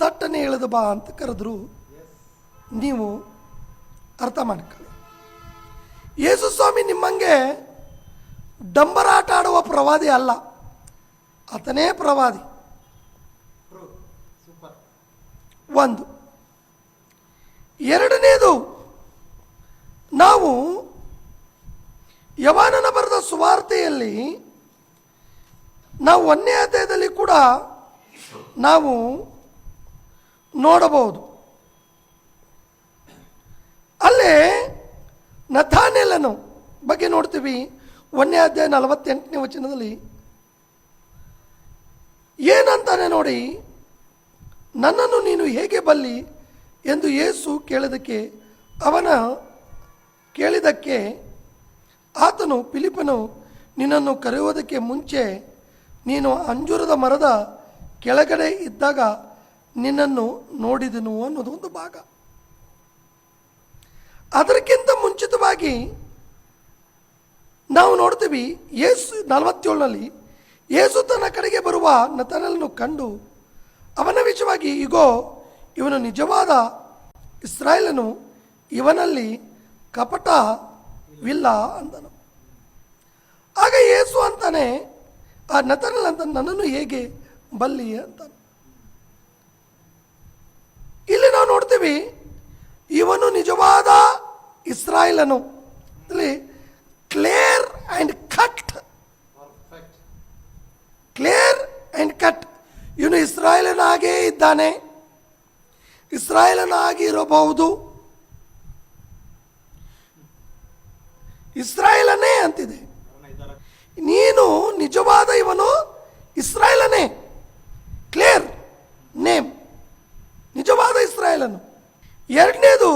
ತಟ್ಟನೆ ಇಳಿದು ಬಾ ಅಂತ ಕರೆದ್ರು? ನೀವು ಅರ್ಥ ಮಾಡ್ಕೊಳ್ಳಿ. ಯೇಸು ಸ್ವಾಮಿ ನಿಮ್ಮಂಗೆ ಡಂಬರಾಟ ಆಡುವ ಪ್ರವಾದಿ ಅಲ್ಲ. ಆತನೇ ಪ್ರವಾದಿ. ಒಂದು. ಎರಡನೇದು, ನಾವು ಯೋಹಾನನ ಬರೆದ ಸುವಾರ್ತೆಯಲ್ಲಿ ನಾವು 1ನೇ ಅಧ್ಯಾಯದಲ್ಲಿ ಕೂಡ ನಾವು ನೋಡಬಹುದು. ಅಲ್ಲೇ ನಥಾನೇಲನ ಬಗ್ಗೆ ನೋಡ್ತೀವಿ. 1ನೇ ಅಧ್ಯಾಯ 48ನೇ ವಚನದಲ್ಲಿ ಏನಂತಾನೆ ನೋಡಿ, ನನ್ನನ್ನು ನೀನು ಹೇಗೆ ಬಲ್ಲಿ ಎಂದು ಯೇಸು ಕೇಳಿದಕ್ಕೆ ಆತನು, ಫಿಲಿಪ್ಪನು ನಿನ್ನನ್ನು ಕರೆಯುವುದಕ್ಕೆ ಮುಂಚೆ ನೀನು ಅಂಜೂರದ ಮರದ ಕೆಳಗಡೆ ಇದ್ದಾಗ ನಿನ್ನನ್ನು ನೋಡಿದೆನು ಅನ್ನೋದು ಒಂದು ಭಾಗ. ಅದಕ್ಕಿಂತ ಮುಂಚಿತವಾಗಿ ನಾವು ನೋಡ್ತೀವಿ, ಯೇಸು 47ನಲ್ಲಿ ಯೇಸು ತನ್ನ ಕಡೆಗೆ ಬರುವ ನಥಾನೇಲನನ್ನು ಕಂಡು ಅವನ ವಿಷಯವಾಗಿ, ಇಗೋ ಇವನು ನಿಜವಾದ ಇಸ್ರಾಯೇಲನು, ಇವನಲ್ಲಿ ಕಪಟವಿಲ್ಲ ಅಂದನು. ಆಗ ಯೇಸು ಅಂತಾನೆ, ಆ ನಥಾನೇಲ ಅಂತ, ನನ್ನನ್ನು ಹೇಗೆ ಬಲ್ಲಿ ಅಂತಾನೆ. ಇಲ್ಲಿ ನಾವು ನೋಡ್ತೀವಿ, ಇವನು ನಿಜವಾದ ಇಸ್ರಾಯೇಲನು, clear and cut, clear and cut. ಇವನು ಇಸ್ರಾಯೇಲನಾಗೇ ಇದ್ದಾನೆ, ಇಸ್ರಾಯೇಲನಾಗಿ ಇರಬಹುದು, ಇಸ್ರಾಯೇಲನೇ ಅಂತಿದೆ. ನೀನು ನಿಜವಾದ ಇವನು ಇಸ್ರಾಯೇಲನೇ, ಕ್ಲಿಯರ್ ನೇಮ್, ನಿಜವಾದ ಇಸ್ರಾಯೇಲನು. ಎರಡನೇದು,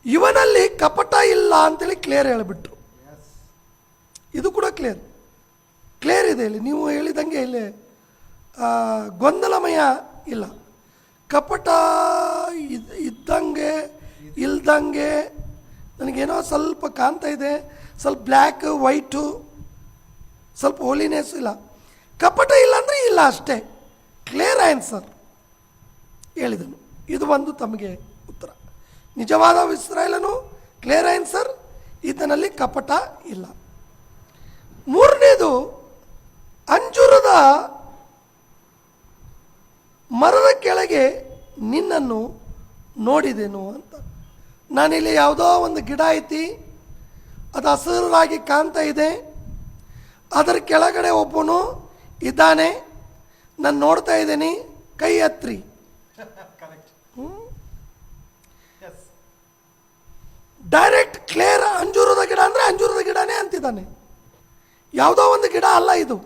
ಇವನಲ್ಲಿ ಕಪಟ ಇಲ್ಲ ಅಂತೇಳಿ ಕ್ಲಿಯರ್ ಹೇಳಿಬಿಟ್ರು. ಇದು ಕೂಡ ಕ್ಲಿಯರ್ ಇದೆ ಇಲ್ಲಿ. ನೀವು ಹೇಳಿದಂಗೆ ಇಲ್ಲಿ ಗೊಂದಲಮಯ ಇಲ್ಲ. ಕಪಟ ಇದ್ದಂಗೆ ಇಲ್ದಂಗೆ ನನಗೇನೋ ಸ್ವಲ್ಪ ಕಾಣ್ತಾ ಇದೆ, ಸ್ವಲ್ಪ ಬ್ಲ್ಯಾಕ್ ವೈಟು, ಸ್ವಲ್ಪ ಹೋಲಿನೆಸ್ ಇಲ್ಲ. ಕಪಟ ಇಲ್ಲ ಅಂದರೆ ಇಲ್ಲ ಅಷ್ಟೇ, ಕ್ಲಿಯರ್ ಆನ್ಸರ್ ಹೇಳಿದನು. ಇದು ಒಂದು ತಮಗೆ ಉತ್ತರ. ನಿಜವಾದ ಇಸ್ರಾಯೇಲನು, ಕ್ಲಿಯರ್ ಆನ್ಸರ್, ಈತನಲ್ಲಿ ಕಪಟ ಇಲ್ಲ. ಮೂರನೇದು, ಅಂಜೂರದ ಮರದ ಕೆಳಗೆ ನಿನ್ನನ್ನು ನೋಡಿದೆನು ಅಂತ. ನಾನಿಲ್ಲಿ ಯಾವುದೋ ಒಂದು ಗಿಡ ಐತಿ, ಅದು ಹಸಿರಾಗಿ ಕಾಣ್ತಾ ಇದೆ, ಅದರ ಕೆಳಗಡೆ ಒಬ್ಬನು ಇದ್ದಾನೆ, ನಾನು ನೋಡ್ತಾ ಇದ್ದೀನಿ, ಕೈ ಹತ್ರಿ. ಡೈರೆಕ್ಟ್ ಕ್ಲಿಯರ್ ಅಂಜೂರದ ಗಿಡ ಅಂದರೆ ಅಂಜೂರದ ಗಿಡನೇ ಅಂತಿದ್ದಾನೆ. ಯಾವುದೋ ಒಂದು ಗಿಡ ಅಲ್ಲ ಇದು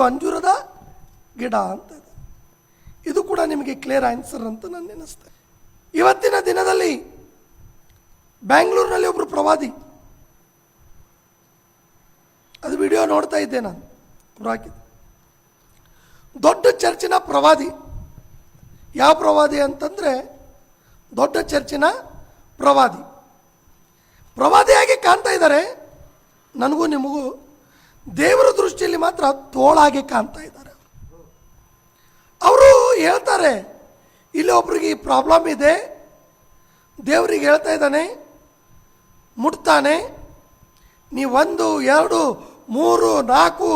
ಅಂಜೂರದ ಗಿಡ ಅಂತ. ಇದು ಕೂಡ ನಿಮಗೆ ಕ್ಲಿಯರ್ ಆನ್ಸರ್ ಅಂತ ನಾನು ನೆನೆಸ್ತೇನೆ. ಇವತ್ತಿನ ದಿನದಲ್ಲಿ ಬ್ಯಾಂಗ್ಳೂರಿನಲ್ಲಿ ಒಬ್ಬರು ಪ್ರವಾದಿ, ಅದು ವಿಡಿಯೋ ನೋಡ್ತಾ ಇದ್ದೆ ನಾನು, ಒಬ್ರು ಹಾಕಿದ್ದು, ದೊಡ್ಡ ಚರ್ಚಿನ ಪ್ರವಾದಿ. ಯಾವ ಪ್ರವಾದಿ ಅಂತಂದರೆ ದೊಡ್ಡ ಚರ್ಚಿನ ಪ್ರವಾದಿಯಾಗಿ ಕಾಣ್ತಾ ಇದ್ದಾರೆ. ನನಗೂ ನಿಮಗೂ ದೇವರ ದೃಷ್ಟಿಯಲ್ಲಿ ಮಾತ್ರ ತೋಳಾಗಿ ಕಾಣ್ತಾ ಇದ್ದಾರೆ. ಅವರು ಹೇಳ್ತಾರೆ, ಇಲ್ಲಿ ಒಬ್ರಿಗೆ ಈ ಪ್ರಾಬ್ಲಮ್ ಇದೆ, ದೇವರಿಗೆ ಹೇಳ್ತಾ ಇದ್ದಾನೆ, ಮುಟ್ತಾನೆ, ನೀವು 1, 2, 3, 4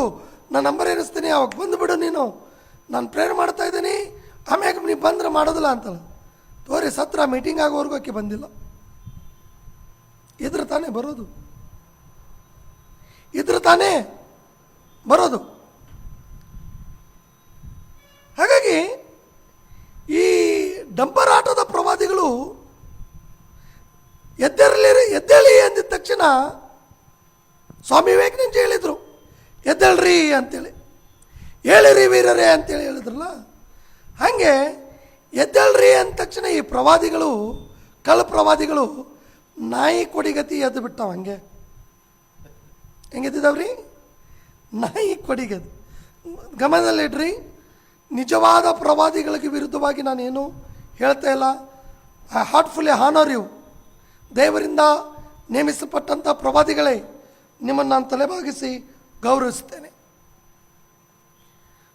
ನಾನು ನಂಬರ್ ಏನಿಸ್ತೀನಿ, ಅವಾಗ ಬಂದುಬಿಡು, ನೀನು ನಾನು ಪ್ರೇರ್ ಮಾಡ್ತಾ ಇದ್ದೀನಿ, ಆಮ್ಯಾಗ ನೀವು ಬಂದ್ರೆ ಮಾಡೋದಿಲ್ಲ ಅಂತಲ್ಲ. ತೋರಿ ಸತ್ರ ಮೀಟಿಂಗ್ ಆಗೋವರೆಗೂ ಆಕೆ ಬಂದಿಲ್ಲ. ಇದ್ರ ತಾನೇ ಬರೋದು. ಹಾಗಾಗಿ ಈ ಡಂಬರಾಟದ ಪ್ರವಾದಿಗಳು ಎದ್ದೇಳಿ ಅಂದಿದ ತಕ್ಷಣ ಸ್ವಾಮಿ ವಿವೇಕಾನಂದ ಹೇಳಿದರು, ಎದ್ದೇಳ್ರಿ ಅಂತೇಳಿ, ಹೇಳಿರಿ ವೀರರೇ ಅಂತೇಳಿ ಹೇಳಿದ್ರಲ್ಲ. ಹಾಗೆ ಎದ್ದೇಳ್ರಿ ಅಂದ ತಕ್ಷಣ ಈ ಪ್ರವಾದಿಗಳು, ಕಳ್ಳ ಪ್ರವಾದಿಗಳು ನಾಯಿ ಕೊಡಿಗತಿ ಎದ್ದು ಬಿಟ್ಟಾವ. ಹೆಂಗೆದ್ದಿದ್ದಾವ್ರಿ? ನಾಯಿ ಕೊಡಿಗತಿ. ಗಮನದಲ್ಲಿಡ್ರಿ, ನಿಜವಾದ ಪ್ರವಾದಿಗಳಿಗೆ ವಿರುದ್ಧವಾಗಿ ನಾನೇನು ಹೇಳ್ತಾ ಇಲ್ಲ. I heartfully honour you. ದೇವರಿಂದ ನೇಮಿಸಲ್ಪಟ್ಟಂಥ ಪ್ರವಾದಿಗಳೇ, ನಿಮ್ಮನ್ನು ನಾನು ತಲೆಬಾಗಿಸಿ ಗೌರವಿಸ್ತೇನೆ.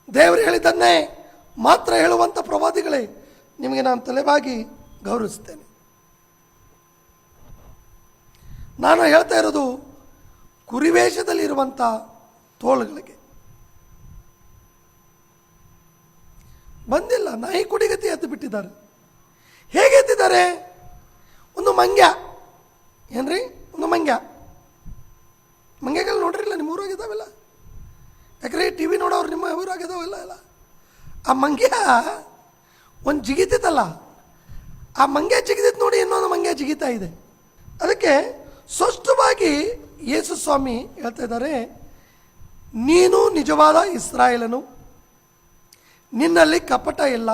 ದೇವರು ಹೇಳಿದ್ದನ್ನೇ ಮಾತ್ರ ಹೇಳುವಂಥ ಪ್ರವಾದಿಗಳೇ, ನಿಮಗೆ ನಾನು ತಲೆಬಾಗಿ ಗೌರವಿಸ್ತೇನೆ. ನಾನು ಹೇಳ್ತಾ ಇರೋದು ಕುರಿವೇಷದಲ್ಲಿರುವಂಥ ತೋಳುಗಳಿಗೆ. ಬಂದಿಲ್ಲ. ನಾಯಿ ಕುಡಿಗತಿ ಎದ್ದು ಬಿಟ್ಟಿದ್ದಾರೆ. ಹೇಗೆ ಎತ್ತಿದ್ದಾರೆ? ಒಂದು ಮಂಗ್ಯ ಏನ್ರಿ, ಒಂದು ಮಂಗ್ಯಗಳು ನೋಡ್ರಿಲ್ಲ, ನಿಮ್ಮ ಊರಾಗಿದ್ದಾವೆಲ್ಲ. ಯಾಕ್ರೆ ಟಿ ವಿ ನೋಡೋರು ನಿಮ್ಮ ಊರಾಗಿದ್ದಾವೆಲ್ಲ ಎಲ್ಲ. ಆ ಮಂಗ್ಯ ಒಂದು ಜಿಗಿತೈತಲ್ಲ, ಆ ಮಂಗ್ಯ ಜಿಗಿದಿತ್ತು ನೋಡಿ, ಇನ್ನೊಂದು ಮಂಗ್ಯ ಜಿಗಿತಾ ಇದೆ. ಅದಕ್ಕೆ ಸ್ಪಷ್ಟವಾಗಿ ಯೇಸು ಸ್ವಾಮಿ ಹೇಳ್ತಾ ಇದ್ದಾರೆ, ನೀನು ನಿಜವಾದ ಇಸ್ರಾಯೇಲನು, ನಿನ್ನಲ್ಲಿ ಕಪಟ ಇಲ್ಲ,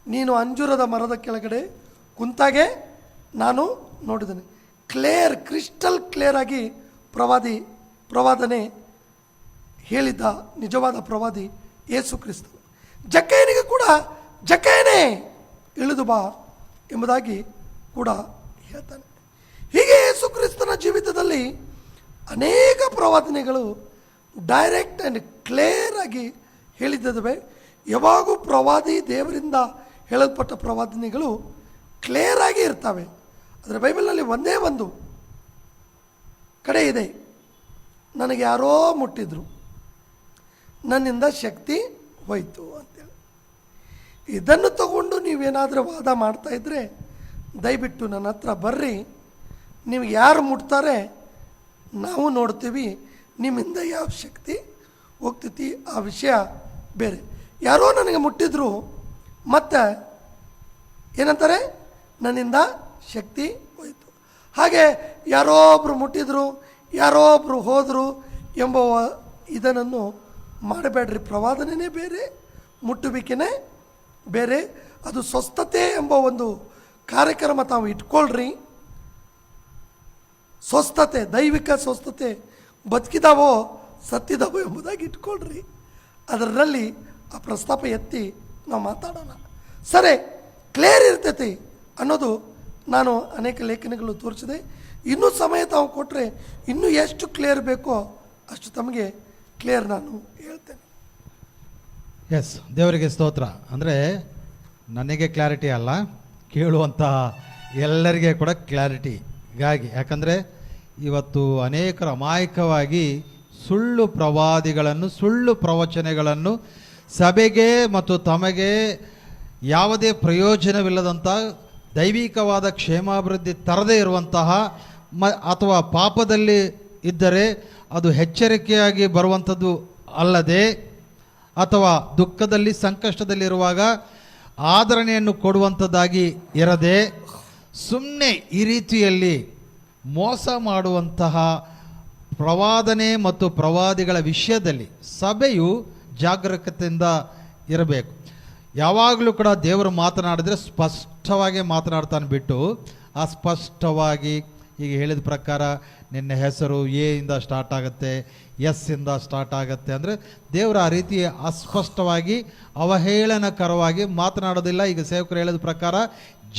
ನೀನು ಅಂಜೂರದ ಮರದ ಕೆಳಗಡೆ ಕುಂತಾಗೆ ನಾನು ನೋಡಿದ್ದೇನೆ. ಕ್ರಿಸ್ಟಲ್ ಕ್ಲಿಯರ್ ಆಗಿ ಪ್ರವಾದನೆ ಹೇಳಿದ್ದ ನಿಜವಾದ ಪ್ರವಾದಿ ಯೇಸು ಕ್ರಿಸ್ತ. ಜಕ್ಕಯ್ಯನಿಗೆ ಕೂಡ ಜಕ್ಕಯ್ಯನೇ ಇಳಿದು ಬಾ ಎಂಬುದಾಗಿ ಕೂಡ ಹೇಳ್ತಾನೆ. ಹೀಗೆ ಯೇಸು ಕ್ರಿಸ್ತನ ಜೀವಿತದಲ್ಲಿ ಅನೇಕ ಪ್ರವಾದನೆಗಳು ಡೈರೆಕ್ಟ್ ಆ್ಯಂಡ್ ಕ್ಲಿಯರ್ ಆಗಿ ಹೇಳಿದ್ದವೆ. ಯಾವಾಗೂ ಪ್ರವಾದಿ ದೇವರಿಂದ ಹೇಳಲ್ಪಟ್ಟ ಪ್ರವಾದನೆಗಳು ಕ್ಲಿಯರ್ ಆಗಿ ಇರ್ತವೆ. ಆದರೆ ಬೈಬಲ್ನಲ್ಲಿ ಒಂದೇ ಒಂದು ಕಡೆ ಇದೆ, ನನಗೆ ಯಾರೋ ಮುಟ್ಟಿದ್ರು, ನನ್ನಿಂದ ಶಕ್ತಿ ಹೋಯಿತು ಅಂತೇಳಿ. ಇದನ್ನು ತಗೊಂಡು ನೀವೇನಾದರೂ ವಾದ ಮಾಡ್ತಾ ಇದ್ದರೆ ದಯವಿಟ್ಟು ನನ್ನ ಹತ್ರ ಬರ್ರಿ, ನಿಮಗೆ ಯಾರು ಮುಟ್ತಾರೆ ನಾವು ನೋಡ್ತೀವಿ, ನಿಮ್ಮಿಂದ ಯಾವ ಶಕ್ತಿ ಹೋಗ್ತೈತಿ ಆ ವಿಷಯ ಬೇರೆ. ಯಾರೋ ನನಗೆ ಮುಟ್ಟಿದ್ರು, ಮತ್ತು ಏನಂತಾರೆ, ನನ್ನಿಂದ ಶಕ್ತಿ ಹೋಯಿತು. ಹಾಗೆ ಯಾರೋ ಒಬ್ಬರು ಮುಟ್ಟಿದ್ರು, ಯಾರೋ ಒಬ್ಬರು ಹೋದರು ಎಂಬ ಇದನ್ನು ಮಾಡಬೇಡ್ರಿ. ಪ್ರವಾದನೆ ಬೇರೆ, ಮುಟ್ಟುವಿಕೆನೇ ಬೇರೆ. ಅದು ಸ್ವಸ್ಥತೆ ಎಂಬ ಒಂದು ಕಾರ್ಯಕ್ರಮ ತಾವು ಇಟ್ಕೊಳ್ರಿ. ಸ್ವಸ್ಥತೆ, ದೈವಿಕ ಸ್ವಸ್ಥತೆ, ಬದುಕಿದಾವೋ ಸತ್ತಿದಾವೋ ಎಂಬುದಾಗಿ ಇಟ್ಕೊಳ್ರಿ. ಅದರಲ್ಲಿ ಆ ಪ್ರಸ್ತಾಪ ಎತ್ತಿ ನಾವು ಮಾತಾಡೋಣ. ಸರಿ, ಕ್ಲಿಯರ್ ಇರ್ತೈತಿ ಅನ್ನೋದು ನಾನು ಅನೇಕ ಲೇಖನಗಳು ತೋರಿಸಿದೆ. ಇನ್ನೂ ಸಮಯ ತಾವು ಕೊಟ್ಟರೆ ಇನ್ನೂ ಎಷ್ಟು ಕ್ಲಿಯರ್ ಬೇಕೋ ಅಷ್ಟು ತಮಗೆ ಕ್ಲಿಯರ್ ನಾನು ಹೇಳ್ತೇನೆ. ಎಸ್, ದೇವರಿಗೆ ಸ್ತೋತ್ರ. ಅಂದರೆ ನನಗೆ ಕ್ಲಾರಿಟಿ ಅಲ್ಲ, ಕೇಳುವಂಥ ಎಲ್ಲರಿಗೆ ಕೂಡ ಕ್ಲಾರಿಟಿಗಾಗಿ. ಯಾಕಂದರೆ ಇವತ್ತು ಅನೇಕರು ಅಮಾಯಕವಾಗಿ ಸುಳ್ಳು ಪ್ರವಾದಿಗಳನ್ನು, ಸುಳ್ಳು ಪ್ರವಚನೆಗಳನ್ನು ಸಭೆಗೆ ಮತ್ತು ತಮಗೆ ಯಾವುದೇ ಪ್ರಯೋಜನವಿಲ್ಲದಂಥ ದೈವಿಕವಾದ ಕ್ಷೇಮಾಭಿವೃದ್ಧಿ ತರದೇ ಇರುವಂತಹ ಅಥವಾ ಪಾಪದಲ್ಲಿ ಇದ್ದರೆ ಅದು ಎಚ್ಚರಿಕೆಯಾಗಿ ಬರುವಂಥದ್ದು ಅಲ್ಲದೆ, ಅಥವಾ ದುಃಖದಲ್ಲಿ ಸಂಕಷ್ಟದಲ್ಲಿರುವಾಗ ಆದರಣೆಯನ್ನು ಕೊಡುವಂಥದ್ದಾಗಿ ಇರದೆ, ಸುಮ್ಮನೆ ಈ ರೀತಿಯಲ್ಲಿ ಮೋಸ ಮಾಡುವಂತಹ ಪ್ರವಾದನೆ ಮತ್ತು ಪ್ರವಾದಿಗಳ ವಿಷಯದಲ್ಲಿ ಸಭೆಯು ಜಾಗರೂಕತೆಯಿಂದ ಇರಬೇಕು. ಯಾವಾಗಲೂ ಕೂಡ ದೇವರು ಮಾತನಾಡಿದ್ರೆ ಸ್ಪಷ್ಟವಾಗಿ ಮಾತನಾಡ್ತಾನೆ ಬಿಟ್ಟು ಅಸ್ಪಷ್ಟವಾಗಿ, ಈಗ ಹೇಳಿದ ಪ್ರಕಾರ ನಿನ್ನ ಹೆಸರು ಎ ಇಂದ ಸ್ಟಾರ್ಟ್ ಆಗುತ್ತೆ, ಎಸ್ ಇಂದ ಸ್ಟಾರ್ಟ್ ಆಗುತ್ತೆ ಅಂದರೆ ದೇವರು ಆ ರೀತಿ ಅಸ್ಪಷ್ಟವಾಗಿ ಅವಹೇಳನಕರವಾಗಿ ಮಾತನಾಡೋದಿಲ್ಲ. ಈಗ ಸೇವಕರು ಹೇಳಿದ ಪ್ರಕಾರ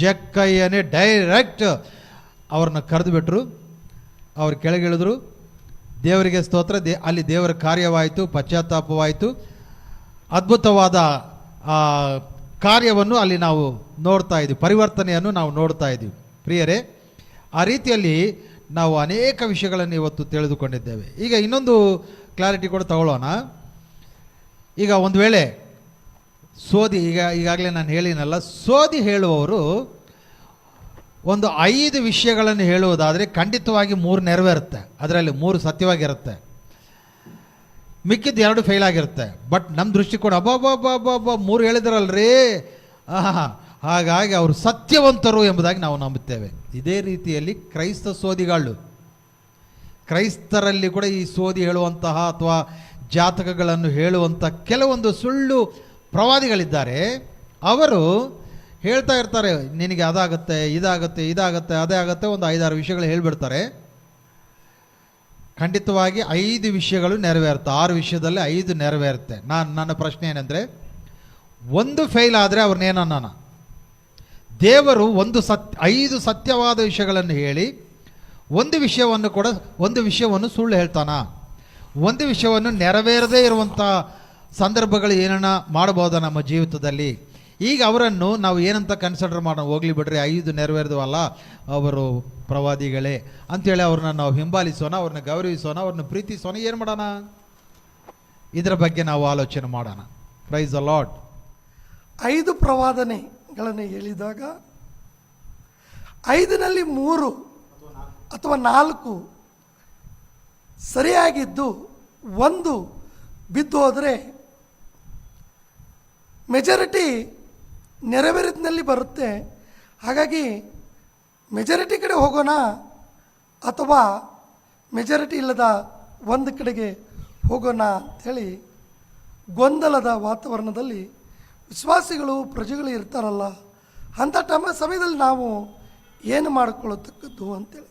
ಜಕ್ಕಯ್ಯನೇ ಡೈರೆಕ್ಟ್ ಅವ್ರನ್ನ ಕರೆದು ಬಿಟ್ಟರು, ಅವ್ರು ಕೆಳಗಿಳಿದ್ರು. ದೇವರಿಗೆ ಸ್ತೋತ್ರ. ಅಲ್ಲಿ ದೇವರ ಕಾರ್ಯವಾಯಿತು, ಪಶ್ಚಾತ್ತಾಪವಾಯಿತು, ಅದ್ಭುತವಾದ ಕಾರ್ಯವನ್ನು ಅಲ್ಲಿ ನಾವು ನೋಡ್ತಾ ಇದ್ದೀವಿ, ಪರಿವರ್ತನೆಯನ್ನು ನಾವು ನೋಡ್ತಾ ಇದ್ದೀವಿ. ಪ್ರಿಯರೇ, ಆ ರೀತಿಯಲ್ಲಿ ನಾವು ಅನೇಕ ವಿಷಯಗಳನ್ನು ಇವತ್ತು ತಿಳಿದುಕೊಂಡಿದ್ದೇವೆ. ಈಗ ಇನ್ನೊಂದು ಕ್ಲಾರಿಟಿ ಕೂಡ ತಗೊಳ್ಳೋಣ. ಈಗ ಒಂದು ವೇಳೆ ಸೋದಿ, ಈಗಾಗಲೇ ನಾನು ಹೇಳಿನಲ್ಲ, ಸೋದಿ ಹೇಳುವವರು ಒಂದು 5 ವಿಷಯಗಳನ್ನು ಹೇಳುವುದಾದರೆ ಖಂಡಿತವಾಗಿ 3 ನೆರವೇರುತ್ತೆ, ಅದರಲ್ಲಿ 3 ಸತ್ಯವಾಗಿರುತ್ತೆ, ಮಿಕ್ಕಿದ್ದು 2 ಫೇಲ್ ಆಗಿರುತ್ತೆ. ಬಟ್ ನಮ್ಮ ದೃಷ್ಟಿಕೋನ ಅಬ್ಬಬ್ಬಬ್ಬಬ್ಬ 3 ಹೇಳಿದ್ರಲ್ರಿ, ಹಾಗಾಗಿ ಅವರು ಸತ್ಯವಂತರು ಎಂಬುದಾಗಿ ನಾವು ನಂಬುತ್ತೇವೆ. ಇದೇ ರೀತಿಯಲ್ಲಿ ಕ್ರೈಸ್ತ ಸೋದಿಗಳು, ಕ್ರೈಸ್ತರಲ್ಲಿ ಕೂಡ ಈ ಸೋದಿ ಹೇಳುವಂತಹ ಅಥವಾ ಜಾತಕಗಳನ್ನು ಹೇಳುವಂಥ ಕೆಲವೊಂದು ಸುಳ್ಳು ಪ್ರವಾದಿಗಳಿದ್ದಾರೆ. ಅವರು ಹೇಳ್ತಾ ಇರ್ತಾರೆ, ನಿನಗೆ ಅದಾಗುತ್ತೆ, ಇದಾಗುತ್ತೆ, ಅದೇ ಆಗುತ್ತೆ, ಒಂದು 5-6 ವಿಷಯಗಳು ಹೇಳಿಬಿಡ್ತಾರೆ. ಖಂಡಿತವಾಗಿ 5 ವಿಷಯಗಳು ನೆರವೇರುತ್ತೆ, 6 ವಿಷಯದಲ್ಲಿ 5 ನೆರವೇರುತ್ತೆ. ನನ್ನ ಪ್ರಶ್ನೆ ಏನಂದರೆ, ಒಂದು ಫೇಲ್ ಆದರೆ ಅವ್ರನ್ನೇನನ್ನ? ದೇವರು 5 ಸತ್ಯವಾದ ವಿಷಯಗಳನ್ನು ಹೇಳಿ ಒಂದು ವಿಷಯವನ್ನು ಸುಳ್ಳು ಹೇಳ್ತಾನ? ಒಂದು ವಿಷಯವನ್ನು ನೆರವೇರದೇ ಇರುವಂಥ ಸಂದರ್ಭಗಳು ಏನನ್ನ ಮಾಡಬಹುದಾ ನಮ್ಮ ಜೀವಿತದಲ್ಲಿ? ಈಗ ಅವರನ್ನು ನಾವು ಏನಂತ ಕನ್ಸಿಡರ್ ಮಾಡೋಣ? ಹೋಗ್ಲಿ ಬಿಡ್ರಿ, 5 ನೆರವೇರಿದವಲ್ಲ, ಅವರು ಪ್ರವಾದಿಗಳೇ ಅಂಥೇಳಿ ಅವ್ರನ್ನ ನಾವು ಹಿಂಬಾಲಿಸೋಣ, ಅವ್ರನ್ನ ಗೌರವಿಸೋಣ, ಅವ್ರನ್ನ ಪ್ರೀತಿಸೋಣ. ಏನು ಮಾಡೋಣ? ಇದರ ಬಗ್ಗೆ ನಾವು ಆಲೋಚನೆ ಮಾಡೋಣ. Price the lord. 5 ಪ್ರವಾದನೆಗಳನ್ನು ಹೇಳಿದಾಗ 5ನಲ್ಲಿ 3 ಅಥವಾ 4 ಸರಿಯಾಗಿದ್ದು 1 ಬಿದ್ದು ಹೋದರೆ ಮೆಜಾರಿಟಿ ನೆರವೇರಿದ್ನಲ್ಲಿ ಬರುತ್ತೆ. ಹಾಗಾಗಿ ಮೆಜಾರಿಟಿ ಕಡೆ ಹೋಗೋಣ ಅಥವಾ ಮೆಜಾರಿಟಿ ಇಲ್ಲದ ಒಂದು ಕಡೆಗೆ ಹೋಗೋಣ ಅಂಥೇಳಿ ಗೊಂದಲದ ವಾತಾವರಣದಲ್ಲಿ ವಿಶ್ವಾಸಿಗಳು ಪ್ರಜೆಗಳು ಇರ್ತಾರಲ್ಲ, ಅಂಥ ಸಮಯದಲ್ಲಿ ನಾವು ಏನು ಮಾಡಿಕೊಳ್ಳತಕ್ಕದ್ದು ಅಂತೇಳಿ.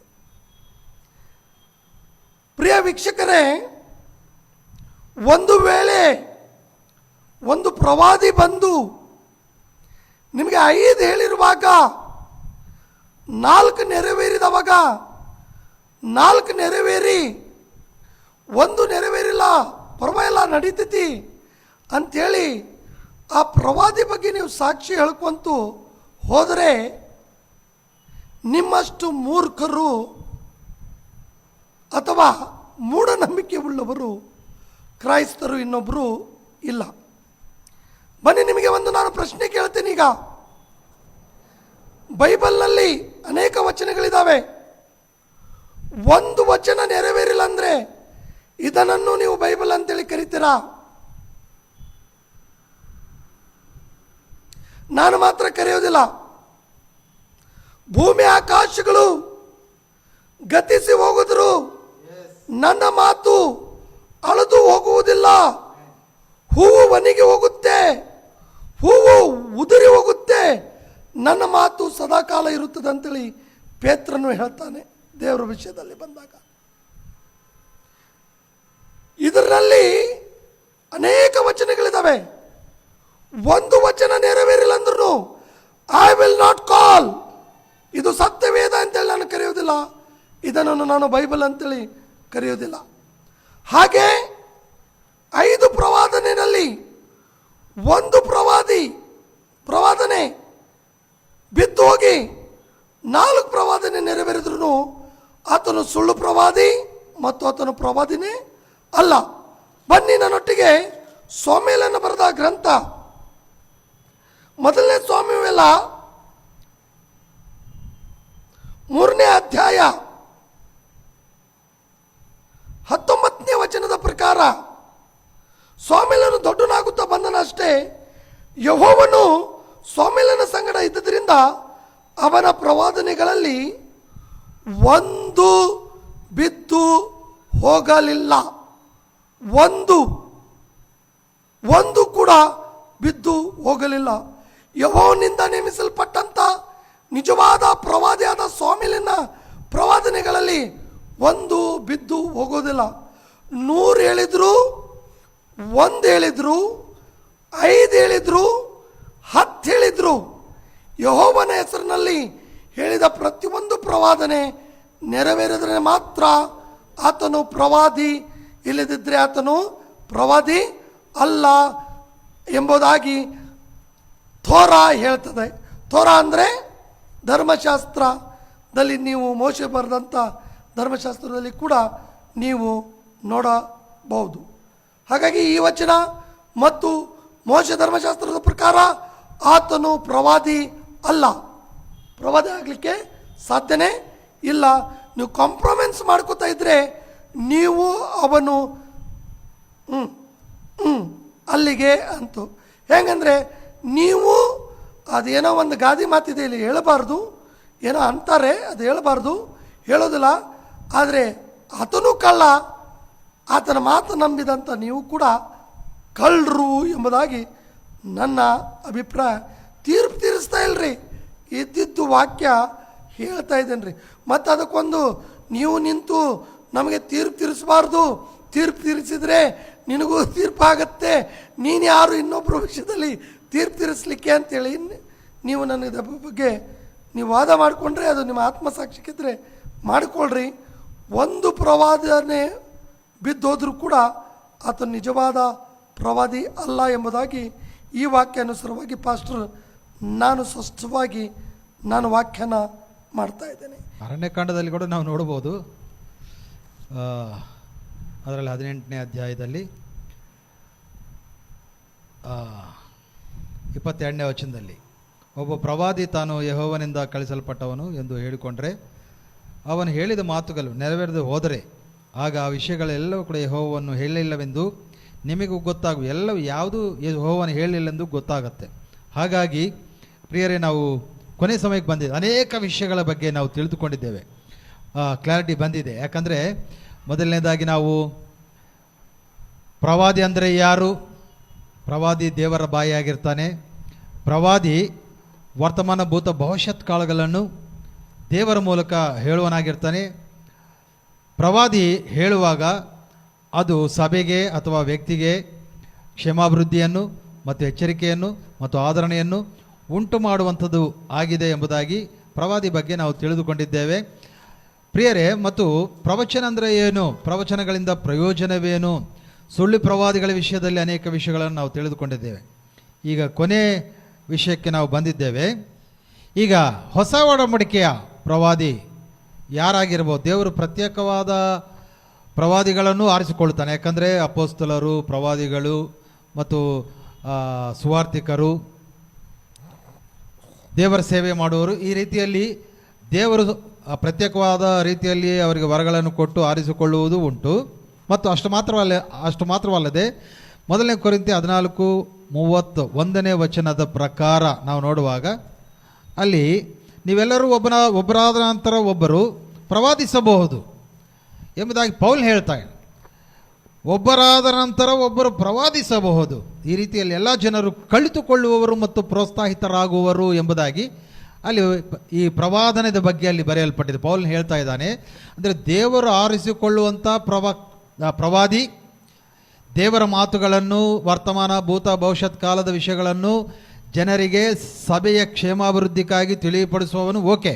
ಪ್ರಿಯ ವೀಕ್ಷಕರೇ, ಒಂದು ವೇಳೆ ಒಂದು ಪ್ರವಾದಿ ಬಂದು ನಿಮಗೆ 5 ಹೇಳಿರುವಾಗ 4 ನೆರವೇರಿದವಾಗ 4 ನೆರವೇರಿ 1 ನೆರವೇರಿಲ್ಲ, ಪರವಾಗಿಲ್ಲ ನಡೀತೈತಿ ಅಂಥೇಳಿ ಆ ಪ್ರವಾದಿ ಬಗ್ಗೆ ನೀವು ಸಾಕ್ಷಿ ಹೇಳ್ಕೊಂತು ಹೋದರೆ ನಿಮ್ಮಷ್ಟು ಮೂರ್ಖರು ಅಥವಾ ಮೂಢನಂಬಿಕೆ ಉಳ್ಳವರು ಕ್ರೈಸ್ತರು ಇನ್ನೊಬ್ಬರು ಇಲ್ಲ. ಬನ್ನಿ, ನಿಮಗೆ ಒಂದು ನಾನು ಪ್ರಶ್ನೆ ಕೇಳ್ತೇನೆ. ಈಗ ಬೈಬಲ್ನಲ್ಲಿ ಅನೇಕ ವಚನಗಳಿದ್ದಾವೆ. ಒಂದು ವಚನ ನೆರವೇರಿಲ್ಲ ಅಂದರೆ ಇದನ್ನು ನೀವು ಬೈಬಲ್ ಅಂತೇಳಿ ಕರಿತೀರಾ? ನಾನು ಮಾತ್ರ ಕರೆಯೋದಿಲ್ಲ. ಭೂಮಿ ಆಕಾಶಗಳು ಗತಿಸಿ ಹೋಗುದ್ರು, ನನ್ನ ಮಾತು ಅಳೆದು ಹೋಗುವುದಿಲ್ಲ. ಹೂವು ಒಣಗಿ ಹೋಗುತ್ತೆ, ಹೂವು ಉದುರಿ ಹೋಗುತ್ತೆ, ನನ್ನ ಮಾತು ಸದಾಕಾಲ ಇರುತ್ತದೆ ಅಂತೇಳಿ ಪೇತ್ರನು ಹೇಳ್ತಾನೆ ದೇವರ ವಿಷಯದಲ್ಲಿ ಬಂದಾಗ. ಇದರಲ್ಲಿ ಅನೇಕ ವಚನಗಳಿದ್ದಾವೆ. ಒಂದು ವಚನ ನೆರವೇರಿಲ್ಲ ಅಂದ್ರೂ ಐ ವಿಲ್ ನಾಟ್ ಕಾಲ್, ಇದು ಸತ್ಯವೇದ ಅಂತೇಳಿ ನಾನು ಕರೆಯೋದಿಲ್ಲ, ಇದನ್ನು ನಾನು ಬೈಬಲ್ ಅಂತೇಳಿ ಕರೆಯೋದಿಲ್ಲ. ಹಾಗೆ 5 ಪ್ರವಾದನೆಯಲ್ಲಿ ಒಂದು ಪ್ರವಾದನೆ ಬಿದ್ದು ಹೋಗಿ 4 ಪ್ರವಾದನೆ ನೆರವೇರಿದ್ರು ಆತನು ಸುಳ್ಳು ಪ್ರವಾದಿ ಮತ್ತು ಆತನು ಪ್ರವಾದಿನೇ ಅಲ್ಲ. ಬನ್ನಿ, ನನ್ನೊಟ್ಟಿಗೆ ಸ್ವಾಮ್ಯಲನ್ನು ಬರೆದ ಗ್ರಂಥ 1ನೇ ಸ್ವಾಮ್ಯವೇಲ 3ನೇ ಅಧ್ಯಾಯ 19ನೇ ವಚನದ ಪ್ರಕಾರ ಸ್ವಾಮಿಲನು ದೊಡ್ಡನಾಗುತ್ತಾ ಬಂದನ ಅಷ್ಟೇ, ಯೆಹೋವನು ಸ್ವಾಮಿಲನ ಸಂಗಡ ಇದ್ದದರಿಂದ ಅವನ ಪ್ರವಾದನೆಗಳಲ್ಲಿ ಒಂದು ಬಿದ್ದು ಹೋಗಲಿಲ್ಲ. ಒಂದು ಕೂಡ ಬಿದ್ದು ಹೋಗಲಿಲ್ಲ. ಯೆಹೋವನಿಂದ ನೇಮಿಸಲ್ಪಟ್ಟಂತ ನಿಜವಾದ ಪ್ರವಾದಿಯಾದ ಸ್ವಾಮಿಲಿನ ಪ್ರವಾದನೆಗಳಲ್ಲಿ ಒಂದು ಬಿದ್ದು ಹೋಗೋದಿಲ್ಲ. 100 ಹೇಳಿದ್ರು, 1 ಹೇಳಿದ್ರು, 5 ಹೇಳಿದ್ರು, 10 ಹೇಳಿದ್ರು, ಯೆಹೋವನ ಹೆಸರಿನಲ್ಲಿ ಹೇಳಿದ ಪ್ರತಿಯೊಂದು ಪ್ರವಾದನೆ ನೆರವೇರಿದರೆ ಮಾತ್ರ ಆತನು ಪ್ರವಾದಿ, ಇಲ್ಲದಿದ್ದರೆ ಆತನು ಪ್ರವಾದಿ ಅಲ್ಲ ಎಂಬುದಾಗಿ ಥೋರಾ ಹೇಳ್ತದೆ. ಥೋರಾ ಅಂದರೆ ಧರ್ಮಶಾಸ್ತ್ರದಲ್ಲಿ ನೀವು ಮೋಶೆ ಬರೆದಂಥ ಧರ್ಮಶಾಸ್ತ್ರದಲ್ಲಿ ಕೂಡ ನೀವು ನೋಡಬಹುದು. ಹಾಗಾಗಿ ಈ ವಚನ ಮತ್ತು ಮೋಶೆ ಧರ್ಮಶಾಸ್ತ್ರದ ಪ್ರಕಾರ ಆತನು ಪ್ರವಾದಿ ಅಲ್ಲ, ಪ್ರವಾದಿ ಆಗಲಿಕ್ಕೆ ಸಾಧ್ಯನೇ ಇಲ್ಲ. ನೀವು ಕಾಂಪ್ರಮೈಸ್ ಮಾಡ್ಕೋತಾ ಇದ್ರೆ ನೀವು ಅವನು ಅಲ್ಲಿಗೆ ಅಂತು. ಹೆಂಗಂದ್ರೆ ನೀವು ಅದೇನೋ ಒಂದು ಗಾದಿ ಮಾತಿದೆ, ಇಲ್ಲಿ ಹೇಳಬಾರ್ದು, ಏನೋ ಅಂತಾರೆ, ಅದು ಹೇಳಬಾರ್ದು, ಹೇಳೋದಿಲ್ಲ. ಆದರೆ ಆತನು ಕಳ್ಳ, ಆತನ ಮಾತು ನಂಬಿದಂಥ ನೀವು ಕೂಡ ಕಳ್ಳರು ಎಂಬುದಾಗಿ ನನ್ನ ಅಭಿಪ್ರಾಯ. ತೀರ್ಪು ತೀರಿಸ್ತಾ ಇಲ್ರಿ, ಇದ್ದಿದ್ದು ವಾಕ್ಯ ಹೇಳ್ತಾ ಇದ್ದೇನೆ ರೀ. ಮತ್ತು ಅದಕ್ಕೊಂದು ನೀವು ನಿಂತು ನಮಗೆ ತೀರ್ಪು ತೀರಿಸಬಾರ್ದು, ತೀರ್ಪು ತೀರಿಸಿದರೆ ನಿನಗೂ ತೀರ್ಪಾಗತ್ತೆ, ನೀನು ಯಾರು ಇನ್ನೊಬ್ಬರ ವಿಷಯದಲ್ಲಿ ತೀರ್ಪು ತೀರಿಸಲಿಕ್ಕೆ ಅಂತೇಳಿ ನೀವು ನನಗೆ ಬಗ್ಗೆ ನೀವು ವಾದ ಮಾಡಿಕೊಂಡ್ರೆ ಅದು ನಿಮ್ಮ ಆತ್ಮಸಾಕ್ಷಿಕಿದ್ರೆ ಮಾಡಿಕೊಳ್ಳ್ರಿ. ಒಂದು ಪ್ರವಾದನೆ ಬಿದ್ದೋದ್ರೂ ಕೂಡ ಆತ ನಿಜವಾದ ಪ್ರವಾದಿ ಅಲ್ಲ ಎಂಬುದಾಗಿ ಈ ವಾಕ್ಯ ಅನುಸಾರವಾಗಿ ಪಾಸ್ಟರ್ ನಾನು ಸ್ಪಷ್ಟವಾಗಿ ನಾನು ವ್ಯಾಖ್ಯಾನ ಮಾಡ್ತಾ ಇದ್ದೇನೆ. ಅರಣ್ಯಕಾಂಡದಲ್ಲಿ ಕೂಡ ನಾವು ನೋಡ್ಬೋದು, ಅದರಲ್ಲಿ 18ನೇ ಅಧ್ಯಾಯದಲ್ಲಿ 22ನೇ ವಚನದಲ್ಲಿ ಒಬ್ಬ ಪ್ರವಾದಿ ತಾನು ಯೆಹೋವನಿಂದ ಕಳಿಸಲ್ಪಟ್ಟವನು ಎಂದು ಹೇಳಿಕೊಂಡ್ರೆ ಅವನು ಹೇಳಿದ ಮಾತುಗಳು ನೆರವೇರದೆ ಹೋದರೆ ಆಗ ಆ ವಿಷಯಗಳೆಲ್ಲವೂ ಕೂಡ ಯೆಹೋವನು ಹೇಳಿಲ್ಲವೆಂದು ನಿಮಗೂ ಗೊತ್ತಾಗುವ ಎಲ್ಲವೂ ಯಾವುದು ಯೆಹೋವನು ಹೇಳಿಲ್ಲವೆಂದು ಗೊತ್ತಾಗತ್ತೆ. ಹಾಗಾಗಿ ಪ್ರಿಯರೇ, ನಾವು ಕೊನೆ ಸಮಯಕ್ಕೆ ಬಂದಿದೆ. ಅನೇಕ ವಿಷಯಗಳ ಬಗ್ಗೆ ನಾವು ತಿಳಿದುಕೊಂಡಿದ್ದೇವೆ, ಕ್ಲಾರಿಟಿ ಬಂದಿದೆ. ಯಾಕಂದರೆ ಮೊದಲನೇದಾಗಿ ನಾವು ಪ್ರವಾದಿ ಅಂದರೆ ಯಾರು? ಪ್ರವಾದಿ ದೇವರ ಬಾಯಿಯಾಗಿರ್ತಾನೆ. ಪ್ರವಾದಿ ವರ್ತಮಾನ ಭೂತ ಭವಿಷ್ಯತ್ ಕಾಲಗಳನ್ನು ದೇವರ ಮೂಲಕ ಹೇಳುವನಾಗಿರ್ತಾನೆ. ಪ್ರವಾದಿ ಹೇಳುವಾಗ ಅದು ಸಭೆಗೆ ಅಥವಾ ವ್ಯಕ್ತಿಗೆ ಕ್ಷೇಮಾಭಿವೃದ್ಧಿಯನ್ನು ಮತ್ತು ಎಚ್ಚರಿಕೆಯನ್ನು ಮತ್ತು ಆದರಣೆಯನ್ನು ಉಂಟು ಮಾಡುವಂಥದ್ದು ಆಗಿದೆ ಎಂಬುದಾಗಿ ಪ್ರವಾದಿ ಬಗ್ಗೆ ನಾವು ತಿಳಿದುಕೊಂಡಿದ್ದೇವೆ ಪ್ರಿಯರೇ. ಮತ್ತು ಪ್ರವಚನ ಅಂದರೆ ಏನು, ಪ್ರವಚನಗಳಿಂದ ಪ್ರಯೋಜನವೇನು, ಸುಳ್ಳು ಪ್ರವಾದಿಗಳ ವಿಷಯದಲ್ಲಿ ಅನೇಕ ವಿಷಯಗಳನ್ನು ನಾವು ತಿಳಿದುಕೊಂಡಿದ್ದೇವೆ. ಈಗ ಕೊನೆ ವಿಷಯಕ್ಕೆ ನಾವು ಬಂದಿದ್ದೇವೆ. ಈಗ ಹೊಸ ಒಡಂಬಡಿಕೆಯ ಪ್ರವಾದಿ ಯಾರಾಗಿರ್ಬೋದು? ದೇವರು ಪ್ರತ್ಯೇಕವಾದ ಪ್ರವಾದಿಗಳನ್ನು ಆರಿಸಿಕೊಳ್ತಾನೆ. ಯಾಕಂದರೆ ಅಪೋಸ್ತಲರು, ಪ್ರವಾದಿಗಳು ಮತ್ತು ಸುವಾರ್ತಿಕರು, ದೇವರ ಸೇವೆ ಮಾಡುವವರು, ಈ ರೀತಿಯಲ್ಲಿ ದೇವರು ಪ್ರತ್ಯೇಕವಾದ ರೀತಿಯಲ್ಲಿ ಅವರಿಗೆ ವರಗಳನ್ನು ಕೊಟ್ಟು ಆರಿಸಿಕೊಳ್ಳುವುದು ಉಂಟು. ಮತ್ತು ಅಷ್ಟು ಮಾತ್ರವಲ್ಲದೆ ಮೊದಲನೇ ಕೊರಿಂಥಿ 14:31ನೇ ವಚನದ ಪ್ರಕಾರ ನಾವು ನೋಡುವಾಗ ಅಲ್ಲಿ ನೀವೆಲ್ಲರೂ ಒಬ್ಬರಾದ ನಂತರ ಒಬ್ಬರು ಪ್ರವಾದಿಸಬಹುದು ಎಂಬುದಾಗಿ ಪೌಲ್ ಹೇಳ್ತಾನೆ. ಒಬ್ಬರಾದ ನಂತರ ಒಬ್ಬರು ಪ್ರವಾದಿಸಬಹುದು. ಈ ರೀತಿಯಲ್ಲಿ ಎಲ್ಲ ಜನರು ಕಲಿತುಕೊಳ್ಳುವವರು ಮತ್ತು ಪ್ರೋತ್ಸಾಹಿತರಾಗುವರು ಎಂಬುದಾಗಿ ಅಲ್ಲಿ ಈ ಪ್ರವಾದನದ ಬಗ್ಗೆ ಅಲ್ಲಿ ಬರೆಯಲ್ಪಟ್ಟಿದೆ. ಪೌಲ್ ಹೇಳ್ತಾ ಇದ್ದಾನೆ, ಅಂದರೆ ದೇವರು ಆರಿಸಿಕೊಳ್ಳುವಂಥ ಪ್ರವಾದಿ ದೇವರ ಮಾತುಗಳನ್ನು, ವರ್ತಮಾನ ಭೂತ ಭವಿಷ್ಯತ್ ಕಾಲದ ವಿಷಯಗಳನ್ನು ಜನರಿಗೆ ಸಭೆಯ ಕ್ಷೇಮಾಭಿವೃದ್ಧಿಗಾಗಿ ತಿಳಿಪಡಿಸುವವನು. ಓಕೆ,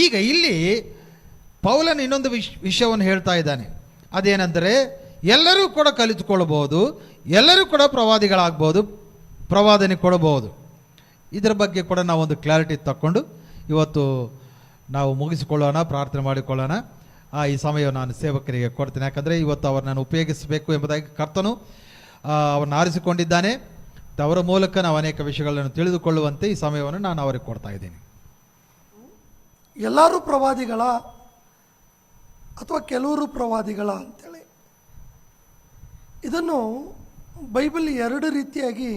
ಈಗ ಇಲ್ಲಿ ಪೌಲನ್ ಇನ್ನೊಂದು ವಿಷಯವನ್ನು ಹೇಳ್ತಾ ಇದ್ದಾನೆ. ಅದೇನೆಂದರೆ ಎಲ್ಲರೂ ಕೂಡ ಕಲಿತುಕೊಳ್ಳಬಹುದು, ಎಲ್ಲರೂ ಕೂಡ ಪ್ರವಾದಿಗಳಾಗ್ಬೋದು, ಪ್ರವಾದನೆ ಕೊಡಬಹುದು. ಇದರ ಬಗ್ಗೆ ಕೂಡ ನಾವು ಒಂದು ಕ್ಲಾರಿಟಿ ತಕ್ಕೊಂಡು ಇವತ್ತು ನಾವು ಮುಗಿಸಿಕೊಳ್ಳೋಣ, ಪ್ರಾರ್ಥನೆ ಮಾಡಿಕೊಳ್ಳೋಣ. ಈ ಸಮಯವನ್ನು ನಾನು ಸೇವಕರಿಗೆ ಕೊಡ್ತೇನೆ. ಯಾಕಂದರೆ ಇವತ್ತು ಅವರನ್ನು ಉಪಯೋಗಿಸಬೇಕು ಎಂಬುದಾಗಿ ಕರ್ತನು ಅವರನ್ನು ಆರಿಸಿಕೊಂಡಿದ್ದಾನೆ. ಅವರ ಮೂಲಕ ನಾವು ಅನೇಕ ವಿಷಯಗಳನ್ನು ತಿಳಿದುಕೊಳ್ಳುವಂತೆ ಈ ಸಮಯವನ್ನು ನಾನು ಅವರಿಗೆ ಕೊಡ್ತಾ ಇದ್ದೀನಿ. ಎಲ್ಲರೂ ಪ್ರವಾದಿಗಳ ಅಥವಾ ಕೆಲವರು ಪ್ರವಾದಿಗಳ ಅಂತೇಳಿ ಇದನ್ನು ಬೈಬಲ್ ಎರಡು ರೀತಿಯಾಗಿ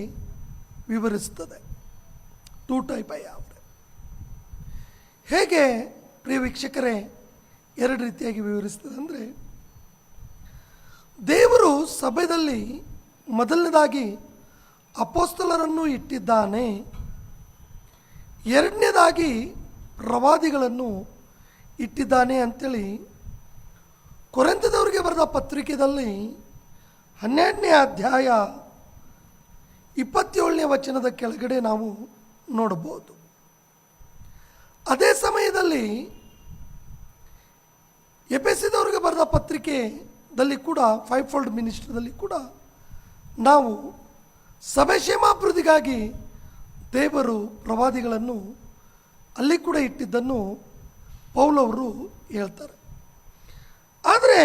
ವಿವರಿಸ್ತದೆ. 2 ಟೈಪ್ ಯಾವ್ರೆ ಹೇಗೆ ಪ್ರಿಯ ವೀಕ್ಷಕರೇ ಎರಡು ರೀತಿಯಾಗಿ ವಿವರಿಸ್ತದೆ ಅಂದರೆ, ದೇವರು ಸಭೆಯಲ್ಲಿ ಮೊದಲನೇದಾಗಿ ಅಪೋಸ್ತಲರನ್ನು ಇಟ್ಟಿದ್ದಾನೆ, ಎರಡನೇದಾಗಿ ಪ್ರವಾದಿಗಳನ್ನು ಇಟ್ಟಿದ್ದಾನೆ ಅಂತೇಳಿ ಕೊರಿಂಥದವರಿಗೆ ಬರೆದ ಪತ್ರಿಕೆಯಲ್ಲಿ 12ನೇ ಅಧ್ಯಾಯ 27ನೇ ವಚನದ ಕೆಳಗಡೆ ನಾವು ನೋಡಬಹುದು. ಅದೇ ಸಮಯದಲ್ಲಿ ಎಫೆಸದವರಿಗೆ ಬರೆದ ಪತ್ರಿಕೆಯಲ್ಲಿ ಕೂಡ 5-fold ಮಿನಿಸ್ಟ್ರಿದಲ್ಲಿ ಕೂಡ ನಾವು ಸಭೆ ಕ್ಷೇಮಾಭಿವೃದ್ಧಿಗಾಗಿ ದೇವರು ಪ್ರವಾದಿಗಳನ್ನು ಅಲ್ಲಿ ಕೂಡ ಇಟ್ಟಿದ್ದನ್ನು ಪೌಲವರು ಹೇಳ್ತಾರೆ. ಆದರೆ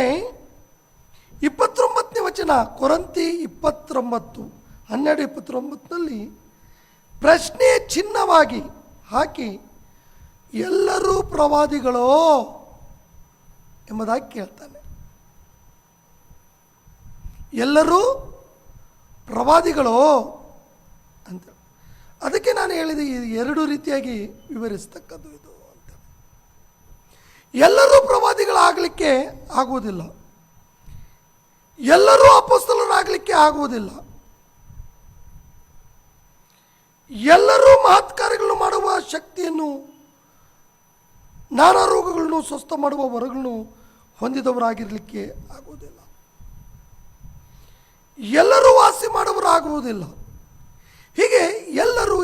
29ನೇ ವಚನ ಕೊರಂತಿ 12:29 ಪ್ರಶ್ನೆ ಚಿಹ್ನವಾಗಿ ಹಾಕಿ ಎಲ್ಲರೂ ಪ್ರವಾದಿಗಳೋ ಎಂಬುದಾಗಿ ಕೇಳ್ತಾನೆ. ಎಲ್ಲರೂ ಪ್ರವಾದಿಗಳೋ ಅಂತ. ಅದಕ್ಕೆ ನಾನು ಹೇಳಿದೆ ಈ ಎರಡು ರೀತಿಯಾಗಿ ವಿವರಿಸ್ತಕ್ಕದ್ದು ಇದು ಅಂತ. ಎಲ್ಲರೂ ಪ್ರವಾದಿಗಳಾಗಲಿಕ್ಕೆ ಆಗುವುದಿಲ್ಲ, ಎಲ್ಲರೂ ಅಪೊಸ್ತಲರಾಗಲಿಕ್ಕೆ ಆಗುವುದಿಲ್ಲ, ಎಲ್ಲರೂ ಮಹತ್ ಕಾರ್ಯಗಳನ್ನು ಮಾಡುವ ಶಕ್ತಿಯನ್ನು, ನಾನಾ ರೋಗಗಳನ್ನು ಸ್ವಸ್ಥ ಮಾಡುವ ವರಗಳನ್ನು ಹೊಂದಿದವರಾಗಿರಲಿಕ್ಕೆ ಆಗುವುದಿಲ್ಲ, ಎಲ್ಲರೂ ವಾಸಿ ಮಾಡುವರಾಗುವುದಿಲ್ಲ. ಹೀಗೆ ಎಲ್ಲರೂ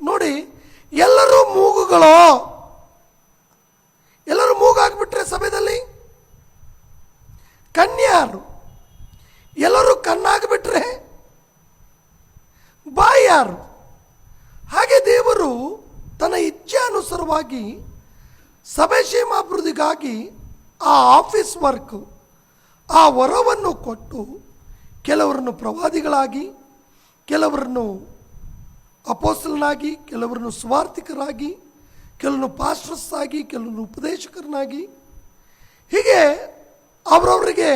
ನೋಡಿ, ಎಲ್ಲರೂ ಮೂಗುಗಳೋ, ಎಲ್ಲರೂ ಮೂಗಾಗ್ಬಿಟ್ರೆ ಸಭೆಯಲ್ಲಿ ಕನ್ಯಾರು, ಎಲ್ಲರೂ ಕಣ್ಣಾಗ್ಬಿಟ್ರೆ ಬಾಯಾರು. ಹಾಗೆ ದೇವರು ತನ್ನ ಇಚ್ಛಾನುಸಾರವಾಗಿ ಸಭೆ ಕ್ಷೇಮಾಭಿವೃದ್ಧಿಗಾಗಿ ಆ ಆಫೀಸ್ ವರ್ಕ್, ಆ ವರವನ್ನು ಕೊಟ್ಟು ಕೆಲವರನ್ನು ಪ್ರವಾದಿಗಳಾಗಿ, ಕೆಲವರನ್ನು ಅಪೋಸ್ತಲನಾಗಿ, ಕೆಲವರನ್ನು ಸುವಾರ್ತಿಕರಾಗಿ, ಕೆಲವರನ್ನು ಪಾಸ್ಟರ್ಸ್ ಆಗಿ, ಕೆಲವರನ್ನು ಉಪದೇಶಕರನ್ನಾಗಿ, ಹೀಗೆ ಅವರವರಿಗೆ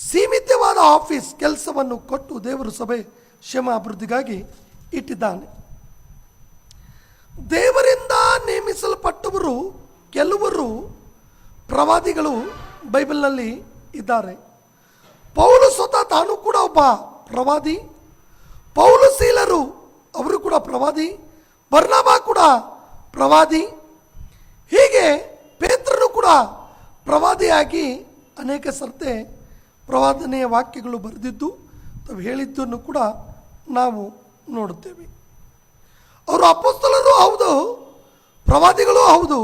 ಸೀಮಿತವಾದ ಆಫೀಸ್ ಕೆಲಸವನ್ನು ಕೊಟ್ಟು ದೇವರು ಸಭೆ ಕ್ಷೇಮ ಅಭಿವೃದ್ಧಿಗಾಗಿ ಇಟ್ಟಿದ್ದಾನೆ. ದೇವರಿಂದ ನೇಮಿಸಲ್ಪಟ್ಟವರು ಕೆಲವರು ಪ್ರವಾದಿಗಳು ಬೈಬಲ್ನಲ್ಲಿ ಇದ್ದಾರೆ. ಪೌಲು ಸ್ವತಃ ತಾನು ಕೂಡ ಒಬ್ಬ ಪ್ರವಾದಿ. ಪೌಲು ಸೀಲರು ಅವರು ಕೂಡ ಪ್ರವಾದಿ. ಬರ್ನಬಾ ಕೂಡ ಪ್ರವಾದಿ. ಹೀಗೆ ಪೇತ್ರನು ಕೂಡ ಪ್ರವಾದಿಯಾಗಿ ಅನೇಕ ಸರ್ತೆ ಪ್ರವಾದನೆಯ ವಾಕ್ಯಗಳು ಬರೆದಿದ್ದು ತಾವು ಹೇಳಿದ್ದನ್ನು ಕೂಡ ನಾವು ನೋಡುತ್ತೇವೆ. ಅವರು ಅಪೊಸ್ತಲರು ಹೌದು, ಪ್ರವಾದಿಗಳೂ ಹೌದು,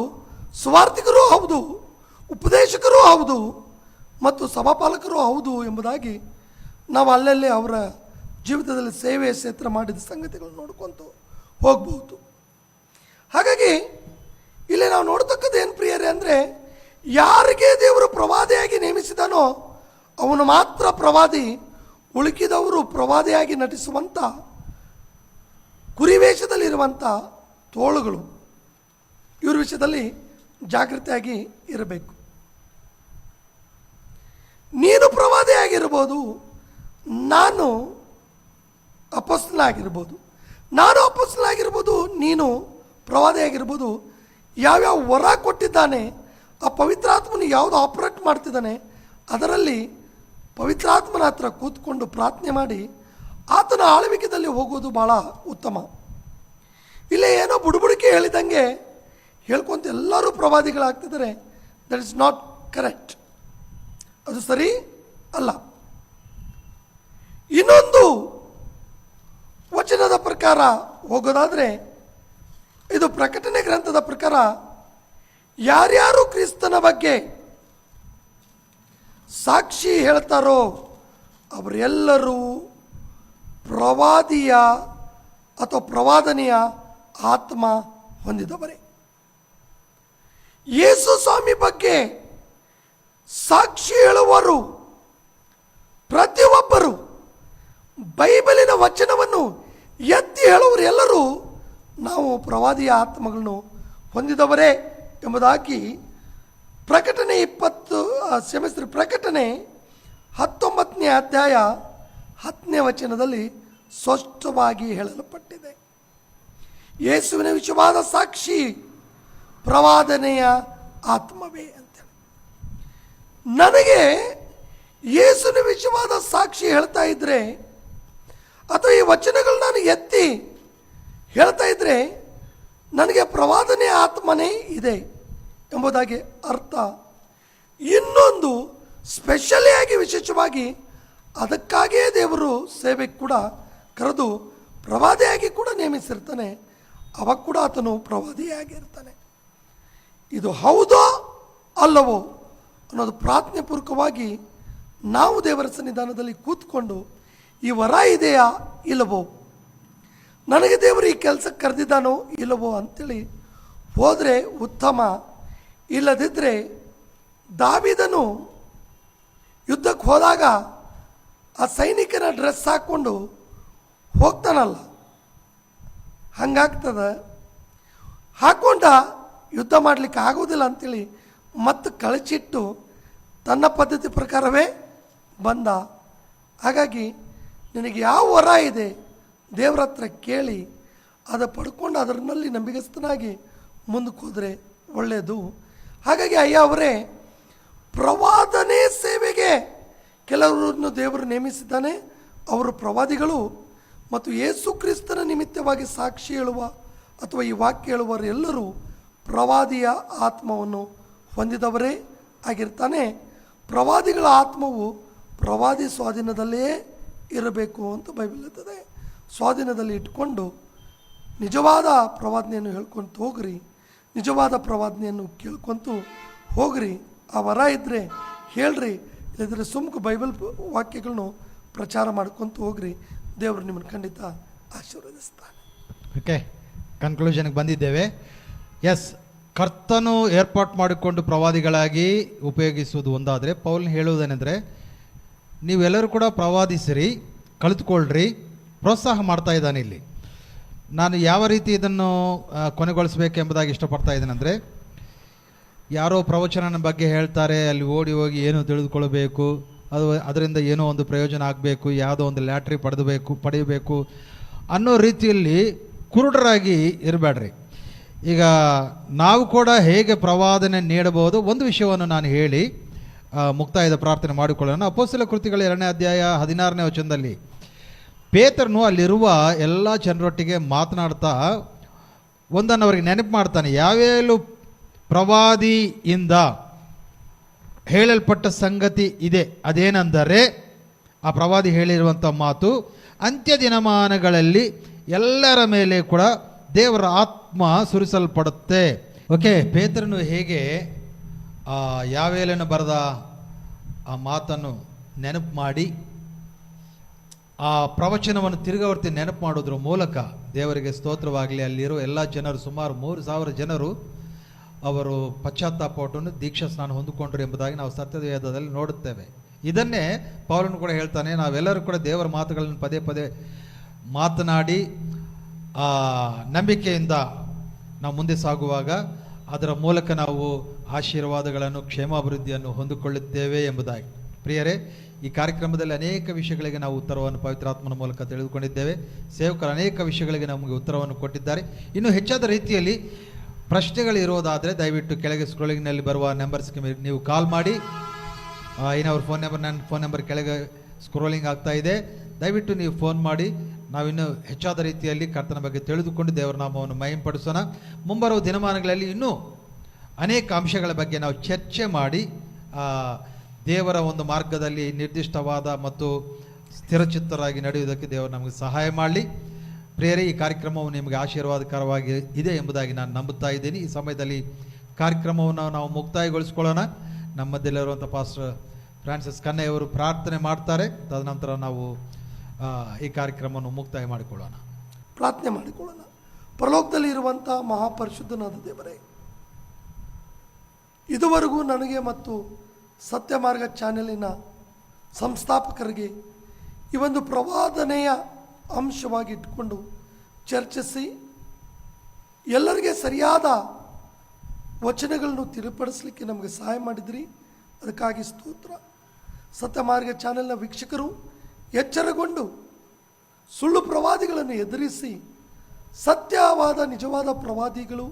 ಸುವಾರ್ತಿಕರೂ ಹೌದು, ಉಪದೇಶಕರೂ ಹೌದು ಮತ್ತು ಸಭಾಪಾಲಕರೂ ಹೌದು ಎಂಬುದಾಗಿ ನಾವು ಅಲ್ಲಲ್ಲೇ ಅವರ ಜೀವಿತದಲ್ಲಿ ಸೇವೆ ಕ್ಷೇತ್ರ ಮಾಡಿದ ಸಂಗತಿಗಳನ್ನು ನೋಡ್ಕೊಂತ ಹೋಗ್ಬೋದು. ಹಾಗಾಗಿ ಇಲ್ಲಿ ನಾವು ನೋಡ್ತಕ್ಕದ್ದು ಏನು ಪ್ರಿಯರೇ ಅಂದರೆ, ಯಾರಿಗೆ ದೇವರು ಪ್ರವಾದಿಯಾಗಿ ನೇಮಿಸಿದಾನೋ ಅವನು ಮಾತ್ರ ಪ್ರವಾದಿ. ಉಳುಕಿದವರು ಪ್ರವಾದಿಯಾಗಿ ನಟಿಸುವಂಥ ಕುರಿವೇಷದಲ್ಲಿರುವಂಥ ತೋಳುಗಳು, ಇವ್ರ ವಿಷಯದಲ್ಲಿ ಜಾಗೃತಿಯಾಗಿ ಇರಬೇಕು. ನೀನು ಪ್ರವಾದಿಯಾಗಿರ್ಬೋದು, ನಾನು ಅಪೊಸ್ತಲನಾಗಿರ್ಬೋದು, ನೀನು ಪ್ರವಾದಿಯಾಗಿರ್ಬೋದು. ಯಾವ್ಯಾವ ವರ ಕೊಟ್ಟಿದ್ದಾನೆ, ಆ ಪವಿತ್ರಾತ್ಮನು ಯಾವುದು ಆಪರೇಟ್ ಮಾಡ್ತಿದ್ದಾನೆ, ಅದರಲ್ಲಿ ಪವಿತ್ರಾತ್ಮನ ಹತ್ರ ಕೂತ್ಕೊಂಡು ಪ್ರಾರ್ಥನೆ ಮಾಡಿ ಆತನ ಆಳ್ವಿಕೆಯಲ್ಲಿ ಹೋಗೋದು ಭಾಳ ಉತ್ತಮ. ಇಲ್ಲೇ ಏನೋ ಬುಡುಬುಡಿಕೆ ಹೇಳಿದಂಗೆ ಹೇಳ್ಕೊಂತ ಎಲ್ಲರೂ ಪ್ರವಾದಿಗಳಾಗ್ತಿದ್ದಾರೆ. ದಟ್ ಇಸ್ ನಾಟ್ ಕರೆಕ್ಟ್, ಅದು ಸರಿ ಅಲ್ಲ. ಇನ್ನೊಂದು ವಚನದ ಪ್ರಕಾರ ಹೋಗೋದಾದರೆ, ಇದು ಪ್ರಕಟಣೆ ಗ್ರಂಥದ ಪ್ರಕಾರ ಯಾರ್ಯಾರು ಕ್ರಿಸ್ತನ ಬಗ್ಗೆ ಸಾಕ್ಷಿ ಹೇಳ್ತಾರೋ ಅವರೆಲ್ಲರೂ ಪ್ರವಾದಿಯ ಅಥವಾ ಪ್ರವಾದನೆಯ ಆತ್ಮ ಹೊಂದಿದವರೇ. ಯೇಸು ಸ್ವಾಮಿ ಬಗ್ಗೆ ಸಾಕ್ಷಿ ಹೇಳುವರು ಪ್ರತಿಯೊಬ್ಬರು, ಬೈಬಲಿನ ವಚನವನ್ನು ಎತ್ತಿ ಹೇಳುವರು ಎಲ್ಲರೂ ನಾವು ಪ್ರವಾದಿಯ ಆತ್ಮಗಳನ್ನು ಹೊಂದಿದವರೇ ಎಂಬುದಾಗಿ ಪ್ರಕಟಣೆ 19ನೇ ಅಧ್ಯಾಯ 10ನೇ ವಚನದಲ್ಲಿ ಸ್ಪಷ್ಟವಾಗಿ ಹೇಳಲ್ಪಟ್ಟಿದೆ. ಯೇಸುವಿನ ವಿಷಯವಾದ ಸಾಕ್ಷಿ ಪ್ರವಾದನೆಯ ಆತ್ಮವೇ ಅಂತೇಳಿ. ನನಗೆ ಯೇಸುವಿನ ವಿಷಯವಾದ ಸಾಕ್ಷಿ ಹೇಳ್ತಾ ಇದ್ರೆ ಅಥವಾ ಈ ವಚನಗಳು ನಾನು ಎತ್ತಿ ಹೇಳ್ತಾ ಇದ್ರೆ ನನಗೆ ಪ್ರವಾದನೆಯ ಆತ್ಮನೇ ಇದೆ ಎಂಬುದಾಗಿ ಅರ್ಥ. ಇನ್ನೊಂದು ಸ್ಪೆಷಲಿ ಆಗಿ ವಿಶೇಷವಾಗಿ ಅದಕ್ಕಾಗಿಯೇ ದೇವರು ಸೇವೆಗೆ ಕೂಡ ಕರೆದು ಪ್ರವಾದಿಯಾಗಿ ಕೂಡ ನೇಮಿಸಿರ್ತಾನೆ. ಅವಾಗ ಕೂಡ ಆತನು ಪ್ರವಾದಿಯಾಗಿರ್ತಾನೆ. ಇದು ಹೌದೋ ಅಲ್ಲವೋ ಅನ್ನೋದು ಪ್ರಾರ್ಥನೆ ಪೂರ್ವಕವಾಗಿ ನಾವು ದೇವರ ಸನ್ನಿಧಾನದಲ್ಲಿ ಕೂತ್ಕೊಂಡು ಈ ವರ ಇದೆಯಾ ಇಲ್ಲವೋ, ನನಗೆ ದೇವರು ಈ ಕೆಲಸಕ್ಕೆ ಕರೆದಿದ್ದಾನೋ ಇಲ್ಲವೋ ಅಂತೇಳಿ ಹೋದರೆ ಉತ್ತಮ. ಇಲ್ಲದಿದ್ದರೆ ದಾವೀದನು ಯುದ್ಧಕ್ಕೆ ಹೋದಾಗ ಆ ಸೈನಿಕನ ಡ್ರೆಸ್ ಹಾಕ್ಕೊಂಡು ಹೋಗ್ತಾನಲ್ಲ, ಹಂಗಾಗ್ತದ. ಹಾಕ್ಕೊಂಡ ಯುದ್ಧ ಮಾಡಲಿಕ್ಕೆ ಆಗೋದಿಲ್ಲ ಅಂತೇಳಿ ಮತ್ತೆ ಕಳಚಿಟ್ಟು ತನ್ನ ಪದ್ಧತಿ ಪ್ರಕಾರವೇ ಬಂದ. ಹಾಗಾಗಿ ನಿನಗೆ ಯಾವ ವರ ಇದೆ ದೇವರ ಹತ್ರ ಕೇಳಿ ಅದು ಪಡ್ಕೊಂಡು ಅದರಲ್ಲಿ ನಂಬಿಗಸ್ತನಾಗಿ ಮುಂದಕ್ಕೆ ಹೋದರೆ ಒಳ್ಳೆಯದು. ಹಾಗಾಗಿ ಅಯ್ಯ ಅವರೇ, ಪ್ರವಾದನೆ ಸೇವೆಗೆ ಕೆಲವರನ್ನು ದೇವರು ನೇಮಿಸಿದ್ದಾನೆ. ಅವರು ಪ್ರವಾದಿಗಳು ಮತ್ತು ಯೇಸು ಕ್ರಿಸ್ತನ ನಿಮಿತ್ತವಾಗಿ ಸಾಕ್ಷಿ ಹೇಳುವ ಅಥವಾ ಈ ವಾಕ್ಯ ಹೇಳುವವರೆಲ್ಲರೂ ಪ್ರವಾದಿಯ ಆತ್ಮವನ್ನು ಹೊಂದಿದವರೇ ಆಗಿರ್ತಾನೆ. ಪ್ರವಾದಿಗಳ ಆತ್ಮವು ಪ್ರವಾದಿ ಸ್ವಾಧೀನದಲ್ಲೇ ಇರಬೇಕು ಅಂತ ಬೈಬಲ್ ಇರ್ತದೆ. ಸ್ವಾಧೀನದಲ್ಲಿ ಇಟ್ಕೊಂಡು ನಿಜವಾದ ಪ್ರವಾದನೆಯನ್ನು ಹೇಳ್ಕೊಂತ ಹೋಗ್ರಿ, ನಿಜವಾದ ಪ್ರವಾದನೆಯನ್ನು ಕೇಳ್ಕೊಂತು ಹೋಗ್ರಿ. ಆ ವರ ಇದ್ದರೆ ಹೇಳ್ರಿ, ಇಲ್ಲದ್ರೆ ಸುಮ್ಕು ಬೈಬಲ್ ವಾಕ್ಯಗಳನ್ನು ಪ್ರಚಾರ ಮಾಡ್ಕೊಂತ ಹೋಗ್ರಿ. ದೇವರು ನಿಮ್ಮನ್ನು ಖಂಡಿತ ಆಶೀರ್ವದಿಸ್ತಾನೆ. ಓಕೆ, ಕನ್ಕ್ಲೂಷನ್ಗೆ ಬಂದಿದ್ದೇವೆ. ಎಸ್, ಕರ್ತನು ಏರ್ಪಾಟ್ ಮಾಡಿಕೊಂಡು ಪ್ರವಾದಿಗಳಾಗಿ ಉಪಯೋಗಿಸುವುದು ಒಂದಾದರೆ, ಪೌಲ್ ಹೇಳುವುದೇನೆಂದರೆ ನೀವೆಲ್ಲರೂ ಕೂಡ ಪ್ರವಾದಿಸಿರಿ, ಕಲಿತುಕೊಳ್ಳ್ರಿ, ಪ್ರೋತ್ಸಾಹ ಮಾಡ್ತಾ ಇದ್ದಾನೆ ಇಲ್ಲಿ. ನಾನು ಯಾವ ರೀತಿ ಇದನ್ನು ಕೊನೆಗೊಳಿಸಬೇಕೆಂಬುದಾಗಿ ಇಷ್ಟಪಡ್ತಾ ಇದ್ದೇನೆಂದರೆ, ಯಾರೋ ಪ್ರವಚನನ ಬಗ್ಗೆ ಹೇಳ್ತಾರೆ, ಅಲ್ಲಿ ಓಡಿ ಹೋಗಿ ಏನೋ ತಿಳಿದುಕೊಳ್ಬೇಕು, ಅದರಿಂದ ಏನೋ ಒಂದು ಪ್ರಯೋಜನ ಆಗಬೇಕು, ಯಾವುದೋ ಒಂದು ಲ್ಯಾಟ್ರಿ ಪಡೆಯಬೇಕು ಅನ್ನೋ ರೀತಿಯಲ್ಲಿ ಕುರುಡರಾಗಿ ಇರಬೇಡ್ರಿ. ಈಗ ನಾವು ಕೂಡ ಹೇಗೆ ಪ್ರವಾದನೆ ನೀಡಬಹುದು, ಒಂದು ವಿಷಯವನ್ನು ನಾನು ಹೇಳಿ ಮುಕ್ತಾಯದ ಪ್ರಾರ್ಥನೆ ಮಾಡಿಕೊಳ್ಳೋಣ. ಅಪೊಸ್ತಲ ಕೃತಿಗಳ 2ನೇ ಅಧ್ಯಾಯ 16ನೇ ವಚನದಲ್ಲಿ ಪೇತ್ರನು ಅಲ್ಲಿರುವ ಎಲ್ಲ ಜನರೊಟ್ಟಿಗೆ ಮಾತನಾಡ್ತಾ ಒಂದನ್ನು ಅವರಿಗೆ ನೆನಪು ಮಾಡ್ತಾನೆ. ಯಾವೇಲು ಪ್ರವಾದಿಯಿಂದ ಹೇಳಲ್ಪಟ್ಟ ಸಂಗತಿ ಇದೆ, ಅದೇನೆಂದರೆ ಆ ಪ್ರವಾದಿ ಹೇಳಿರುವಂಥ ಮಾತು, ಅಂತ್ಯ ದಿನಮಾನಗಳಲ್ಲಿ ಎಲ್ಲರ ಮೇಲೆ ಕೂಡ ದೇವರ ಆತ್ಮ ಸುರಿಸಲ್ಪಡುತ್ತೆ. ಓಕೆ, ಪೇತ್ರನು ಹೇಗೆ ಯಾವೇಲನ್ನು ಬರೆದ ಆ ಮಾತನ್ನು ನೆನಪು ಮಾಡಿ ಆ ಪ್ರವಚನವನ್ನು ತಿರುಗಾವರ್ತಿ ನೆನಪು ಮಾಡೋದ್ರ ಮೂಲಕ ದೇವರಿಗೆ ಸ್ತೋತ್ರವಾಗಲಿ, ಅಲ್ಲಿರೋ ಎಲ್ಲ ಜನರು ಸುಮಾರು 3,000 ಜನರು ಅವರು ಪಶ್ಚಾತ್ತಾಪವನ್ನು ದೀಕ್ಷಾ ಸ್ನಾನ ಹೊಂದಿಕೊಂಡ್ರು ಎಂಬುದಾಗಿ ನಾವು ಸತ್ಯದ ವೇದದಲ್ಲಿ ನೋಡುತ್ತೇವೆ. ಇದನ್ನೇ ಪೌಲನು ಕೂಡ ಹೇಳ್ತಾನೆ, ನಾವೆಲ್ಲರೂ ಕೂಡ ದೇವರ ಮಾತುಗಳನ್ನು ಪದೇ ಪದೇ ಮಾತನಾಡಿ ನಂಬಿಕೆಯಿಂದ ನಾವು ಮುಂದೆ ಸಾಗುವಾಗ ಅದರ ಮೂಲಕ ನಾವು ಆಶೀರ್ವಾದಗಳನ್ನು, ಕ್ಷೇಮಾಭಿವೃದ್ಧಿಯನ್ನು ಹೊಂದಿಕೊಳ್ಳುತ್ತೇವೆ ಎಂಬುದಾಗಿ. ಪ್ರಿಯರೇ, ಈ ಕಾರ್ಯಕ್ರಮದಲ್ಲಿ ಅನೇಕ ವಿಷಯಗಳಿಗೆ ನಾವು ಉತ್ತರವನ್ನು ಪವಿತ್ರಾತ್ಮನ ಮೂಲಕ ತಿಳಿದುಕೊಂಡಿದ್ದೇವೆ. ಸೇವಕರು ಅನೇಕ ವಿಷಯಗಳಿಗೆ ನಮಗೆ ಉತ್ತರವನ್ನು ಕೊಟ್ಟಿದ್ದಾರೆ. ಇನ್ನು ಹೆಚ್ಚಾದ ರೀತಿಯಲ್ಲಿ ಪ್ರಶ್ನೆಗಳಿರೋದಾದರೆ ದಯವಿಟ್ಟು ಕೆಳಗೆ ಸ್ಕ್ರೋಲಿಂಗ್ನಲ್ಲಿ ಬರುವ ನಂಬರ್ಸ್ಗೆ ನೀವು ಕಾಲ್ ಮಾಡಿ. ಇನ್ನವ್ರ ಫೋನ್ ನಂಬರ್, ನನ್ನ ಫೋನ್ ನಂಬರ್ ಕೆಳಗೆ ಸ್ಕ್ರೋಲಿಂಗ್ ಆಗ್ತಾ ಇದೆ. ದಯವಿಟ್ಟು ನೀವು ಫೋನ್ ಮಾಡಿ, ನಾವಿನ್ನೂ ಹೆಚ್ಚಾದ ರೀತಿಯಲ್ಲಿ ಕರ್ತನ ಬಗ್ಗೆ ತಿಳಿದುಕೊಂಡು ದೇವರ ನಾಮವನ್ನು ಮಹಿಮೆಪಡಿಸೋಣ. ಮುಂಬರುವ ದಿನಮಾನಗಳಲ್ಲಿ ಇನ್ನೂ ಅನೇಕ ಅಂಶಗಳ ಬಗ್ಗೆ ನಾವು ಚರ್ಚೆ ಮಾಡಿ ದೇವರ ಒಂದು ಮಾರ್ಗದಲ್ಲಿ ನಿರ್ದಿಷ್ಟವಾದ ಮತ್ತು ಸ್ಥಿರಚಿತ್ತರಾಗಿ ನಡೆಯುವುದಕ್ಕೆ ದೇವರು ನಮಗೆ ಸಹಾಯ ಮಾಡಲಿ. ಪ್ರಿಯರೇ, ಈ ಕಾರ್ಯಕ್ರಮವು ನಿಮಗೆ ಆಶೀರ್ವಾದಕರವಾಗಿ ಇದೆ ಎಂಬುದಾಗಿ ನಾನು ನಂಬುತ್ತಾ ಇದ್ದೀನಿ. ಈ ಸಮಯದಲ್ಲಿ ಕಾರ್ಯಕ್ರಮವನ್ನು ನಾವು ಮುಕ್ತಾಯಗೊಳಿಸ್ಕೊಳ್ಳೋಣ. ನಮ್ಮದಲ್ಲಿರುವಂಥ ಪಾಸ್ಟರ್ ಫ್ರಾನ್ಸಿಸ್ ಕನ್ನೆಯವರು ಪ್ರಾರ್ಥನೆ ಮಾಡ್ತಾರೆ. ತದನಂತರ ನಾವು ಈ ಕಾರ್ಯಕ್ರಮವನ್ನು ಮುಕ್ತಾಯ ಮಾಡಿಕೊಳ್ಳೋಣ. ಪ್ರಾರ್ಥನೆ ಮಾಡಿಕೊಳ್ಳೋಣ. ಪರಲೋಕದಲ್ಲಿ ಇರುವಂಥ ಮಹಾಪರಿಶುದ್ಧನಾದ ದೇವರೇ, ಇದುವರೆಗೂ ನನಗೆ ಮತ್ತು ಸತ್ಯ ಮಾರ್ಗ ಚಾನೆಲಿನ ಸಂಸ್ಥಾಪಕರಿಗೆ ಈ ಒಂದು ಪ್ರವಾದನೆಯ ಅಂಶವಾಗಿ ಇಟ್ಕೊಂಡು ಚರ್ಚಿಸಿ ಎಲ್ಲರಿಗೆ ಸರಿಯಾದ ವಚನಗಳನ್ನು ತಿಳಿಪಡಿಸಲಿಕ್ಕೆ ನಮಗೆ ಸಹಾಯ ಮಾಡಿದ್ರಿ, ಅದಕ್ಕಾಗಿ ಸ್ತೋತ್ರ. ಸತ್ಯ ಮಾರ್ಗ ಚಾನೆಲ್ನ ವೀಕ್ಷಕರು ಎಚ್ಚರಗೊಂಡು ಸುಳ್ಳು ಪ್ರವಾದಿಗಳನ್ನು ಎದುರಿಸಿ ಸತ್ಯವಾದ ನಿಜವಾದ ಪ್ರವಾದಿಗಳು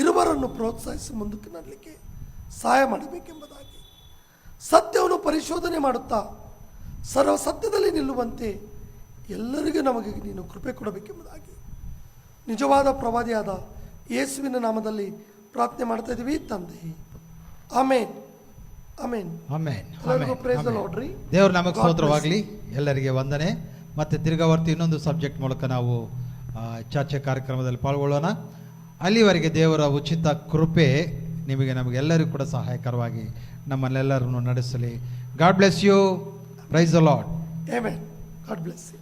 ಇರುವರನ್ನು ಪ್ರೋತ್ಸಾಹಿಸಿ ಮುಂದಕ್ಕೆ ನಡಲಿಕ್ಕೆ ಸಹಾಯ ಮಾಡಬೇಕೆಂಬುದಾಗಿ, ಸತ್ಯವನ್ನು ಪರಿಶೋಧನೆ ಮಾಡುತ್ತಾ ಸರ್ವ ಸತ್ಯದಲ್ಲಿ ನಿಲ್ಲುವಂತೆ ಎಲ್ಲರಿಗೂ ನಮಗೆ ನೀನು ಕೃಪೆ ಕೊಡಬೇಕೆಂಬುದಾಗಿ ನಿಜವಾದ ಪ್ರವಾದಿಯಾದ ಯೇಸುವಿನ ನಾಮದಲ್ಲಿ ಪ್ರಾರ್ಥನೆ ಮಾಡ್ತಾ ಇದ್ದೀವಿ ತಂದೆ. Amen, amen, amen. Praise the lord. ದೇವರು ನಮಗೆ ಸ್ತೋತ್ರವಾಗಲಿ. ಎಲ್ಲರಿಗೆ ವಂದನೆ. ಮತ್ತೆ ತಿರ್ಗಾವರ್ತಿ ಇನ್ನೊಂದು ಸಬ್ಜೆಕ್ಟ್ ಮೂಲಕ ನಾವು ಚರ್ಚೆ ಕಾರ್ಯಕ್ರಮದಲ್ಲಿ ಪಾಲ್ಗೊಳ್ಳೋಣ. ಅಲ್ಲಿವರೆಗೆ ದೇವರ ಉಚಿತ ಕೃಪೆ ನಮಗೆಲ್ಲರಿಗೂ ಕೂಡ ಸಹಾಯಕರವಾಗಿ ನಮ್ಮನ್ನೆಲ್ಲರನ್ನು ನಡೆಸಲಿ. God bless you. Praise the Lord. Amen. God bless you.